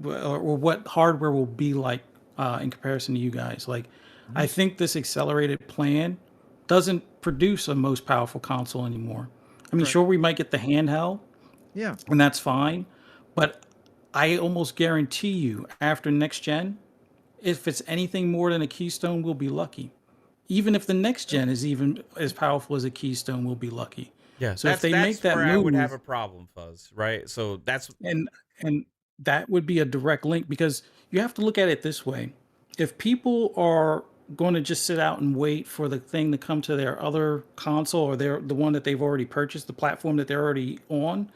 or what hardware will be like in comparison to you guys. Like, I think this accelerated plan doesn't produce a most powerful console anymore. I mean, Right. sure, we might get the handheld, Yeah. and that's fine, but I almost guarantee you, after next gen, if it's anything more than a Keystone, we'll be lucky. Even if the next gen is even as powerful as a Keystone, we'll be lucky. Yeah, So if they make that where I would have move, a problem, Fuzz, right? So that's and that would be a direct link, because you have to look at it this way. If people are going to just sit out and wait for the thing to come to their other console, or the one that they've already purchased, the platform that they're already on,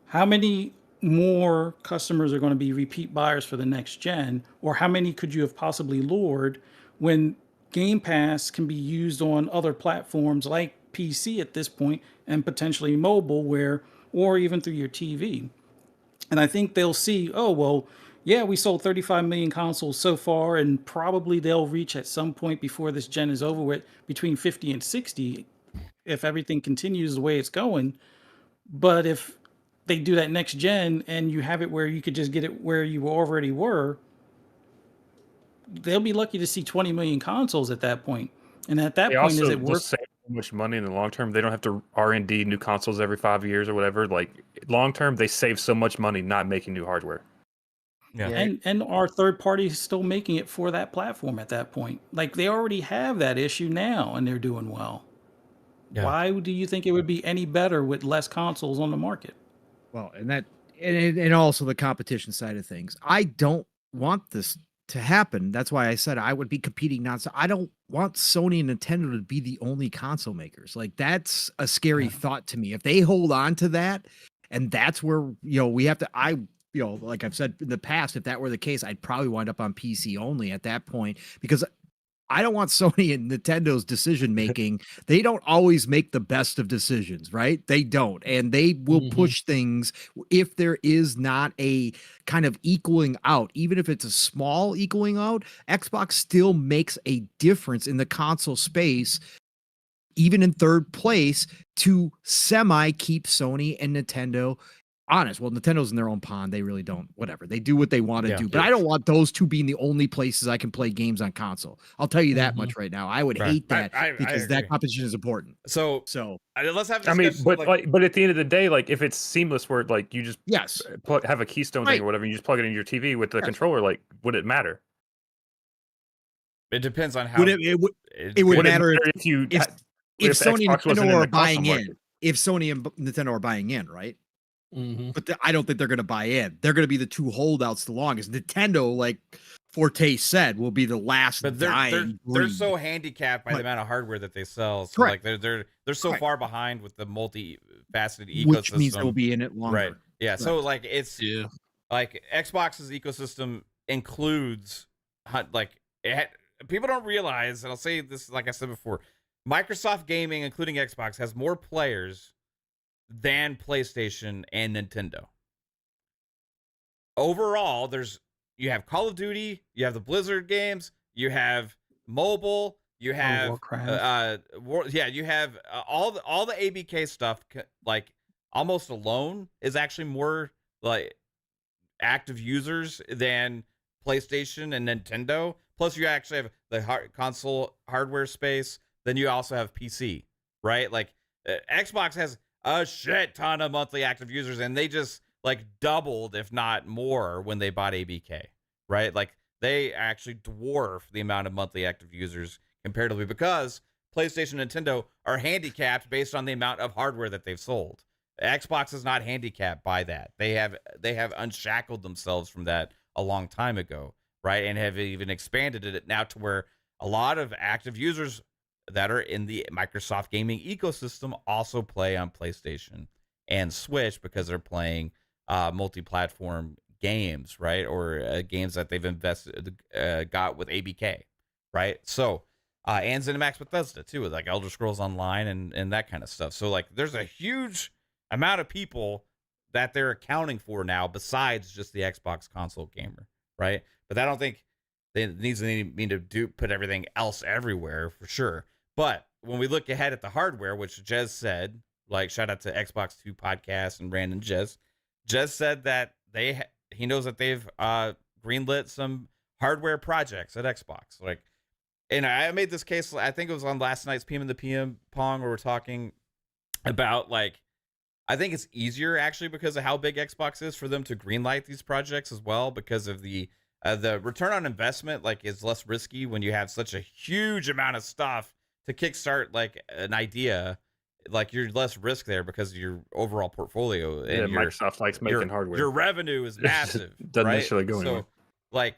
how many more customers are going to be repeat buyers for the next gen? Or how many could you have possibly lured when Game Pass can be used on other platforms like PC at this point, and potentially mobile, or even through your TV? And I think they'll see, oh, well, yeah, we sold 35 million consoles so far, and probably they'll reach at some point before this gen is over with between 50 and 60 if everything continues the way it's going. But if they do that next gen and you have it where you could just get it where you already were, they'll be lucky to see 20 million consoles at that point. And at that They point, is also it will worth? save so much money in the long term. They don't have to R&D new consoles every 5 years or whatever. Like long term, they save so much money not making new hardware. Yeah. And our third party is still making it for that platform at that point. Like they already have that issue now, and they're doing well. Yeah. Why do you think it would be any better with less consoles on the market? Well, and also the competition side of things. I don't want this to happen. That's why I said I would be competing so I don't want Sony and Nintendo to be the only console makers. Like that's a scary thought to me. If they hold on to that, and that's where we have to. Like I've said in the past, if that were the case, I'd probably wind up on PC only at that point because I don't want Sony and Nintendo's decision making. They don't always make the best of decisions, right? They don't. And they will push things if there is not a kind of equaling out, even if it's a small equaling out. Xbox still makes a difference in the console space, even in third place, to semi keep Sony and Nintendo honest. Well, Nintendo's in their own pond. They really don't, whatever. They do what they want to do. But I don't want those two being the only places I can play games on console. I'll tell you that much right now. I would hate that because that competition is important. So let's have. I mean, but at the end of the day, like if it's seamless, where like you just have a keystone thing or whatever, you just plug it into your TV with the controller. Like, would it matter? It depends on how. It would matter if you if Sony and Nintendo are buying in. If Sony and Nintendo are buying in, right? But I don't think they're going to buy in. They're going to be the two holdouts the longest. Nintendo, like Forte said, will be the last. But they're so handicapped by the amount of hardware that they sell. So like they're so far behind with the multi-faceted ecosystem, which means they'll be in it longer. Right? Yeah. Right. So like it's like Xbox's ecosystem includes people don't realize, and I'll say this like I said before, Microsoft Gaming, including Xbox, has more players than PlayStation and Nintendo. Overall, you have Call of Duty, you have the Blizzard games, you have mobile, you have you have all the ABK stuff. Like almost alone is actually more like active users than PlayStation and Nintendo. Plus, you actually have the console hardware space. Then you also have PC, right? Like Xbox has a shit ton of monthly active users, and they just like doubled, if not more, when they bought ABK, right? Like they actually dwarf the amount of monthly active users comparatively because PlayStation and Nintendo are handicapped based on the amount of hardware that they've sold. Xbox is not handicapped by that. They have unshackled themselves from that a long time ago, right? And have even expanded it now to where a lot of active users that are in the Microsoft gaming ecosystem also play on PlayStation and Switch because they're playing multi-platform games, right? Or games that they've got with ABK, right? So, and ZeniMax Bethesda too, with like Elder Scrolls Online and that kind of stuff. So like there's a huge amount of people that they're accounting for now besides just the Xbox console gamer, right? But I don't think they need to put everything else everywhere for sure. But when we look ahead at the hardware, which Jez said, like shout out to Xbox 2 podcast and Brandon Jez said that he knows that they've greenlit some hardware projects at Xbox. Like, and I made this case, I think it was on last night's PM and the PM Pong, where we're talking about like, I think it's easier actually because of how big Xbox is for them to greenlight these projects as well, because of the return on investment like is less risky when you have such a huge amount of stuff to kickstart like an idea. Like you're less risk there because of your overall portfolio and Microsoft likes making hardware. Your revenue is massive. Doesn't right? necessarily go anywhere. So, like,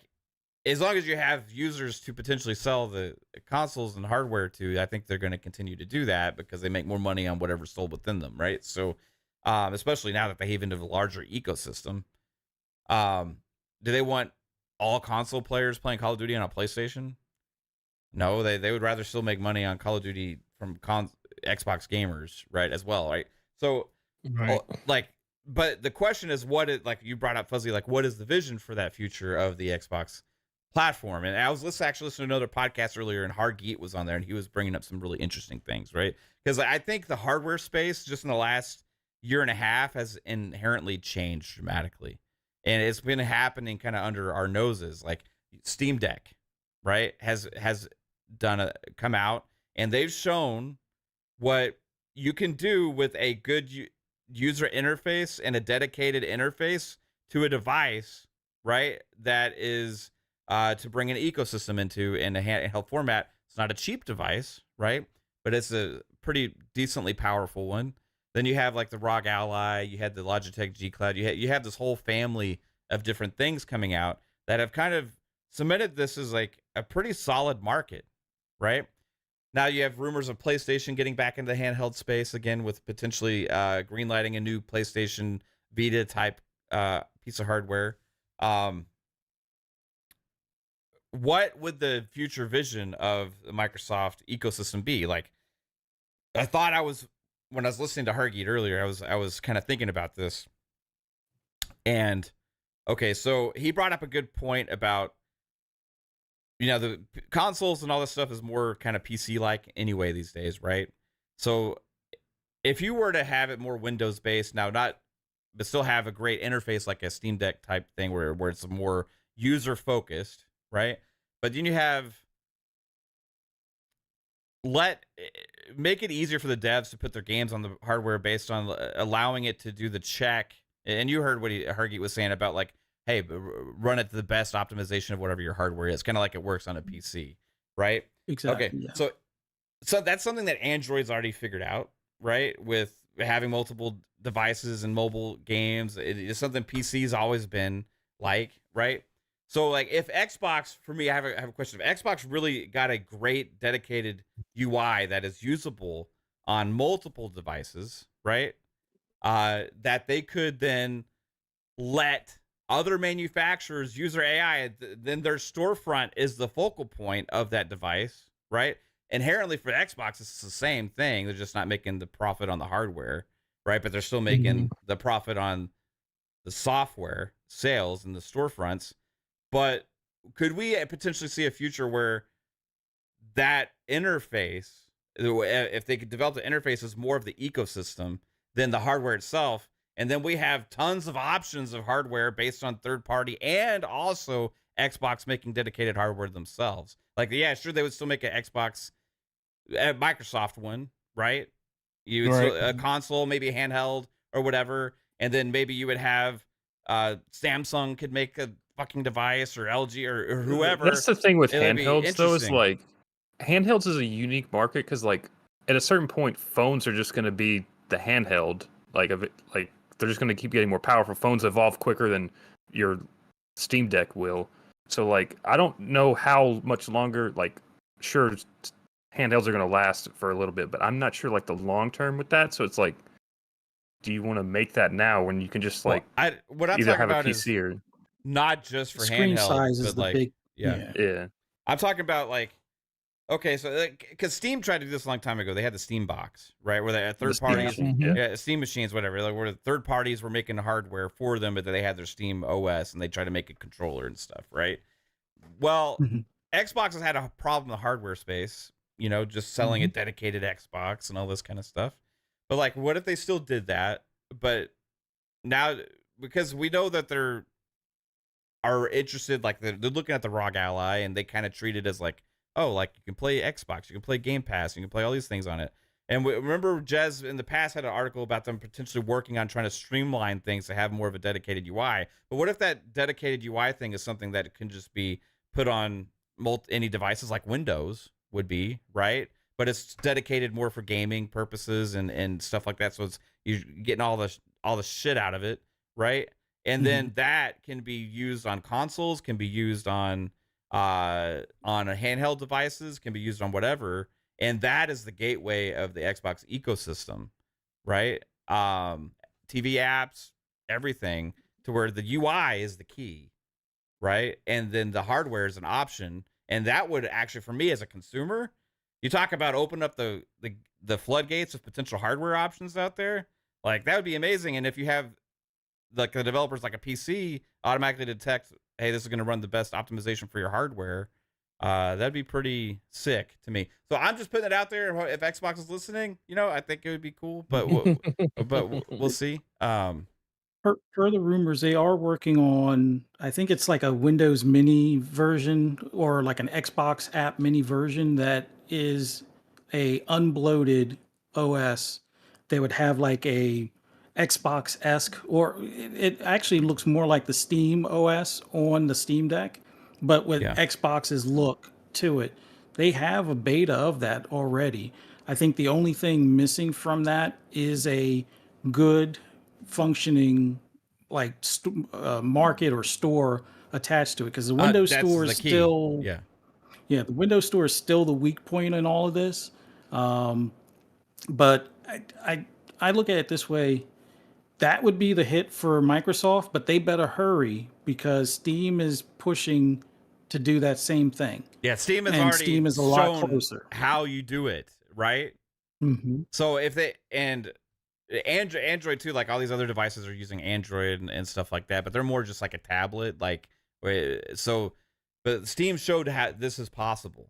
as long as you have users to potentially sell the consoles and hardware to, I think they're going to continue to do that because they make more money on whatever's sold within them, right? So, especially now that they have into the larger ecosystem, do they want all console players playing Call of Duty on a PlayStation? No, they would rather still make money on Call of Duty from Xbox gamers, right, as well, right? So, like, but the question is, like you brought up, Fuzzy, like, what is the vision for that future of the Xbox platform? And I was listening to another podcast earlier, and Hargeet was on there, and he was bringing up some really interesting things, right? Because I think the hardware space, just in the last year and a half has inherently changed dramatically. And it's been happening kind of under our noses. Like Steam Deck, right, has come out, and they've shown what you can do with a good user interface and a dedicated interface to a device, right? That is to bring an ecosystem into in a handheld format. It's not a cheap device, right? But it's a pretty decently powerful one. Then you have like the ROG Ally, you had the Logitech G Cloud, you have this whole family of different things coming out that have kind of cemented this as like a pretty solid market, right? Now you have rumors of PlayStation getting back into the handheld space again with potentially greenlighting a new PlayStation Vita type piece of hardware. What would the future vision of the Microsoft ecosystem be? Like, I thought when I was listening to Hargeet earlier, I was kind of thinking about this. And okay, so he brought up a good point about, the consoles and all this stuff is more kind of PC like anyway these days, right? So if you were to have it more Windows based now, but still have a great interface like a Steam Deck type thing where it's more user focused, right? But then you have make it easier for the devs to put their games on the hardware based on allowing it to do the check. And you heard what Hargeet was saying about like, hey, run it to the best optimization of whatever your hardware is, kind of like it works on a PC, right? Exactly. Okay, Yeah. so that's something that Android's already figured out, right? With having multiple devices and mobile games, it is something PC's always been like, right? So like if Xbox, for me, I have a question. If Xbox really got a great dedicated UI that is usable on multiple devices, right? That they could then let other manufacturers use their AI, then their storefront is the focal point of that device, right? Inherently for Xbox, it's the same thing. They're just not making the profit on the hardware, right? But they're still making the profit on the software sales and the storefronts. But could we potentially see a future where that interface, if they could develop the interface as more of the ecosystem than the hardware itself, and then we have tons of options of hardware based on third party and also Xbox making dedicated hardware themselves? Like, yeah, sure, they would still make an Xbox, a Microsoft one, right? A console, maybe a handheld or whatever, and then maybe you would have Samsung could make a fucking device, or LG or whoever. That's the thing with It would be handhelds, though, is interesting. like handhelds is a unique market because like at a certain point, phones are just going to be the handheld. Like they're just going to keep getting more powerful. Phones evolve quicker than your Steam Deck will. So like I don't know how much longer. Like sure, handhelds are going to last for a little bit, but I'm not sure like the long term with that. So it's like, do you want to make that now when you can just like what I'm either talking have a about PC is or not just for Screen handheld, size is but the like big. yeah. I'm talking about like, okay, so because Steam tried to do this a long time ago, they had the Steam box, right, where they had third Steam parties, machine, yeah. Steam machines, whatever, like where the third parties were making the hardware for them, but they had their Steam OS and they tried to make a controller and stuff, right? Well, Xbox has had a problem in the hardware space, just selling a dedicated Xbox and all this kind of stuff. But like, what if they still did that? But now, because we know that they're interested, like they're looking at the ROG Ally and they kind of treat it as like, oh, like you can play Xbox, you can play Game Pass, you can play all these things on it. And remember, Jez in the past had an article about them potentially working on trying to streamline things to have more of a dedicated UI. But what if that dedicated UI thing is something that can just be put on any devices like Windows would be, right? But it's dedicated more for gaming purposes and stuff like that. So it's you're getting all the shit out of it, right? And then that can be used on consoles, can be used on a handheld devices, can be used on whatever, and that is the gateway of the Xbox ecosystem, right? TV apps, everything, to where the UI is the key, right? And then the hardware is an option, and that would actually, for me as a consumer, you talk about open up the floodgates of potential hardware options out there, like that would be amazing. And if you have like the developers like a PC automatically detect, hey, this is going to run the best optimization for your hardware, That'd be pretty sick to me. So I'm just putting it out there. If Xbox is listening, I think it would be cool, but we'll see. Per the rumors, they are working on, I think it's like a Windows Mini version or like an Xbox app mini version that is a unbloated OS. They would have like a Xbox-esque, or it actually looks more like the Steam OS on the Steam Deck, but with Yeah. Xbox's look to it. They have a beta of that already. I think the only thing missing from that is a good functioning like market or store attached to it, because the Windows That's Store the is key. still Yeah. the Windows Store is still the weak point in all of this. But I look at it this way: that would be the hit for Microsoft, but they better hurry because Steam is pushing to do that same thing. Yeah, Steam has And already Steam is a lot shown closer. how you do it, right? Mm-hmm. So if they and Android too, like all these other devices are using Android and stuff like that, but they're more just like a tablet, like so. But Steam showed how this is possible,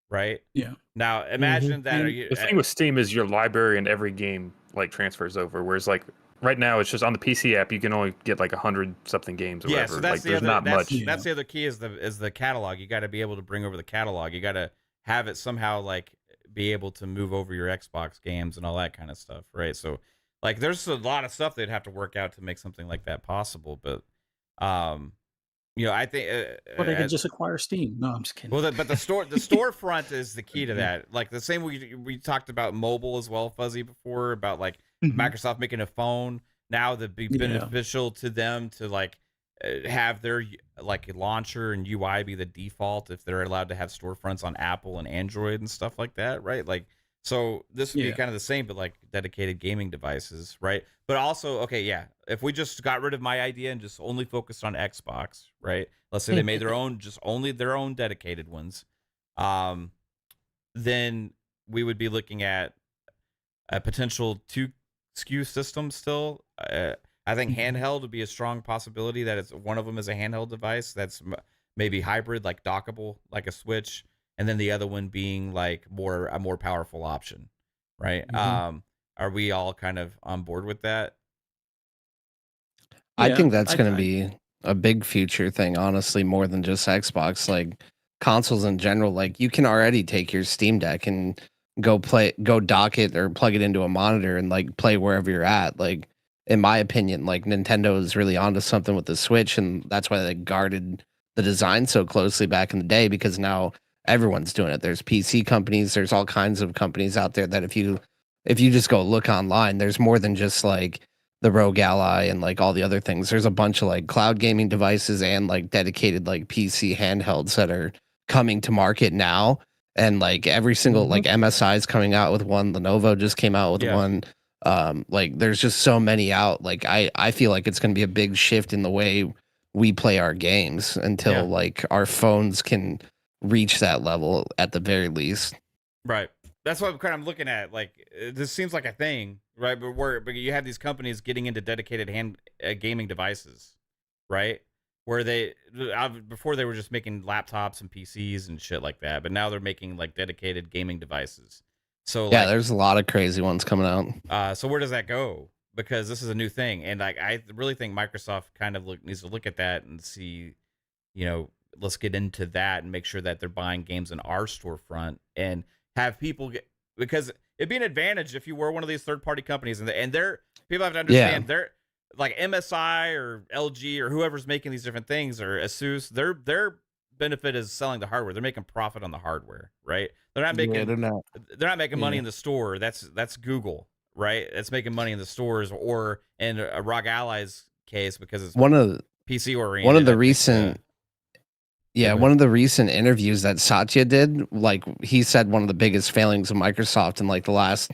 right? Yeah. Now imagine that. And Are you, The thing with Steam is your library in every game like transfers over, whereas like right now it's just on the PC app you can only get like 100 something games or yeah, whatever. so that's Like the there's other. not That's, much. that's the other key is the catalog. You got to be able to bring over the catalog. You got to have it somehow like be able to move over your Xbox games and all that kind of stuff, right? So like there's a lot of stuff they'd have to work out to make something like that possible, but I think Or they could just acquire Steam. No, I'm just kidding. well, but the storefront is the key to that. Like the same we talked about mobile as well, Fuzzy, before about like Mhm. Microsoft making a phone now that'd be Yeah. beneficial to them to like have their like launcher and UI be the default if they're allowed to have storefronts on Apple and Android and stuff like that, right? Like so this would be Yeah. kind of the same, but like dedicated gaming devices, right? But also, okay, yeah, if we just got rid of my idea and just only focused on Xbox, right? Let's say they made their own, just only their own dedicated ones, then we would be looking at a potential 2 SKU system still. I think Mhm. handheld would be a strong possibility that it's one of them is a handheld device that's maybe hybrid, like dockable, like a Switch, and then the other one being like a more powerful option, right? Mhm. Are we all kind of on board with that? I Yeah, think that's I, going to I be a big future thing, honestly, more than just Xbox. Like consoles in general, like you can already take your Steam Deck and go dock it or plug it into a monitor and like play wherever you're at. Like, in my opinion, like Nintendo is really onto something with the Switch, and that's why they guarded the design so closely back in the day, because now everyone's doing it. There's PC companies, there's all kinds of companies out there that if you just go look online, there's more than just like the Rogue Ally and like all the other things. There's a bunch of like cloud gaming devices and like dedicated like PC handhelds that are coming to market now. And like every single like MSI is coming out with one. Lenovo just came out with Yeah. one. Like there's just so many out. Like I feel like it's going to be a big shift in the way we play our games until Yeah. like our phones can reach that level at the very least. Right. That's what I'm kind of looking at. Like, this seems like a thing, right? But you have these companies getting into dedicated gaming devices, right? Where before they were just making laptops and PCs and shit like that, but now they're making like dedicated gaming devices. So Yeah, like, there's a lot of crazy ones coming out. so where does that go? Because this is a new thing, and like I really think Microsoft kind of needs to look at that and see, let's get into that and make sure that they're buying games in our storefront and have people because it'd be an advantage if you were one of these third-party companies and they're people have to understand they're like MSI or LG or whoever's making these different things or Asus, their benefit is selling the hardware. They're making profit on the hardware, right? They're not making they're not making money in the store. That's Google, right? It's making money in the stores or in a ROG Ally's case because it's One of PC oriented. one of the I think, recent go one of the recent interviews that Satya did, like he said one of the biggest failings of Microsoft in like the last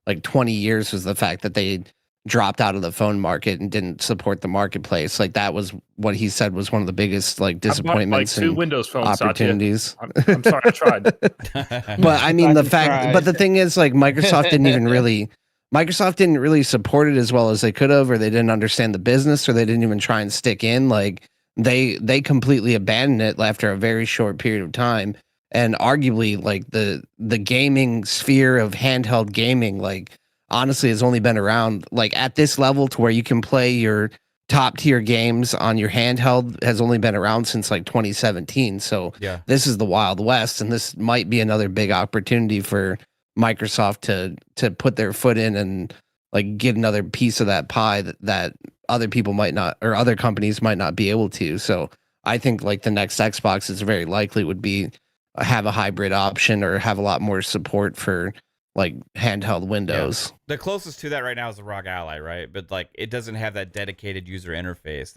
like 20 years was the fact that they dropped out of the phone market and didn't support the marketplace. Like that was what he said was one of the biggest like I bought, disappointments like 2 and Windows phones, Satya. opportunities. I'm sorry, I tried. But I mean Glad the you fact tried. but the thing is like Microsoft didn't really support it as well as they could have, or they didn't understand the business, or they didn't even try and stick in. Like they completely abandoned it after a very short period of time. and arguably like the gaming sphere of handheld gaming, like honestly has only been around like at this level to where you can play your top tier games on your handheld has only been around since like 2017. So Yeah. this is the Wild West, and this might be another big opportunity for Microsoft to put their foot in and like get another piece of that pie that other people might not, or other companies might not be able to. So I think like the next Xbox is very likely would be have a hybrid option or have a lot more support for like handheld Windows. The closest to that right now is the ROG Ally, right? But like it doesn't have that dedicated user interface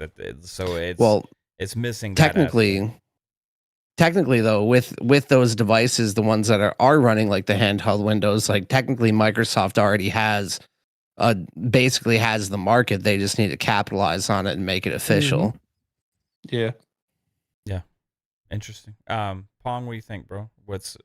so it's missing that aspect. Technically though, with those devices, the ones that are running like the handheld Windows, like technically Microsoft already has basically has the market. They just need to capitalize on it and make it official. Yeah. Interesting. Pong, what do you think, bro? What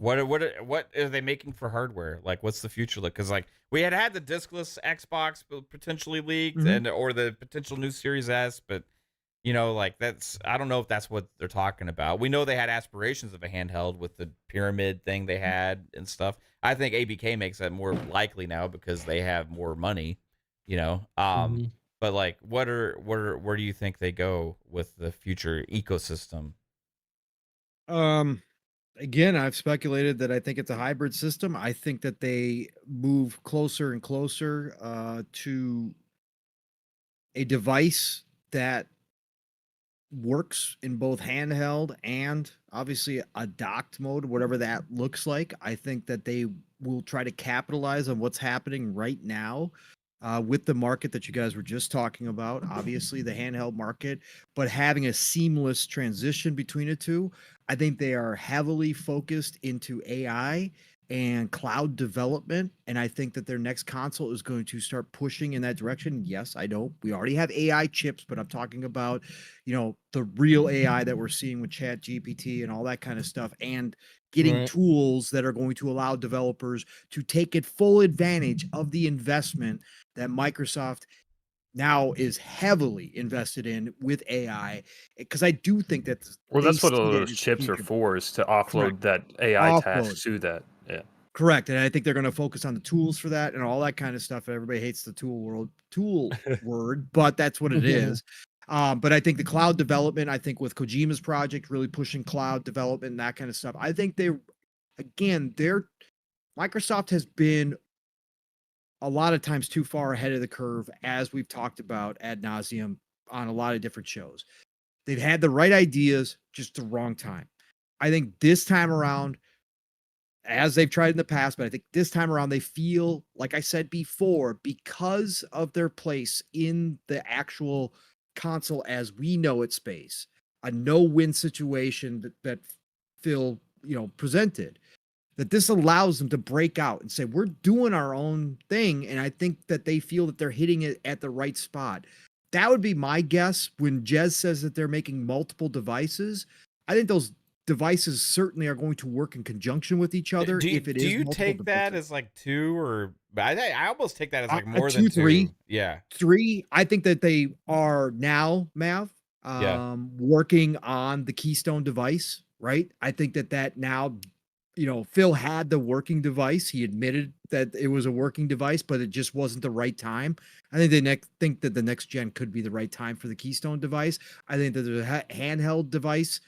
are they making for hardware? Like, what's the future look? Because like we had the discless Xbox potentially leaked, or the potential new Series S, but you know, like I don't know if that's what they're talking about. We know they had aspirations of a handheld with the pyramid thing they had and stuff. I think ABK makes that more likely now because they have more money, you know. But like, where do you think they go with the future ecosystem? Again, I've speculated that I think it's a hybrid system. I think that they move closer and closer to a device that works in both handheld and obviously a docked mode, whatever that looks like. I think that they will try to capitalize on what's happening right now with the market that you guys were just talking about, obviously the handheld market, but having a seamless transition between the two. I think they are heavily focused into AI and cloud development. And I think that their next console is going to start pushing in that direction. Yes, I know we already have AI chips, but I'm talking about, you know, the real AI that we're seeing with Chat GPT and all that kind of stuff, and getting tools that are going to allow developers to take it full advantage of the investment that Microsoft now is heavily invested in with AI, because I do think that that's what all those chips are for, is to offload that AI task to that. Yeah. Correct. And I think they're going to focus on the tools for that and all that kind of stuff. Everybody hates the tool word, but that's what it is. But I think the cloud development, I think with Kojima's project really pushing cloud development and that kind of stuff, I think Microsoft has been a lot of times too far ahead of the curve, as we've talked about ad nauseum on a lot of different shows. They've had the right ideas, just the wrong time. I think this time around, as they've tried in the past, but I think this time around they feel, like I said before, because of their place in the actual console as we know it space, a no-win situation that Phil, presented, that this allows them to break out and say, we're doing our own thing. And I think that they feel that they're hitting it at the right spot. That would be my guess. When Jez says that they're making multiple devices, I think those devices certainly are going to work in conjunction with each other. Do you take that as like two, or I almost take that as like more than two. Yeah. Three. I think that they are now, Mav, working on the Keystone device, right? I think that now, Phil had the working device. He admitted that it was a working device, but it just wasn't the right time. I think they think that the next gen could be the right time for the Keystone device. I think that there's a handheld device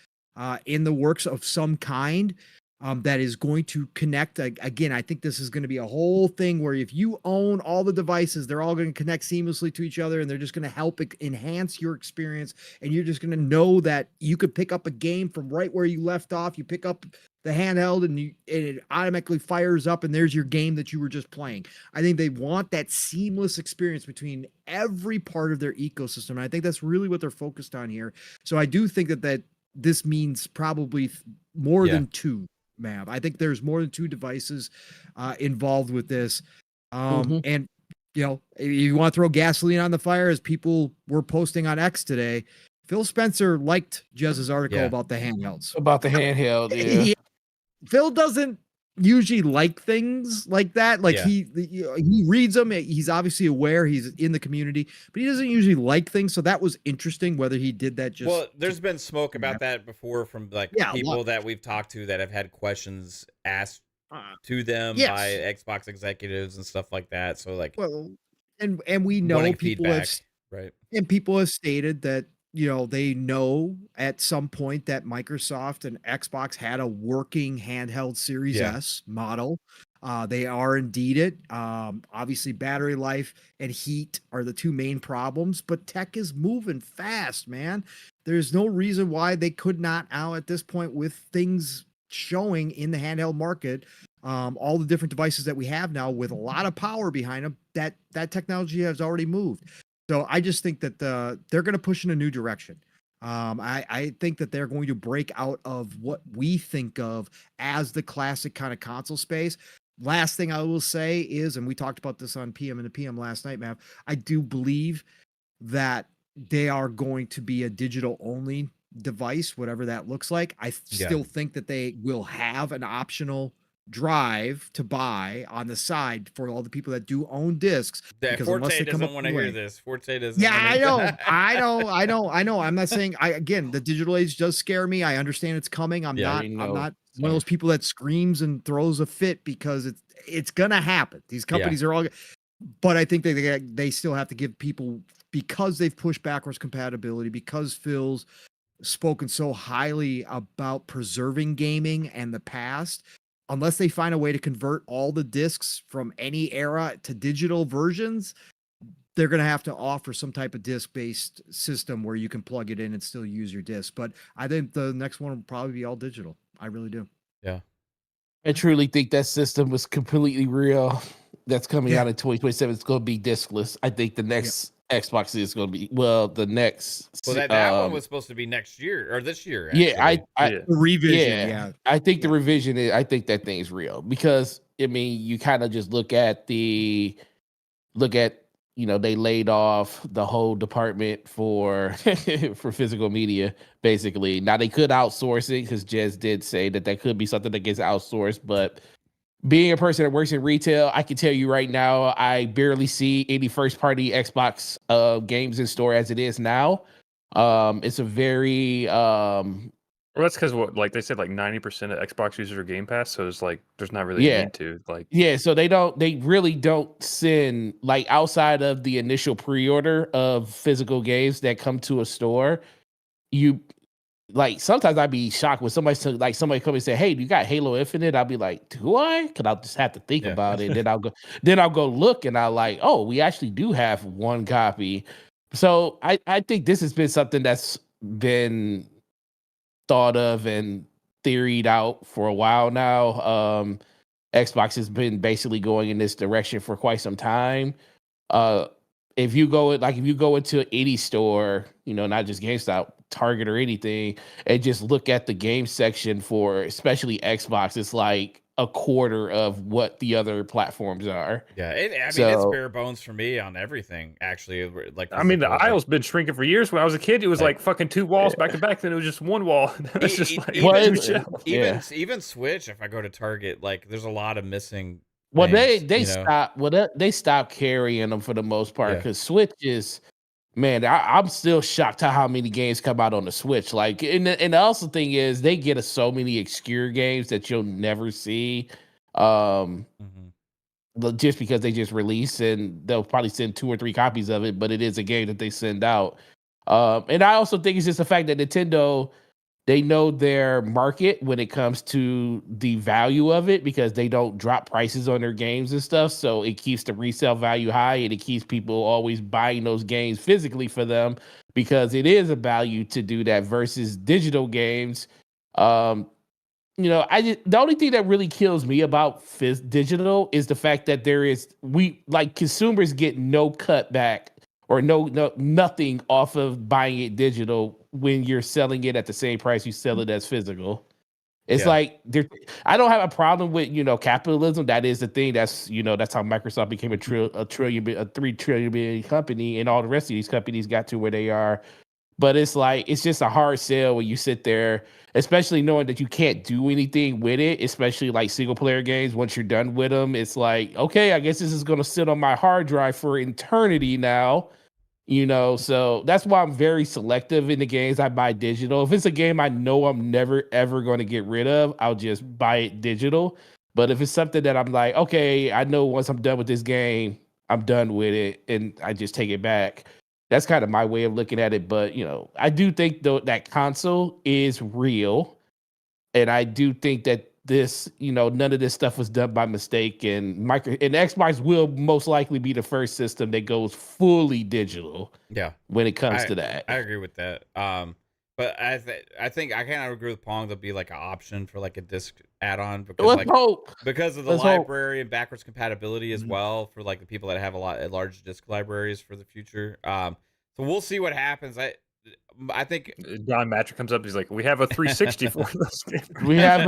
in the works of some kind that is going to connect. Again, I think this is going to be a whole thing where if you own all the devices, they're all going to connect seamlessly to each other, and they're just going to help enhance your experience. And you're just going to know that you could pick up a game from right where you left off. You pick up the handheld and it automatically fires up, and there's your game that you were just playing. I think they want that seamless experience between every part of their ecosystem. And I think that's really what they're focused on here. So I do think that this means probably more than two, Mav. I think there's more than two devices involved with this. And, if you want to throw gasoline on the fire, as people were posting on X today, Phil Spencer liked Jez's article about the handhelds. About the handheld, yeah. Phil doesn't usually like things like that. Like Yeah. he reads them. He's obviously aware. He's in the community, but he doesn't usually like things. So that was interesting. Whether he did that just Well, there's been smoke about that before from like Yeah, a people lot. that we've talked to that have had questions asked to them by Yes. Xbox executives and stuff like that. So like Well, and we know wanting people feedback, have right? and people have stated that, they know at some point that Microsoft and Xbox had a working handheld Series Yeah. S model. They are indeed it. Obviously, battery life and heat are the two main problems, but tech is moving fast, man. There's no reason why they could not now at this point with things showing in the handheld market, all the different devices that we have now with a lot of power behind them, that technology has already moved. So I just think that they're going to push in a new direction. I think that they're going to break out of what we think of as the classic kind of console space. Last thing I will say is, and we talked about this on PM and the PM last night, Matt, I do believe that they are going to be a digital only device, whatever that looks like. I still think that they will have an optional drive to buy on the side for all the people that do own discs. That Because unless Forte they come doesn't up want with to a hear way. this. Forte doesn't. Yeah, wanna- I know. I'm not saying again, the digital age does scare me. I understand it's coming. I'm Yeah, not one of those people that screams and throws a fit because it's gonna happen. These companies are all, but I think they still have to give people, because they've pushed backwards compatibility, because Phil's spoken so highly about preserving gaming and the past. Unless they find a way to convert all the discs from any era to digital versions, they're going to have to offer some type of disc-based system where you can plug it in and still use your disc. But I think the next one will probably be all digital. I really do. Yeah. I truly think that system was completely real. That's coming out in 2027. It's going to be discless. I think the next Xbox is going to be the next. Well, that one was supposed to be next year or this year. Actually. Yeah, The revision. I think the revision is. I think that thing's real because I mean, you kind of just look at they laid off the whole department for for physical media, basically. Now they could outsource it because Jez did say that could be something that gets outsourced. But being a person that works in retail, I can tell you right now, I barely see any first party Xbox games in store as it is now. It's a very Well, that's because like they said, like 90% of Xbox users are Game Pass, so it's like there's not really a need to so they really don't send, like, outside of the initial pre-order of physical games that come to a store. You like sometimes I'd be shocked when somebody come and say, "Hey, you got Halo Infinite?" I'll be like, "Do I?" Because I'll just have to think about it. Then I'll go look, and I'll like, "Oh, we actually do have one copy." So I think this has been something that's been thought of and theoried out for a while now. Xbox has been basically going in this direction for quite some time. If you go into any store, not just GameStop, Target or anything, and just look at the game section for especially Xbox, it's like a quarter of what the other platforms are. Yeah, it's bare bones for me on everything. Actually, like the aisle's been shrinking for years. When I was a kid, it was like fucking two walls back to back. Then it was just one wall. It's just even Switch. If I go to Target, like there's a lot of missing. Well, they stopped carrying them for the most part because Switch is. Man, I'm still shocked how many games come out on the Switch. Like, and the also thing is they get so many obscure games that you'll never see, just because they just release, and they'll probably send 2 or 3 copies of it. But it is a game that they send out, and I also think it's just the fact that Nintendo, they know their market when it comes to the value of it because they don't drop prices on their games and stuff. So it keeps the resale value high and it keeps people always buying those games physically for them because it is a value to do that versus digital games. The only thing that really kills me about digital is the fact that consumers get no cutback or nothing off of buying it digital when you're selling it at the same price you sell it as physical. It's like I don't have a problem with capitalism. That is the thing. That's that's how Microsoft became a $3 trillion company, and all the rest of these companies got to where they are. But it's like it's just a hard sell when you sit there, especially knowing that you can't do anything with it, especially like single player games. Once you're done with them, it's like, okay, I guess this is gonna sit on my hard drive for eternity now. So that's why I'm very selective in the games I buy digital. If it's a game I know I'm never ever going to get rid of, I'll just buy it digital. But if it's something that I'm like, okay, I know once I'm done with this game, I'm done with it, and I just take it back. That's kind of my way of looking at it. But I do think though that console is real, and I do think that this, none of this stuff was done by mistake, and Xbox will most likely be the first system that goes fully digital. Yeah, when it comes to that, I agree with that. But I think I kind of agree with Pong. There'll be like an option for like a disc add-on because of the library and backwards compatibility as well for like the people that have large disc libraries for the future. So we'll see what happens. I think John Matrick comes up. He's like, "We have a 360 for this game. We have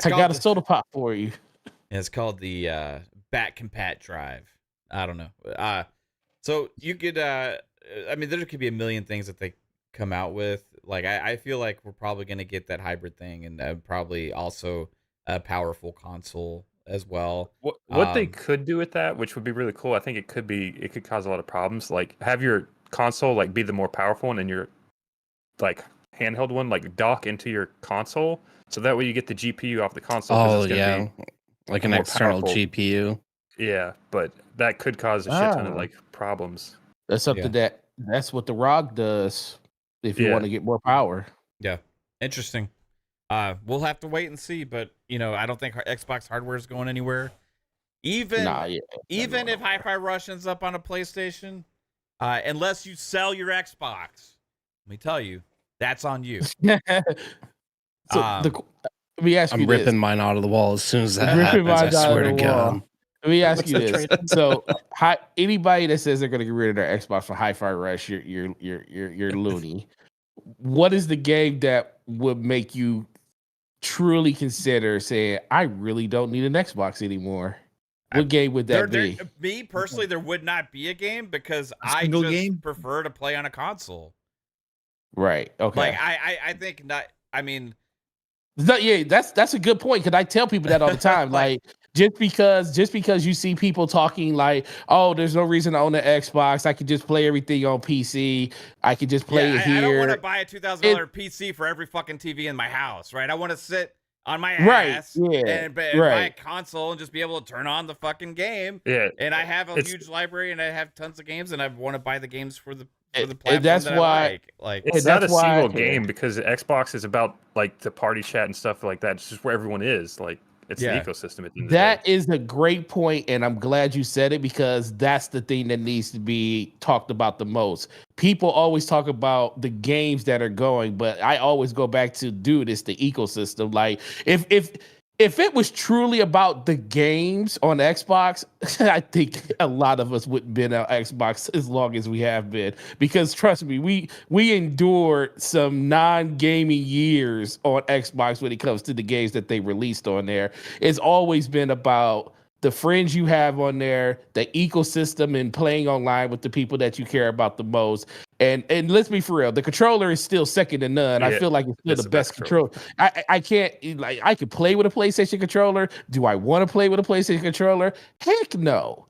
I got a soda pop for you." It's called the Bat Compat Drive. I don't know. So you could. I mean, there could be a million things that they come out with. Like I feel like we're probably gonna get that hybrid thing, and probably also a powerful console as well. What they could do with that, which would be really cool, I think it could cause a lot of problems. Like have your console like be the more powerful one, and your like handheld one like dock into your console, so that way you get the GPU off the console. Oh yeah, like an external GPU. Yeah, but that could cause a shit ton of like problems. That's something that's what the ROG does if you want to get more power. Yeah, interesting. We'll have to wait and see, but I don't think Xbox hardware is going anywhere. Even if Hi-Fi Rush ends up on a PlayStation, unless you sell your Xbox, let me tell you, that's on you. Let me ask you I'm ripping mine out of the wall as soon as that happens. I swear to God. Let me ask you this. So, anybody that says they're going to get rid of their Xbox for Hi-Fi Rush, you're loony. What is the game that would make you truly consider saying, I really don't need an Xbox anymore? What game would that be? Me personally, there would not be a game because I just prefer to play on a console. Right. Okay. Like I think not. I mean, that's a good point because I tell people that all the time. like just because you see people talking like, oh, there's no reason to own an Xbox. I could just play everything on PC. I could just play it here. I don't want to buy a $2,000 PC for every fucking TV in my house, right? I want to sit on my ass and buy a console and just be able to turn on the fucking game. Yeah. And I have a huge library and I have tons of games and I want to buy the games for the platform that's that why, I like. It's not a single game because Xbox is about like the party chat and stuff like that. It's just where everyone is. Like it's the ecosystem at the end of the day. That is a great point, and I'm glad you said it because that's the thing that needs to be talked about the most. People always talk about the games that are going, but I always go back to, dude, it's the ecosystem. Like if it was truly about the games on Xbox, I think a lot of us wouldn't been on Xbox as long as we have been. Because trust me, we endured some non-gaming years on Xbox when it comes to the games that they released on there. It's always been about the friends you have on there, the ecosystem, and playing online with the people that you care about the most. And let's be for real, the controller is still second to none. I feel like it's still the best controller. I can't I could play with a PlayStation controller. Do I want to play with a PlayStation controller? Heck no.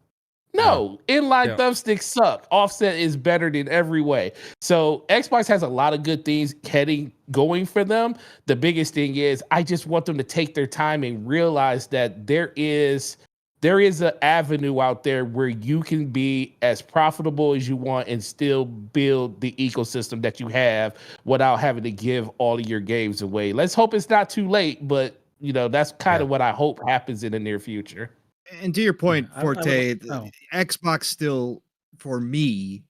No, inline thumbsticks suck. Offset is better in every way. So Xbox has a lot of good things going for them. The biggest thing is I just want them to take their time and realize that there is an avenue out there where you can be as profitable as you want and still build the ecosystem that you have without having to give all of your games away. Let's hope it's not too late, but that's kind of what I hope happens in the near future. And to your point, Forte, Xbox still, for me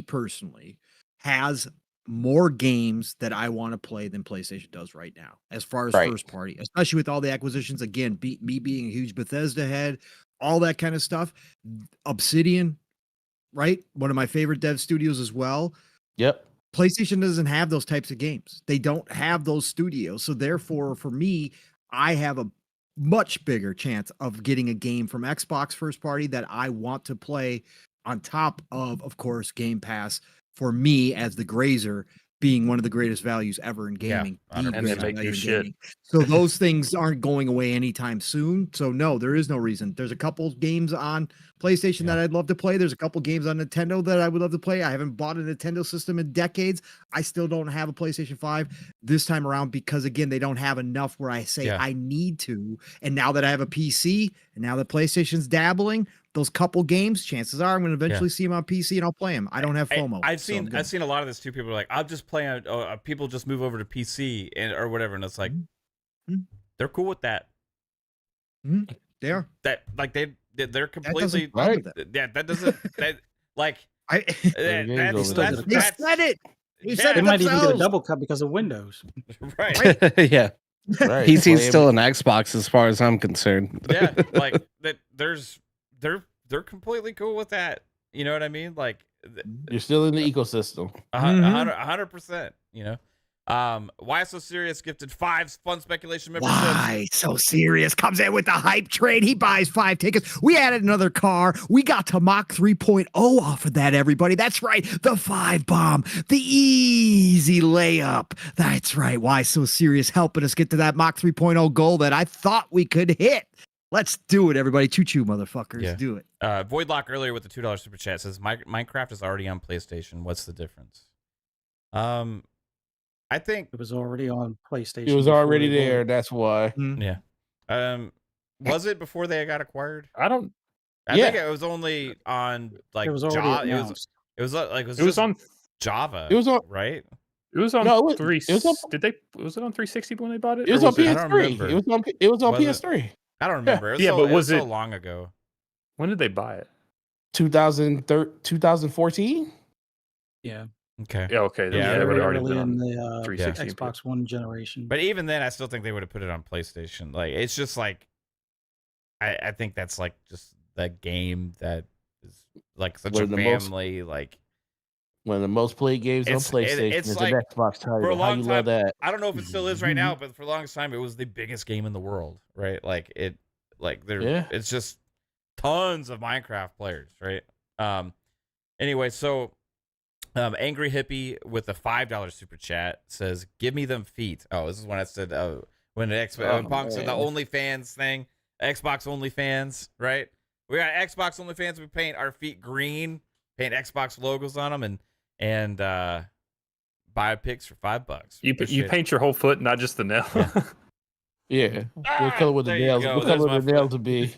personally, has more games that I want to play than PlayStation does right now, as far as first party, especially with all the acquisitions. Again, me being a huge Bethesda head, all that kind of stuff. Obsidian, right? One of my favorite dev studios as well. Yep. PlayStation doesn't have those types of games. They don't have those studios. So therefore, for me, I have a much bigger chance of getting a game from Xbox first party that I want to play on top of course, Game Pass for me as the grazer being one of the greatest values ever in Yeah, gaming. The 100%. And they greatest make value new in shit. gaming. So those things aren't going away anytime soon. So no, there is no reason. There's a couple games on PlayStation that I'd love to play. There's a couple games on Nintendo that I would love to play. I haven't bought a Nintendo system in decades. I still don't have a PlayStation 5 this time around because again, they don't have enough where I say I need to. And now that I have a PC and now that PlayStation's dabbling, those couple games, chances are I'm going to eventually see them on PC and I'll play them. I don't have FOMO. I've so I'm seen good. I've seen a lot of this too. People are like, I'll just play on people just move over to PC and or whatever, and it's like they're cool with that. They are. That like they're That completely doesn't bother them. yeah. That doesn't that like I, that's they said it. They said They it might even get a themselves. double cut because of Windows. right. Yeah. Right. PC's still an Xbox as far as I'm concerned. Yeah, like that. They're completely cool with that. You know what I mean? Like You're still in the ecosystem. 100%. You know. Why So Serious gifted 5 Fun Speculation memberships. Why So Serious comes in with the hype trade. He buys 5 tickets. We added another car. We got to Mach 3.0 off of that, everybody. That's right. The 5 bomb, the easy layup. That's right. Why So Serious helping us get to that Mach 3.0 goal that I thought we could hit. Let's do it, everybody. Choo-choo, motherfuckers. Yeah. Do it. Voidlock earlier with the $2 super chat says Minecraft is already on PlayStation. What's the difference? I think It was already on PlayStation. It was before already they there. bought it. That's why. yeah. Was it before they got acquired? I don't. I think it was only on like It was already Java. announced. It was like It was on. Java. It was on. right. It was on No, it was- three. it was on- Did they? Was it on 360 when they bought it? It was Or on I don't PS3. remember. It was on Was it? PS3. I don't remember. It was Yeah, so, but it was so it- long ago? When did they buy it? 2014. Yeah. Okay. Yeah. Okay. Then Yeah, they they would Very already early been in on the 360. and Xbox One generation. But even then, I still think they would have put it on PlayStation. Like, it's just like, I think that's like just the game that is like such One a of the most- family. Like, One of the most played games on It's- PlayStation it's is like, an Xbox for a title. How long you time, love that? I don't know if it still is right now, but for the longest time, it was the biggest game in the world, right? Like Yeah. it's just tons of Minecraft players, right? Anyway, so Angry Hippie with a $5 super chat says, "Give me them feet." Oh, this is when I said when Pong said the man. OnlyFans thing, Xbox OnlyFans, right? We got Xbox OnlyFans. We paint our feet green, paint Xbox logos on them, and buy pics for $5. You Appreciate it. paint your whole foot, not just the nail. Yeah. What color would the there you nails? go. What There's color my would the nails would be?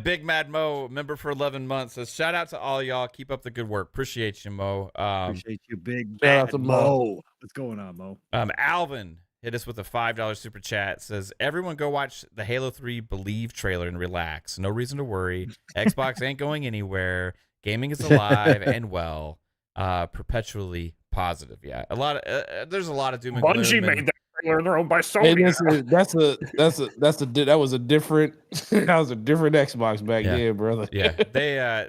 Big Mad Mo, member for 11 months, says, "Shout out to all y'all. Keep up the good work. Appreciate you, Mo." Appreciate you, big Shout out bad to Mo. What's going on, Mo? Alvin hit us with a $5 super chat. Says, "Everyone go watch the Halo 3 Believe trailer and relax. No reason to worry. Xbox ain't going anywhere. Gaming is alive and well. Perpetually positive." Yeah, there's a lot of doom and gloom. Bungie and- made that trailer and they're owned by Hey, Sony. that was a different Xbox back Yeah. then, brother. Yeah,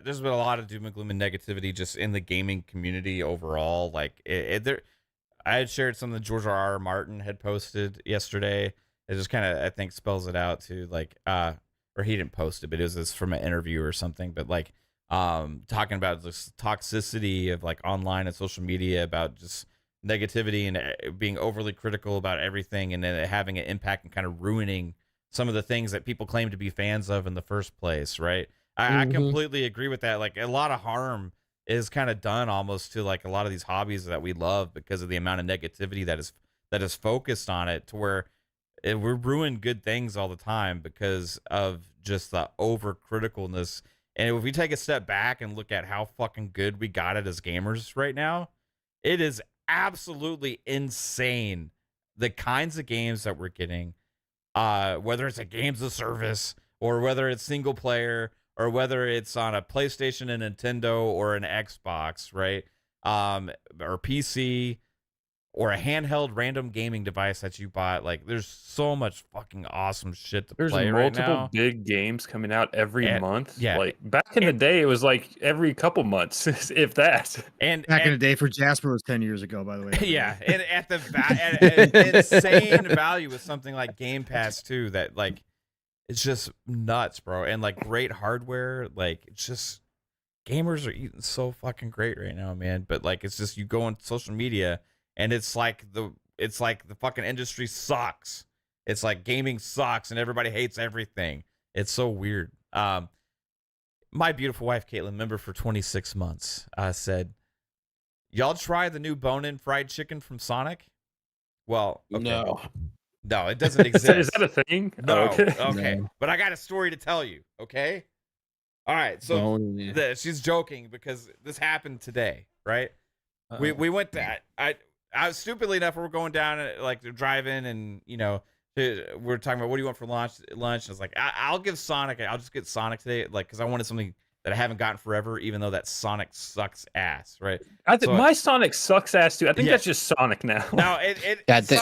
there's been a lot of doom and gloom and negativity just in the gaming community overall. Like I had shared something that George R.R. Martin had posted yesterday. It just kind of, I think, spells it out to like, or he didn't post it, but it was this from an interview or something. But like, talking about this toxicity of like online and social media, about just negativity and being overly critical about everything, and then it having an impact and kind of ruining some of the things that people claim to be fans of in the first place, right? I completely agree with that. Like, a lot of harm is kind of done almost to like a lot of these hobbies that we love because of the amount of negativity that is focused on it, to where we ruin good things all the time because of just the overcriticalness. And if we take a step back and look at how fucking good we got it as gamers right now, it is absolutely insane the kinds of games that we're getting, whether it's a games of service or whether it's single player or whether it's on a PlayStation, a Nintendo, or an Xbox, right? Or PC, or a handheld random gaming device that you bought. Like, there's so much fucking awesome shit to There's play right multiple now. big games coming out every And- month. yeah. Like back in the day, it was like every couple months, if that. And Back in the day for Jasper was 10 years ago, by the way. yeah, and at the at insane value with something like Game Pass too, that like it's just nuts, bro. And like great hardware, like it's just gamers are eating so fucking great right now, man. But like, it's just you go on social media and it's like the fucking industry sucks. It's like gaming sucks and everybody hates everything. It's so weird. My beautiful wife Caitlin, member for 26 months, said, "Y'all try the new bone-in fried chicken from Sonic?" Well, okay. No, it doesn't exist. Is that a thing? No. Oh, okay. Okay. No. But I got a story to tell you. Okay. All right. So she's joking because this happened today, right? We went to I was stupidly enough. We're going down like driving, and we're talking about what do you want for lunch. I was like, I'll give Sonic. I'll just get Sonic today, like because I wanted something that I haven't gotten forever, even though that Sonic sucks ass, right? I think my Sonic sucks ass too. I think that's just Sonic now. No,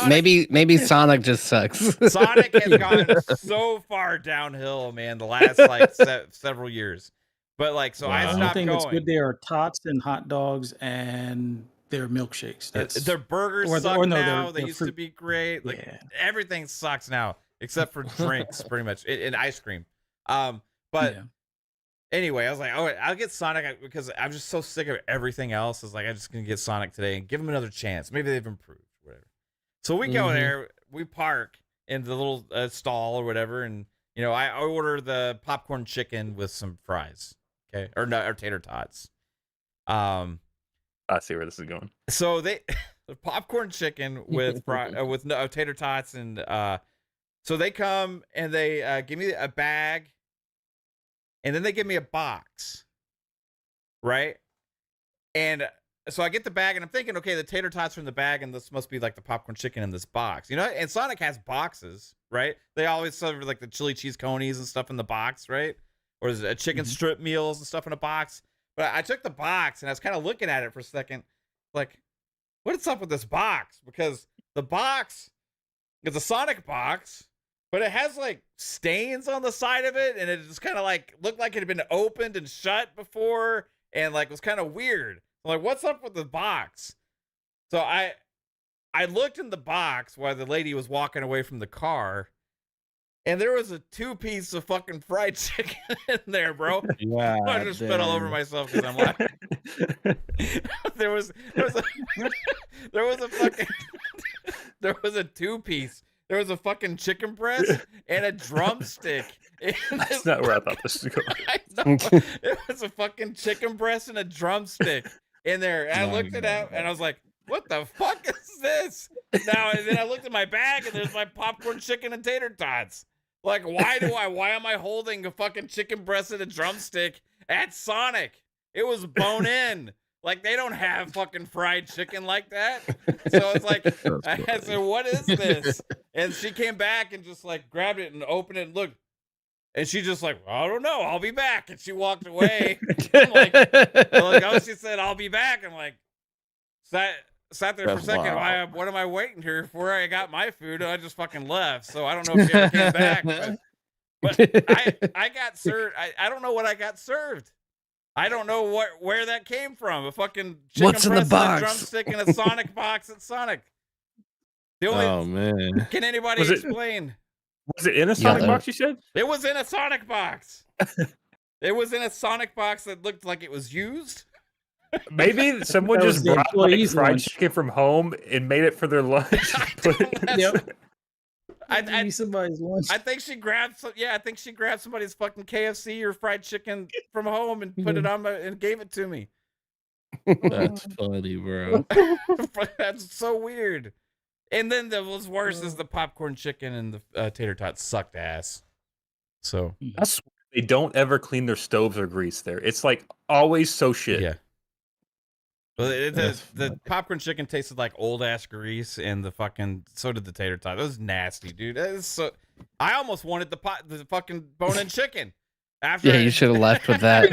maybe Sonic just sucks. Sonic has gone so far downhill, man, the last like several years. But like, so I stopped The only thing going. that's good there are tots and hot dogs and their milkshakes. Their burgers suck now. They used to be great. Like everything sucks now except for drinks, pretty much, and ice cream. Anyway, I was like, oh, I'll get Sonic because I'm just so sick of everything else. I was like, I'm just gonna get Sonic today and give them another chance. Maybe they've improved, whatever. So we go there, we park in the little stall or whatever, and I order the popcorn chicken with some fries, okay, or tater tots. I see where this is going. So the popcorn chicken with tater tots, and so they come and they give me a bag. And then they give me a box, right? And so I get the bag, and I'm thinking, okay, the tater tots are in the bag, and this must be like the popcorn chicken in this box. And Sonic has boxes, right? They always serve like the chili cheese conies and stuff in the box, right? Or there's a chicken strip meals and stuff in a box. But I took the box, and I was kind of looking at it for a second, like, what's up with this box? Because the box is a Sonic box, but it has like stains on the side of it, and it just kind of like looked like it had been opened and shut before, and like was kind of weird. I'm like, what's up with the box? So I looked in the box while the lady was walking away from the car, and there was a 2-piece of fucking fried chicken in there, bro. Wow, I just spit all over myself because I'm laughing. there was a 2-piece. There was a fucking chicken breast and a drumstick. That's not where I thought this was going. It was a fucking chicken breast and a drumstick in there. And I looked it out and I was like, what the fuck is this? And then I looked at my bag and there's my popcorn chicken and tater tots. Like, why am I holding a fucking chicken breast and a drumstick at Sonic? It was bone in. Like, they don't have fucking fried chicken like that. So it's like, I said, what is this? And she came back and just like grabbed it and opened it and looked. And she just like, I don't know, I'll be back. And she walked away. I'm like, oh, she said, I'll be back. I'm like, sat there for a second. Wow. What am I waiting here for? I got my food. I just fucking left. So I don't know if she ever came back. But I got served. I don't know what I got served. I don't know where that came from. A fucking chicken What's in the breast box? and a drumstick and a Sonic box at Sonic. Oh man! Can anybody explain? Was it in a Sonic box? You said it was in a Sonic box. It was in a Sonic box that looked like it was used. Maybe someone just brought like fried chicken from home and made it for their lunch. Somebody's lunch. I think she grabbed I think she grabbed somebody's fucking KFC or fried chicken from home and put it on and gave it to me. That's funny, bro. That's so weird. And then what was worse is the popcorn chicken and the tater tots sucked ass. So they don't ever clean their stoves or grease there. It's like always so shit. Yeah. Well, the popcorn chicken tasted like old ass grease, and so did the tater tot. That was nasty, dude. That is so. I almost wanted the fucking bone-in chicken. You should have left with that.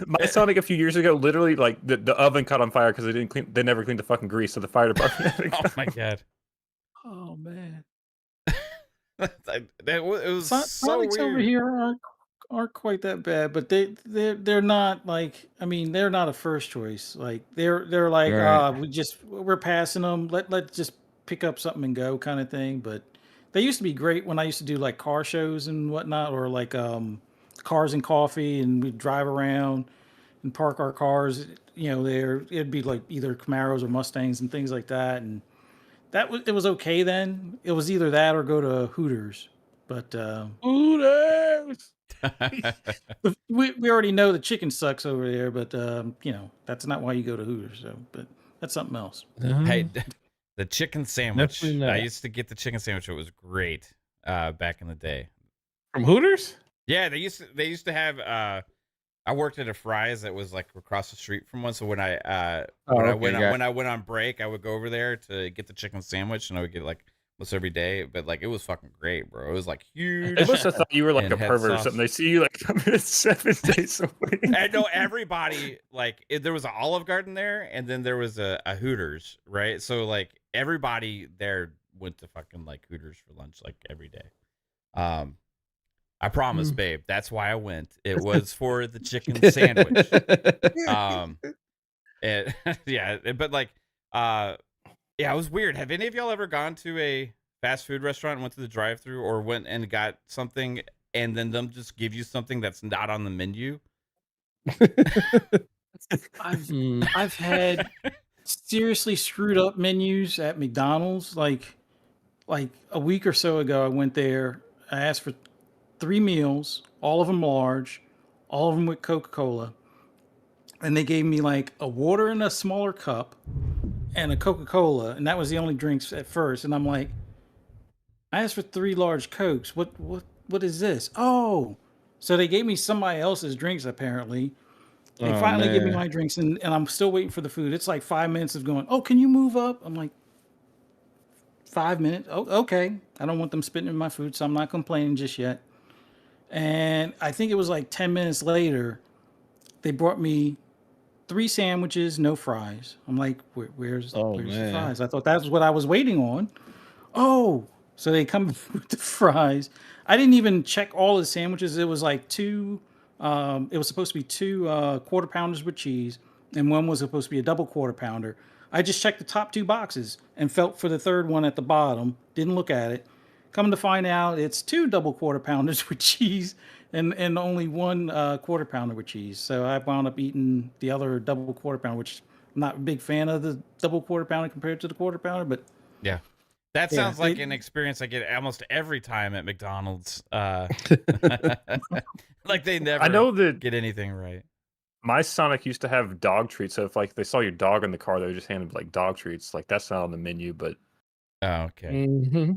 My Sonic a few years ago, literally, like the oven caught on fire because they never cleaned the fucking grease, so the fire department. Oh my god. Oh man. It was so Sonics weird. over here aren't quite that bad, but they're not like, I mean, they're not a first choice. Like they're like, Right. we're passing them. Let's just pick up something and go kind of thing. But they used to be great when I used to do like car shows and whatnot, or like Cars and Coffee, and we'd drive around and park our cars, there. It'd be like either Camaros or Mustangs and things like that. And it was okay then. It was either that or go to Hooters. But Hooters. we already know the chicken sucks over there, but that's not why you go to Hooters. So, but that's something else. Hey, the chicken sandwich. Definitely not. I used to get the chicken sandwich. It was great back in the day. From Hooters? Yeah, they used to have. I worked at a Fry's that was like across the street from one. So when I when I went on break, I would go over there to get the chicken sandwich, and I would get like almost every day. But like it was fucking great, bro. It was like huge. They must have thought you were like and a had pervert or sauce. something. They see you like coming in 7 days a week. I know everybody. Like there was an Olive Garden there, and then there was a Hooters, right? So like everybody there went to fucking like Hooters for lunch like every day. I promise, babe. That's why I went. It was for the chicken sandwich. And yeah, but like, yeah, it was weird. Have any of y'all ever gone to a fast food restaurant and went to the drive-thru, or went and got something and then them just give you something that's not on the menu? I've had seriously screwed up menus at McDonald's. Like a week or so ago, I went there. I asked for 3 meals, all of them large, all of them with Coca-Cola, and they gave me like a water in a smaller cup and a Coca-Cola, and that was the only drinks at first. And I'm like, I asked for 3 large Cokes. What is this? Oh, so they gave me somebody else's drinks apparently. They finally give me my drinks, and I'm still waiting for the food. It's like 5 minutes of going, oh, can you move up? I'm like, 5 minutes? Oh, okay. I don't want them spitting in my food, so I'm not complaining just yet. And I think it was like 10 minutes later, they brought me 3 sandwiches, no fries. I'm like, where's the fries? I thought that was what I was waiting on. Oh, so they come with the fries. I didn't even check all the sandwiches. It was like 2. It was supposed to be 2 quarter pounders with cheese, and one was supposed to be a double quarter pounder. I just checked the top 2 boxes and felt for the third one at the bottom. Didn't look at it. Come to find out, it's 2 double quarter pounders with cheese and only 1 quarter pounder with cheese. So I wound up eating the other double quarter pounder, which I'm not a big fan of the double quarter pounder compared to the quarter pounder, but yeah. That sounds like an experience I get almost every time at McDonald's. Like they never I know that get anything right. my Sonic used to have dog treats. So if like they saw your dog in the car, they would just hand them like dog treats. Like that's not on the menu, but Oh, okay. Mm-hmm.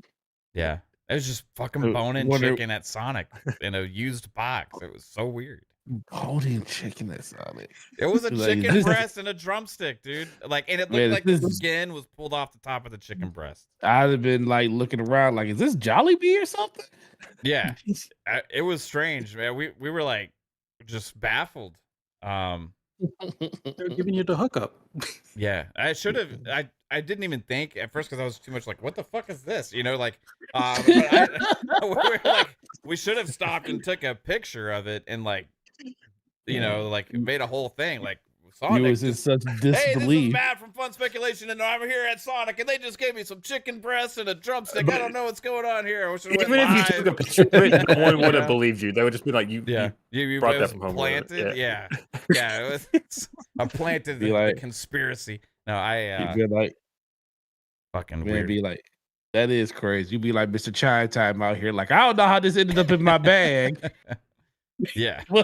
Yeah. It was just fucking bone-in chicken at Sonic in a used box. It was so weird. Bone-in chicken at Sonic. It was a Like, chicken this- breast and a drumstick, dude. Like, and it looked Man, like this the is- skin was pulled off the top of the chicken breast. I'd have been like looking around, like, is this Jollibee or something? Yeah, it was strange, man. We were like just baffled. they're giving you the hookup. Yeah, I should have. I didn't even think at first because I was too much like, what the fuck is this? You know, like, we should have stopped and took a picture of it and like, you know, like made a whole thing. Like, Sonic You was in just, such hey, this is disbelief. Matt from Fun Speculation, and I'm here at Sonic, and they just gave me some chicken breast and a drumstick. I don't know what's going on here. I wish I went even if you live. took a picture of it, no one would Yeah. have believed you. They would just be like, you you brought it that was from home. planted. Yeah, it was. I planted Be the like- conspiracy. No, You'd be like, fucking man, weird. be like, that is crazy. You'd be like Mr. Chime Time out here, like, I don't know how this ended up in my bag. Yeah. Well,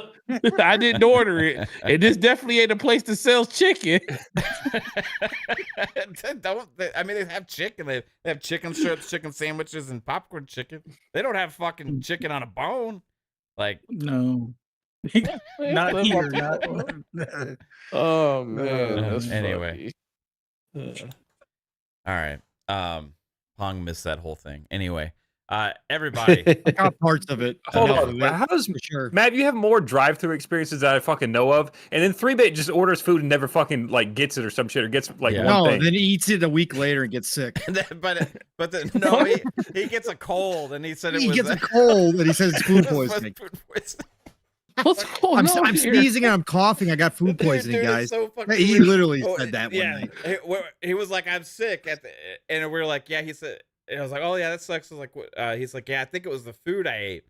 I didn't order it. And this definitely ain't a place that sells chicken. I mean, they have chicken. They have chicken strips, chicken sandwiches, and popcorn chicken. They don't have fucking chicken on a bone. Like, No. Not here. Not. Oh man. That's Anyway. funny. all right. Pong missed that whole thing. Anyway, everybody. I got parts of it. Hold enough on. of it, How does for sure. Matt, you have more drive-through experiences that I fucking know of, and then 3-Bit just orders food and never fucking like gets it or some shit or gets like Yeah. one No, thing. then he eats it a week later and gets sick. No, he gets a cold, and he said it He was gets a cold and he says it's food it was poisoning. food poisoning. What's going on I'm here? sneezing and I'm coughing. I got food poisoning, Dude, it's guys. so fucking He weird. literally Oh, said that one night. He was like, I'm sick and we were like, yeah, he said, and I was like, oh yeah, that sucks. I was like, what? He's like, yeah, I think it was the food I ate.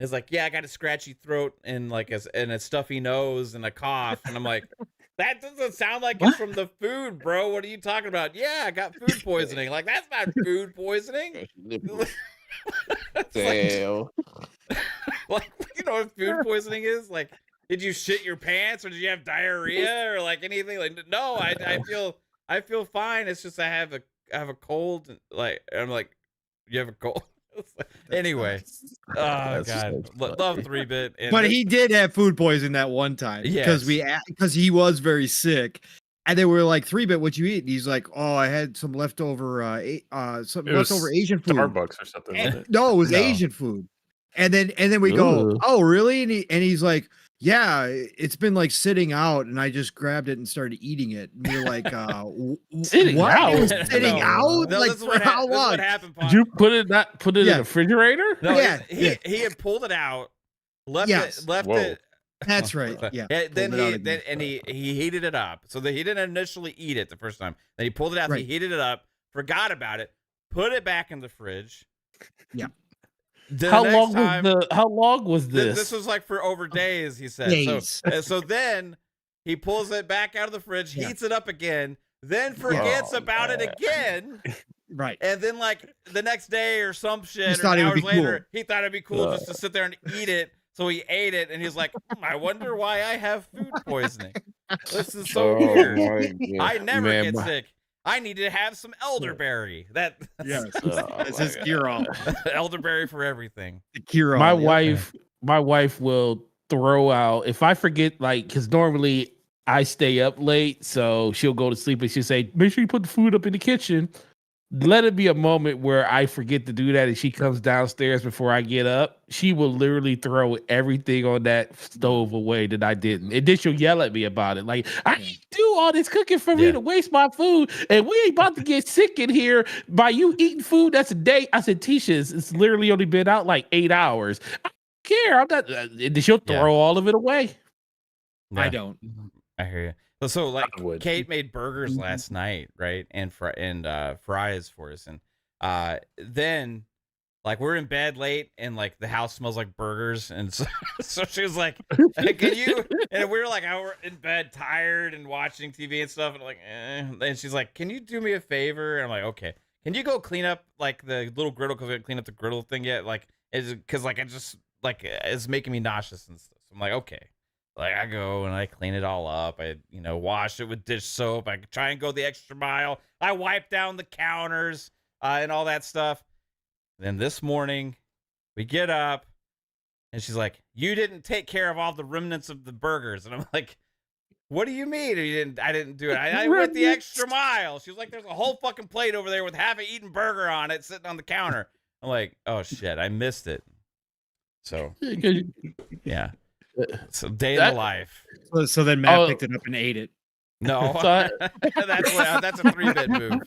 It's like, yeah, I got a scratchy throat and like and a stuffy nose and a cough. And I'm like, that doesn't sound like it's from the food, bro. What are you talking about? Yeah, I got food poisoning. Like, that's not food poisoning. Damn. Like, you know what food poisoning is? Like, did you shit your pants or did you have diarrhea or like anything? Like, no, I feel fine. It's just I have a cold. Like, I'm like, you have a cold. Anyway, oh That's god, so love 3-bit. But he did have food poisoning that one time because he was very sick, and they were like, 3-bit, what you eat? And he's like, oh, I had some leftover leftover Asian food. Starbucks or something. Wasn't it? No, it was Asian food. And then we go, Ooh. oh, really? And he's like, yeah, it's been like sitting out, and I just grabbed it and started eating it. And you're like, Sitting what? out? It was sitting out? No, Like, this is for how this is long? what happened, Did you put it in Yeah. the refrigerator? No, Yeah, he had pulled it out, left Whoa. it. That's right. Yeah. Then Pulled it out again. he heated it up. So he didn't initially eat it the first time. Then he pulled it out. Right. He heated it up, forgot about it, put it back in the fridge. Yeah. The next time- How long was this? This was like for over days, he said. Days. So then he pulls it back out of the fridge, Yeah. heats it up again, then forgets Oh, about it man. again. Right. And then like the next day or some shit, Just or thought it would hours be later, cool. he thought it'd be cool just to sit there and eat it. So he ate it and he's like, I wonder why I have food poisoning. This is so weird. I never get sick. I need to have some elderberry. That's Yes. Oh, That's my his God. cure all. elderberry for everything. The cure all. My wife will throw out if I forget, like, because normally I stay up late, so she'll go to sleep and she'll say, make sure you put the food up in the kitchen. Let it be a moment where I forget to do that and she comes downstairs before I get up. She will literally throw everything on that stove away that I didn't. And then she'll yell at me about it. Like, I didn't do all this cooking for me to waste my food. And we ain't about to get sick in here by you eating food that's a day. I said, Tisha, it's literally only been out like 8 hours. I don't care. I'm not. And she'll throw all of it away. I don't. I hear you. So like I would. Kate made burgers last night, right? And fries for us. And then like we're in bed late and like the house smells like burgers. And so she was like, can you, and we were like, I were in bed tired and watching TV and stuff. And like, and she's like, can you do me a favor? And I'm like, okay. Can you go clean up like the little griddle? Cause we haven't cleaned up the griddle thing yet. Like, cause like, I just like, it's making me nauseous and stuff. So I'm like, okay. Like I go and I clean it all up. I, wash it with dish soap. I try and go the extra mile. I wipe down the counters and all that stuff. Then this morning we get up and she's like, you didn't take care of all the remnants of the burgers. And I'm like, what do you mean? I didn't do it. I went the extra mile. She was like, there's a whole fucking plate over there with half an eaten burger on it sitting on the counter. I'm like, oh shit, I missed it. So yeah. So day in the life. So then Matt picked it up and ate it. No, that's a 3-bit move.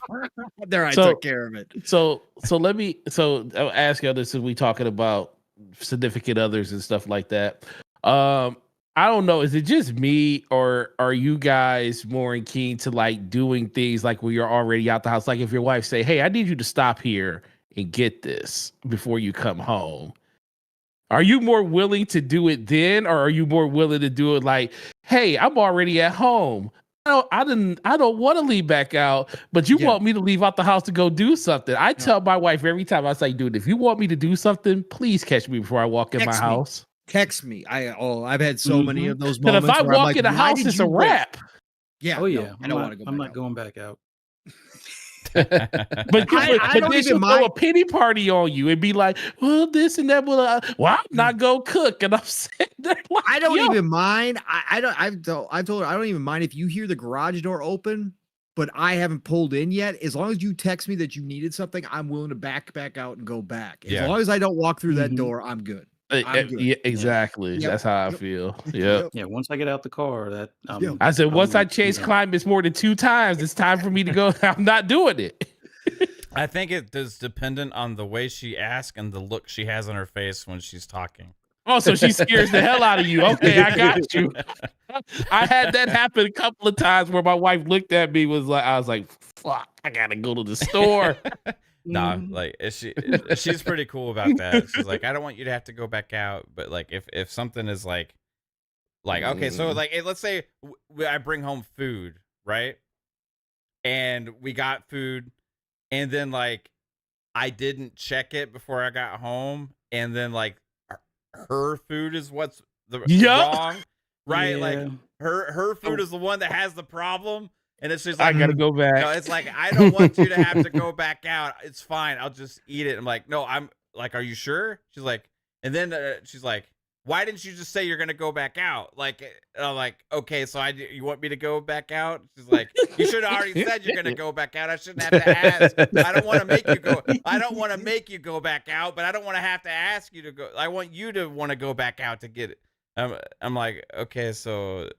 There, I took care of it. So I'll ask you this, since we talking about significant others and stuff like that. I don't know. Is it just me, or are you guys more keen to like doing things like when you're already out the house? Like if your wife say, "Hey, I need you to stop here and get this before you come home." Are you more willing to do it then, or are you more willing to do it like, "Hey, I'm already at home. I don't want to leave back out, but you want me to leave out the house to go do something." I tell my wife every time, I say, "Dude, if you want me to do something, please catch me before I walk in my house." Text me. I've had so many of those But moments. if I where I'm walk like, in the "Why house, did it's a you wait?" wrap. Yeah. Oh yeah. I don't want to go. I'm not going back out. But I don't then even she'll mind. throw a pity party on you and be like, "Well, this and that." Well, I'm not go cook, and I'm sitting there like, I don't yo. even mind. I've told her I don't even mind if you hear the garage door open, but I haven't pulled in yet. As long as you text me that you needed something, I'm willing to back out and go back. As long as I don't walk through that door, I'm good. I'm good. Yeah, exactly. Yep. That's how I Yep. feel. Yeah. Yeah, once I get out the car, that I said, once I I'm- change yeah. climates more than 2 times, it's time for me to go. I'm not doing it. I think it is dependent on the way she asks and the look she has on her face when she's talking. Oh, so she scares the hell out of you. Okay, I got you. I had that happen a couple of times where my wife looked at me, I was like, fuck, I gotta go to the store. Nah, Mhm. like she's pretty cool about that. She's like, I don't want you to have to go back out, but like if something is like okay, so like let's say I bring home food, right? And we got food, and then like I didn't check it before I got home, and then like her food is what's the Yup. wrong, right? Like Yeah. her food is the one that has the problem, and it's just I like gotta go back. no, it's like I don't want you to have to go back out. It's fine. I'll just eat it. I'm like, no, I'm like, are you sure? She's like, and then she's like, why didn't you just say you're gonna go back out? Like, and I'm like, okay, so you want me to go back out? She's like, you should have already said you're gonna go back out. I shouldn't have to ask. I don't want to make you go. I don't want to make you go back out, but I don't want to have to ask you to go. I want you to want to go back out to get it. I'm like, okay, so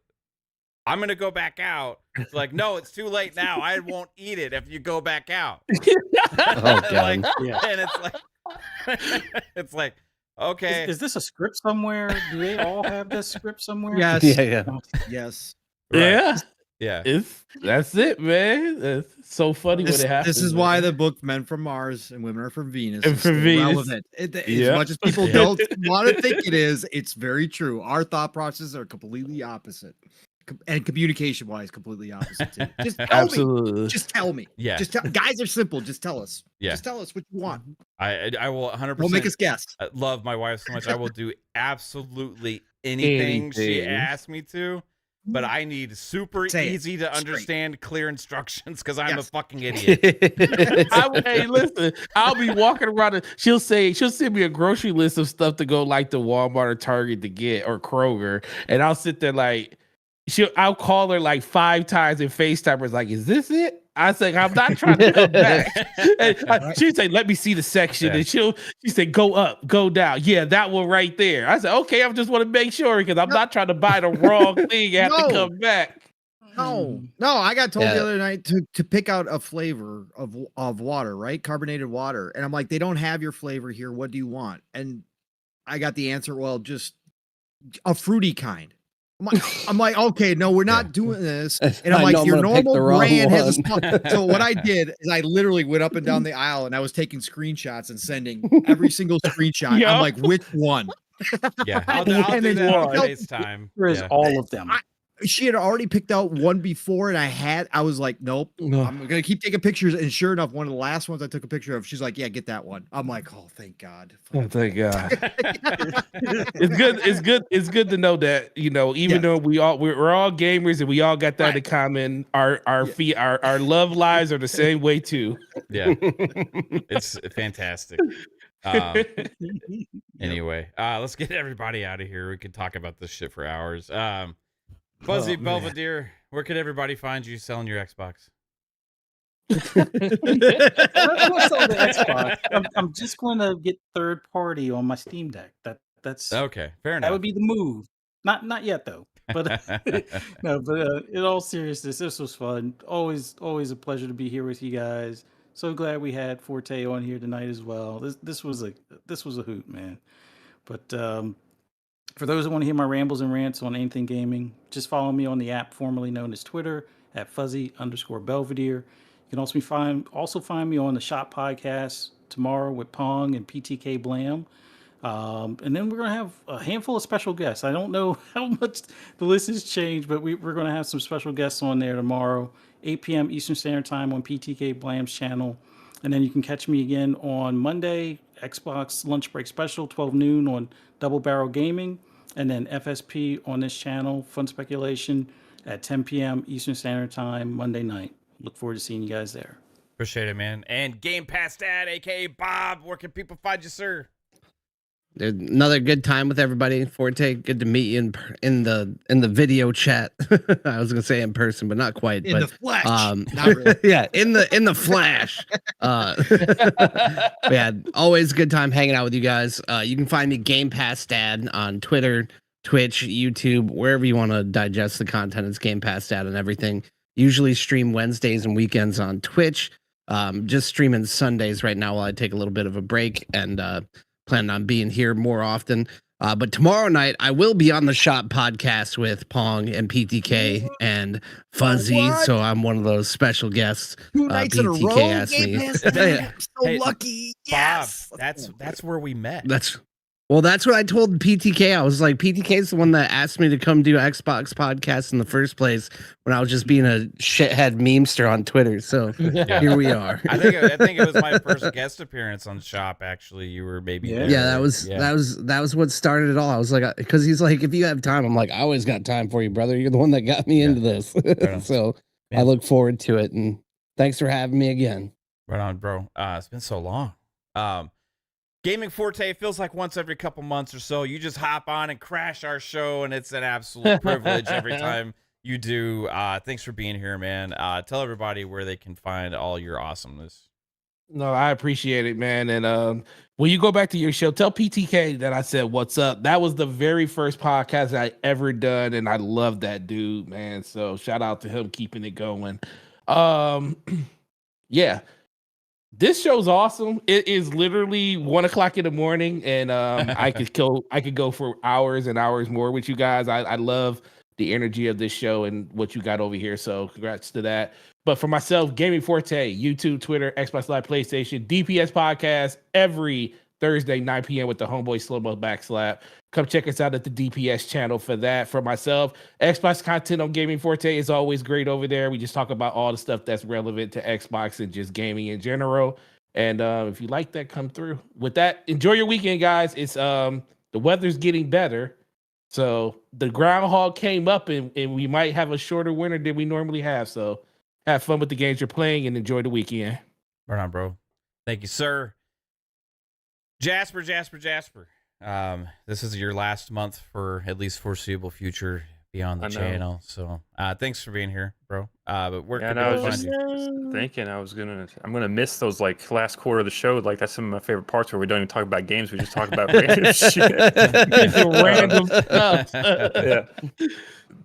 I'm gonna go back out. It's like, no, it's too late now. I won't eat it if you go back out. Oh, God. Like, Yeah. and it's like, it's like, okay, Is this a script somewhere? Do they all have this script somewhere? Yes. Yeah. Yes. right. Yeah. Yeah. That's it, man. It's so funny when This, it happens. this is why the book Men from Mars and Women Are from Venus And is from still Venus. relevant. As Yeah. much as people don't want to think it is, it's very true. Our thought processes are completely opposite. And communication wise, completely opposite too. Just tell me. Absolutely. Just tell me. Yeah. Just tell, guys are simple. Just tell us. Yeah. Just tell us what you want. I will 100% Don't make us guess. love my wife so much. I will do absolutely anything she Anything. asks me to, but I need super Say it easy to straight. understand, clear instructions because I'm a Yes. fucking idiot. Hey, listen, I'll be walking around and she'll send me a grocery list of stuff to go like to Walmart or Target to get or Kroger. And I'll sit there like, I'll call her like 5 times and FaceTime her like, is this it? I say, I'm not trying to come back. And she'd say, let me see the section. Yeah. And she said, go up, go down. Yeah, that one right there. I said, okay, I just want to make sure because I'm not trying to buy the wrong thing and have to No. come back. No, I got told Yeah. the other night to pick out a flavor of water, right? Carbonated water. And I'm like, they don't have your flavor here. What do you want? I got the answer, well, just a fruity kind. I'm like, okay, no, we're not doing this. And I'm I like, know I'm your gonna pick normal the wrong brand has a one. small. So what I did is I literally went up and down the aisle and I was taking screenshots and sending every single screenshot. Yup. I'm like, which one? Yeah, I'll do And that then on you- FaceTime. There is Yeah. all of them. She had already picked out one before, and I was like, nope, I'm gonna keep taking pictures. And sure enough, one of the last ones I took a picture of, she's like, yeah, get that one. I'm like, oh, thank God. Oh, thank God. It's good to know that, even though we're all gamers and we all got that Right. in common, our love lives are the same way too. Yeah, it's fantastic. Anyway, let's get everybody out of here. We could talk about this shit for hours. Fuzzy Oh, man. Belvedere, where could everybody find you selling your Xbox? Let's sell the Xbox. I'm just going to get third party on my Steam Deck. That's Okay, fair that enough. would be the move. Not yet though. But no. But in all seriousness, this was fun. Always a pleasure to be here with you guys. So glad we had Forte on here tonight as well. This was a hoot, man. But for those who want to hear my rambles and rants on anything gaming, just follow me on the app formerly known as Twitter at @fuzzy_Belvedere. You can also find me on the Shop Podcast tomorrow with Pong and PTK Blam. And then we're going to have a handful of special guests. I don't know how much the list has changed, but we're going to have some special guests on there tomorrow, 8 p.m. Eastern Standard Time on PTK Blam's channel. And then you can catch me again on Monday, Xbox Lunch Break Special, 12 noon on Double Barrel Gaming. And then FSP on this channel, Fun Speculation, at 10 p.m. Eastern Standard Time, Monday night. Look forward to seeing you guys there. Appreciate it, man. And Game Pass Dad, aka Bob, where can people find you, sir? Another good time with everybody. Forte, good to meet you in the video chat. I was gonna say in person, but not quite. In but the flesh. not really. Yeah, in the flash. Yeah, always a good time hanging out with you guys. You can find me Game Pass Dad on Twitter, Twitch, YouTube, wherever you want to digest the content. It's Game Pass Dad and everything. Usually stream Wednesdays and weekends on Twitch. Just streaming Sundays right now while I take a little bit of a break and planning on being here more often. But tomorrow night, I will be on the Shop podcast with Pong and PTK and Fuzzy. What? So I'm one of those special guests. 2 nights in a PTK row. asked Game me. Pass, man. I'm so Hey, lucky. Bob, Yes. that's where we met. That's what I told PTK. I was like, PTK is the one that asked me to come do Xbox podcast in the first place when I was just being a shithead memester on Twitter. So here we are. I think it was my first guest appearance on Shop. Actually, you were maybe Yeah. there. that was what started it all. I was like, because he's like, if you have time, I'm like, I always got time for you, brother. You're the one that got me into this. So Man. I look forward to it, and thanks for having me again. Right on, bro. It's been so long. Gaming Forte feels like once every couple months or so. You just hop on and crash our show, and it's an absolute privilege every time you do. Thanks for being here, man. Tell everybody where they can find all your awesomeness. No, I appreciate it, man. And when you go back to your show, tell PTK that I said what's up. That was the very first podcast I ever done, and I love that dude, man. So shout out to him keeping it going. Yeah. This show's awesome. It is literally 1 o'clock in the morning, and I could go for hours and hours more with you guys. I love the energy of this show and what you got over here. So congrats to that. But for myself, Gaming Forte, YouTube, Twitter, Xbox Live, PlayStation, DPS podcast every Thursday, 9 p.m. with the homeboy Slow-Mo Backslap. Come check us out at the DPS channel for that. For myself, Xbox content on Gaming Forte is always great over there. We just talk about all the stuff that's relevant to Xbox and just gaming in general. And if you like that, come through. With that, enjoy your weekend, guys. It's the weather's getting better. So the groundhog came up, and we might have a shorter winter than we normally have. So have fun with the games you're playing and enjoy the weekend. Right on, bro. Thank you, sir. Jasper. This is your last month for at least foreseeable future beyond the channel. So thanks for being here, bro. But where can I people was find just you? thinking I'm gonna miss those like last quarter of the show. Like that's some of my favorite parts where we don't even talk about games. We just talk about random shit. Random stuff. Yeah.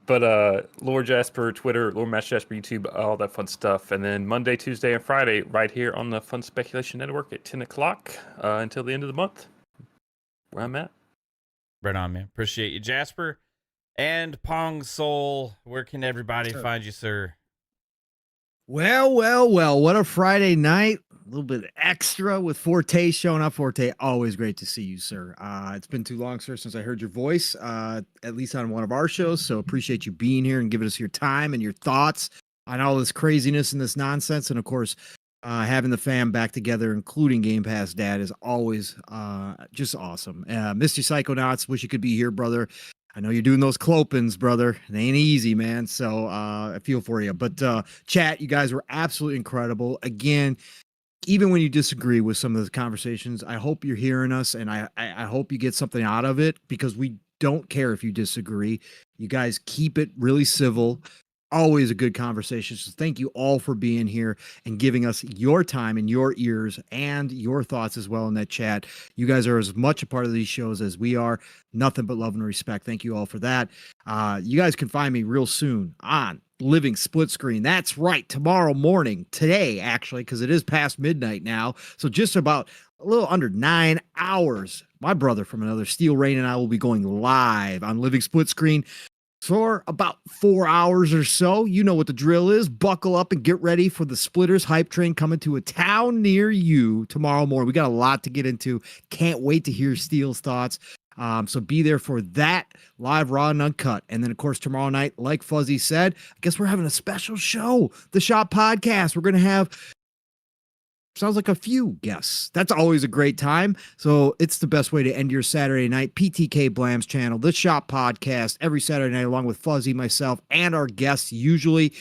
But Lord Jasper, Twitter, Lord Match Jasper, YouTube, all that fun stuff. And then Monday, Tuesday, and Friday, right here on the Fun Speculation Network at 10 o'clock until the end of the month. Where I'm at. Right on, man. Appreciate you, Jasper. And Pong Soul, where can everybody find you, sir? Well, what a Friday night. A little bit extra with Forte showing up. Forte, always great to see you, sir. It's been too long, sir, since I heard your voice, at least on one of our shows. So appreciate you being here and giving us your time and your thoughts on all this craziness and this nonsense. And of course, having the fam back together, including Game Pass Dad, is always just awesome. Mr. Psychonauts, wish you could be here, brother. I know you're doing those clopins, brother. It ain't easy, man. So I feel for you. But chat, you guys were absolutely incredible. Again, even when you disagree with some of the conversations, I hope you're hearing us, and I hope you get something out of it, because we don't care if you disagree. You guys keep it really civil. Always a good conversation. So thank you all for being here and giving us your time and your ears and your thoughts as well in that chat. You guys are as much a part of these shows as we are. Nothing but love and respect. Thank you all for that. You guys can find me real soon on Living Split Screen. That's right. Tomorrow morning, today, actually, because it is past midnight now. So just about a little under 9 hours, my brother from another Steel Rain and I will be going live on Living Split Screen for about 4 hours or so. You know what the drill is. Buckle up and get ready for the Splitters hype train coming to a town near you tomorrow morning. We got a lot to get into. Can't wait to hear Steel's thoughts. So be there for that live, raw, and uncut. And then, of course, tomorrow night, like Fuzzy said, I guess we're having a special show, the Shop Podcast. We're going to have, sounds like, a few guests. That's always a great time. So it's the best way to end your Saturday night. PTK Blam's channel, the Shop Podcast, every Saturday night, along with Fuzzy, myself, and our guests usually.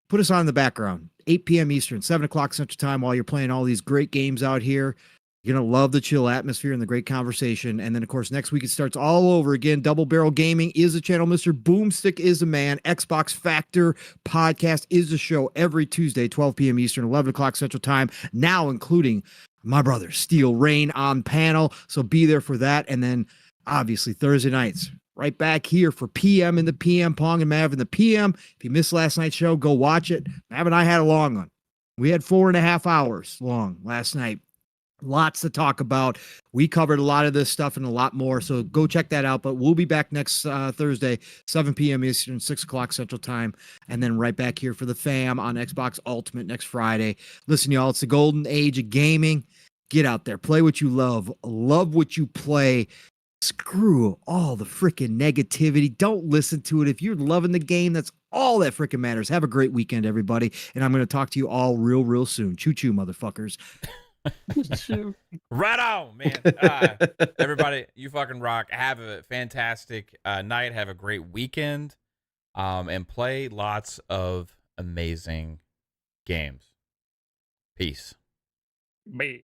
Put us on in the background, 8 p.m. Eastern, 7 o'clock Central Time, while you're playing all these great games out here. You're going to love the chill atmosphere and the great conversation. And then, of course, next week it starts all over again. Double Barrel Gaming is the channel. Mr. Boomstick is the man. Xbox Factor Podcast is the show every Tuesday, 12 p.m. Eastern, 11 o'clock Central Time, now including my brother, Steel Rain, on panel. So be there for that. And then, obviously, Thursday nights, right back here for PM in the PM, Pong and Mav in the PM. If you missed last night's show, go watch it. Mav and I had a long one. We had 4.5 hours long last night. Lots to talk about. We covered a lot of this stuff and a lot more. So go check that out. But we'll be back next Thursday, 7 p.m. Eastern, 6 o'clock Central Time. And then right back here for the fam on Xbox Ultimate next Friday. Listen, y'all, it's the golden age of gaming. Get out there, play what you love what you play. Screw all the freaking negativity. Don't listen to it. If you're loving the game, that's all that freaking matters. Have a great weekend, everybody. And I'm going to talk to you all real soon. Choo-choo, motherfuckers. Right on, man. Everybody, you fucking rock. Have a fantastic night. Have a great weekend. And play lots of amazing games. Peace. Bye.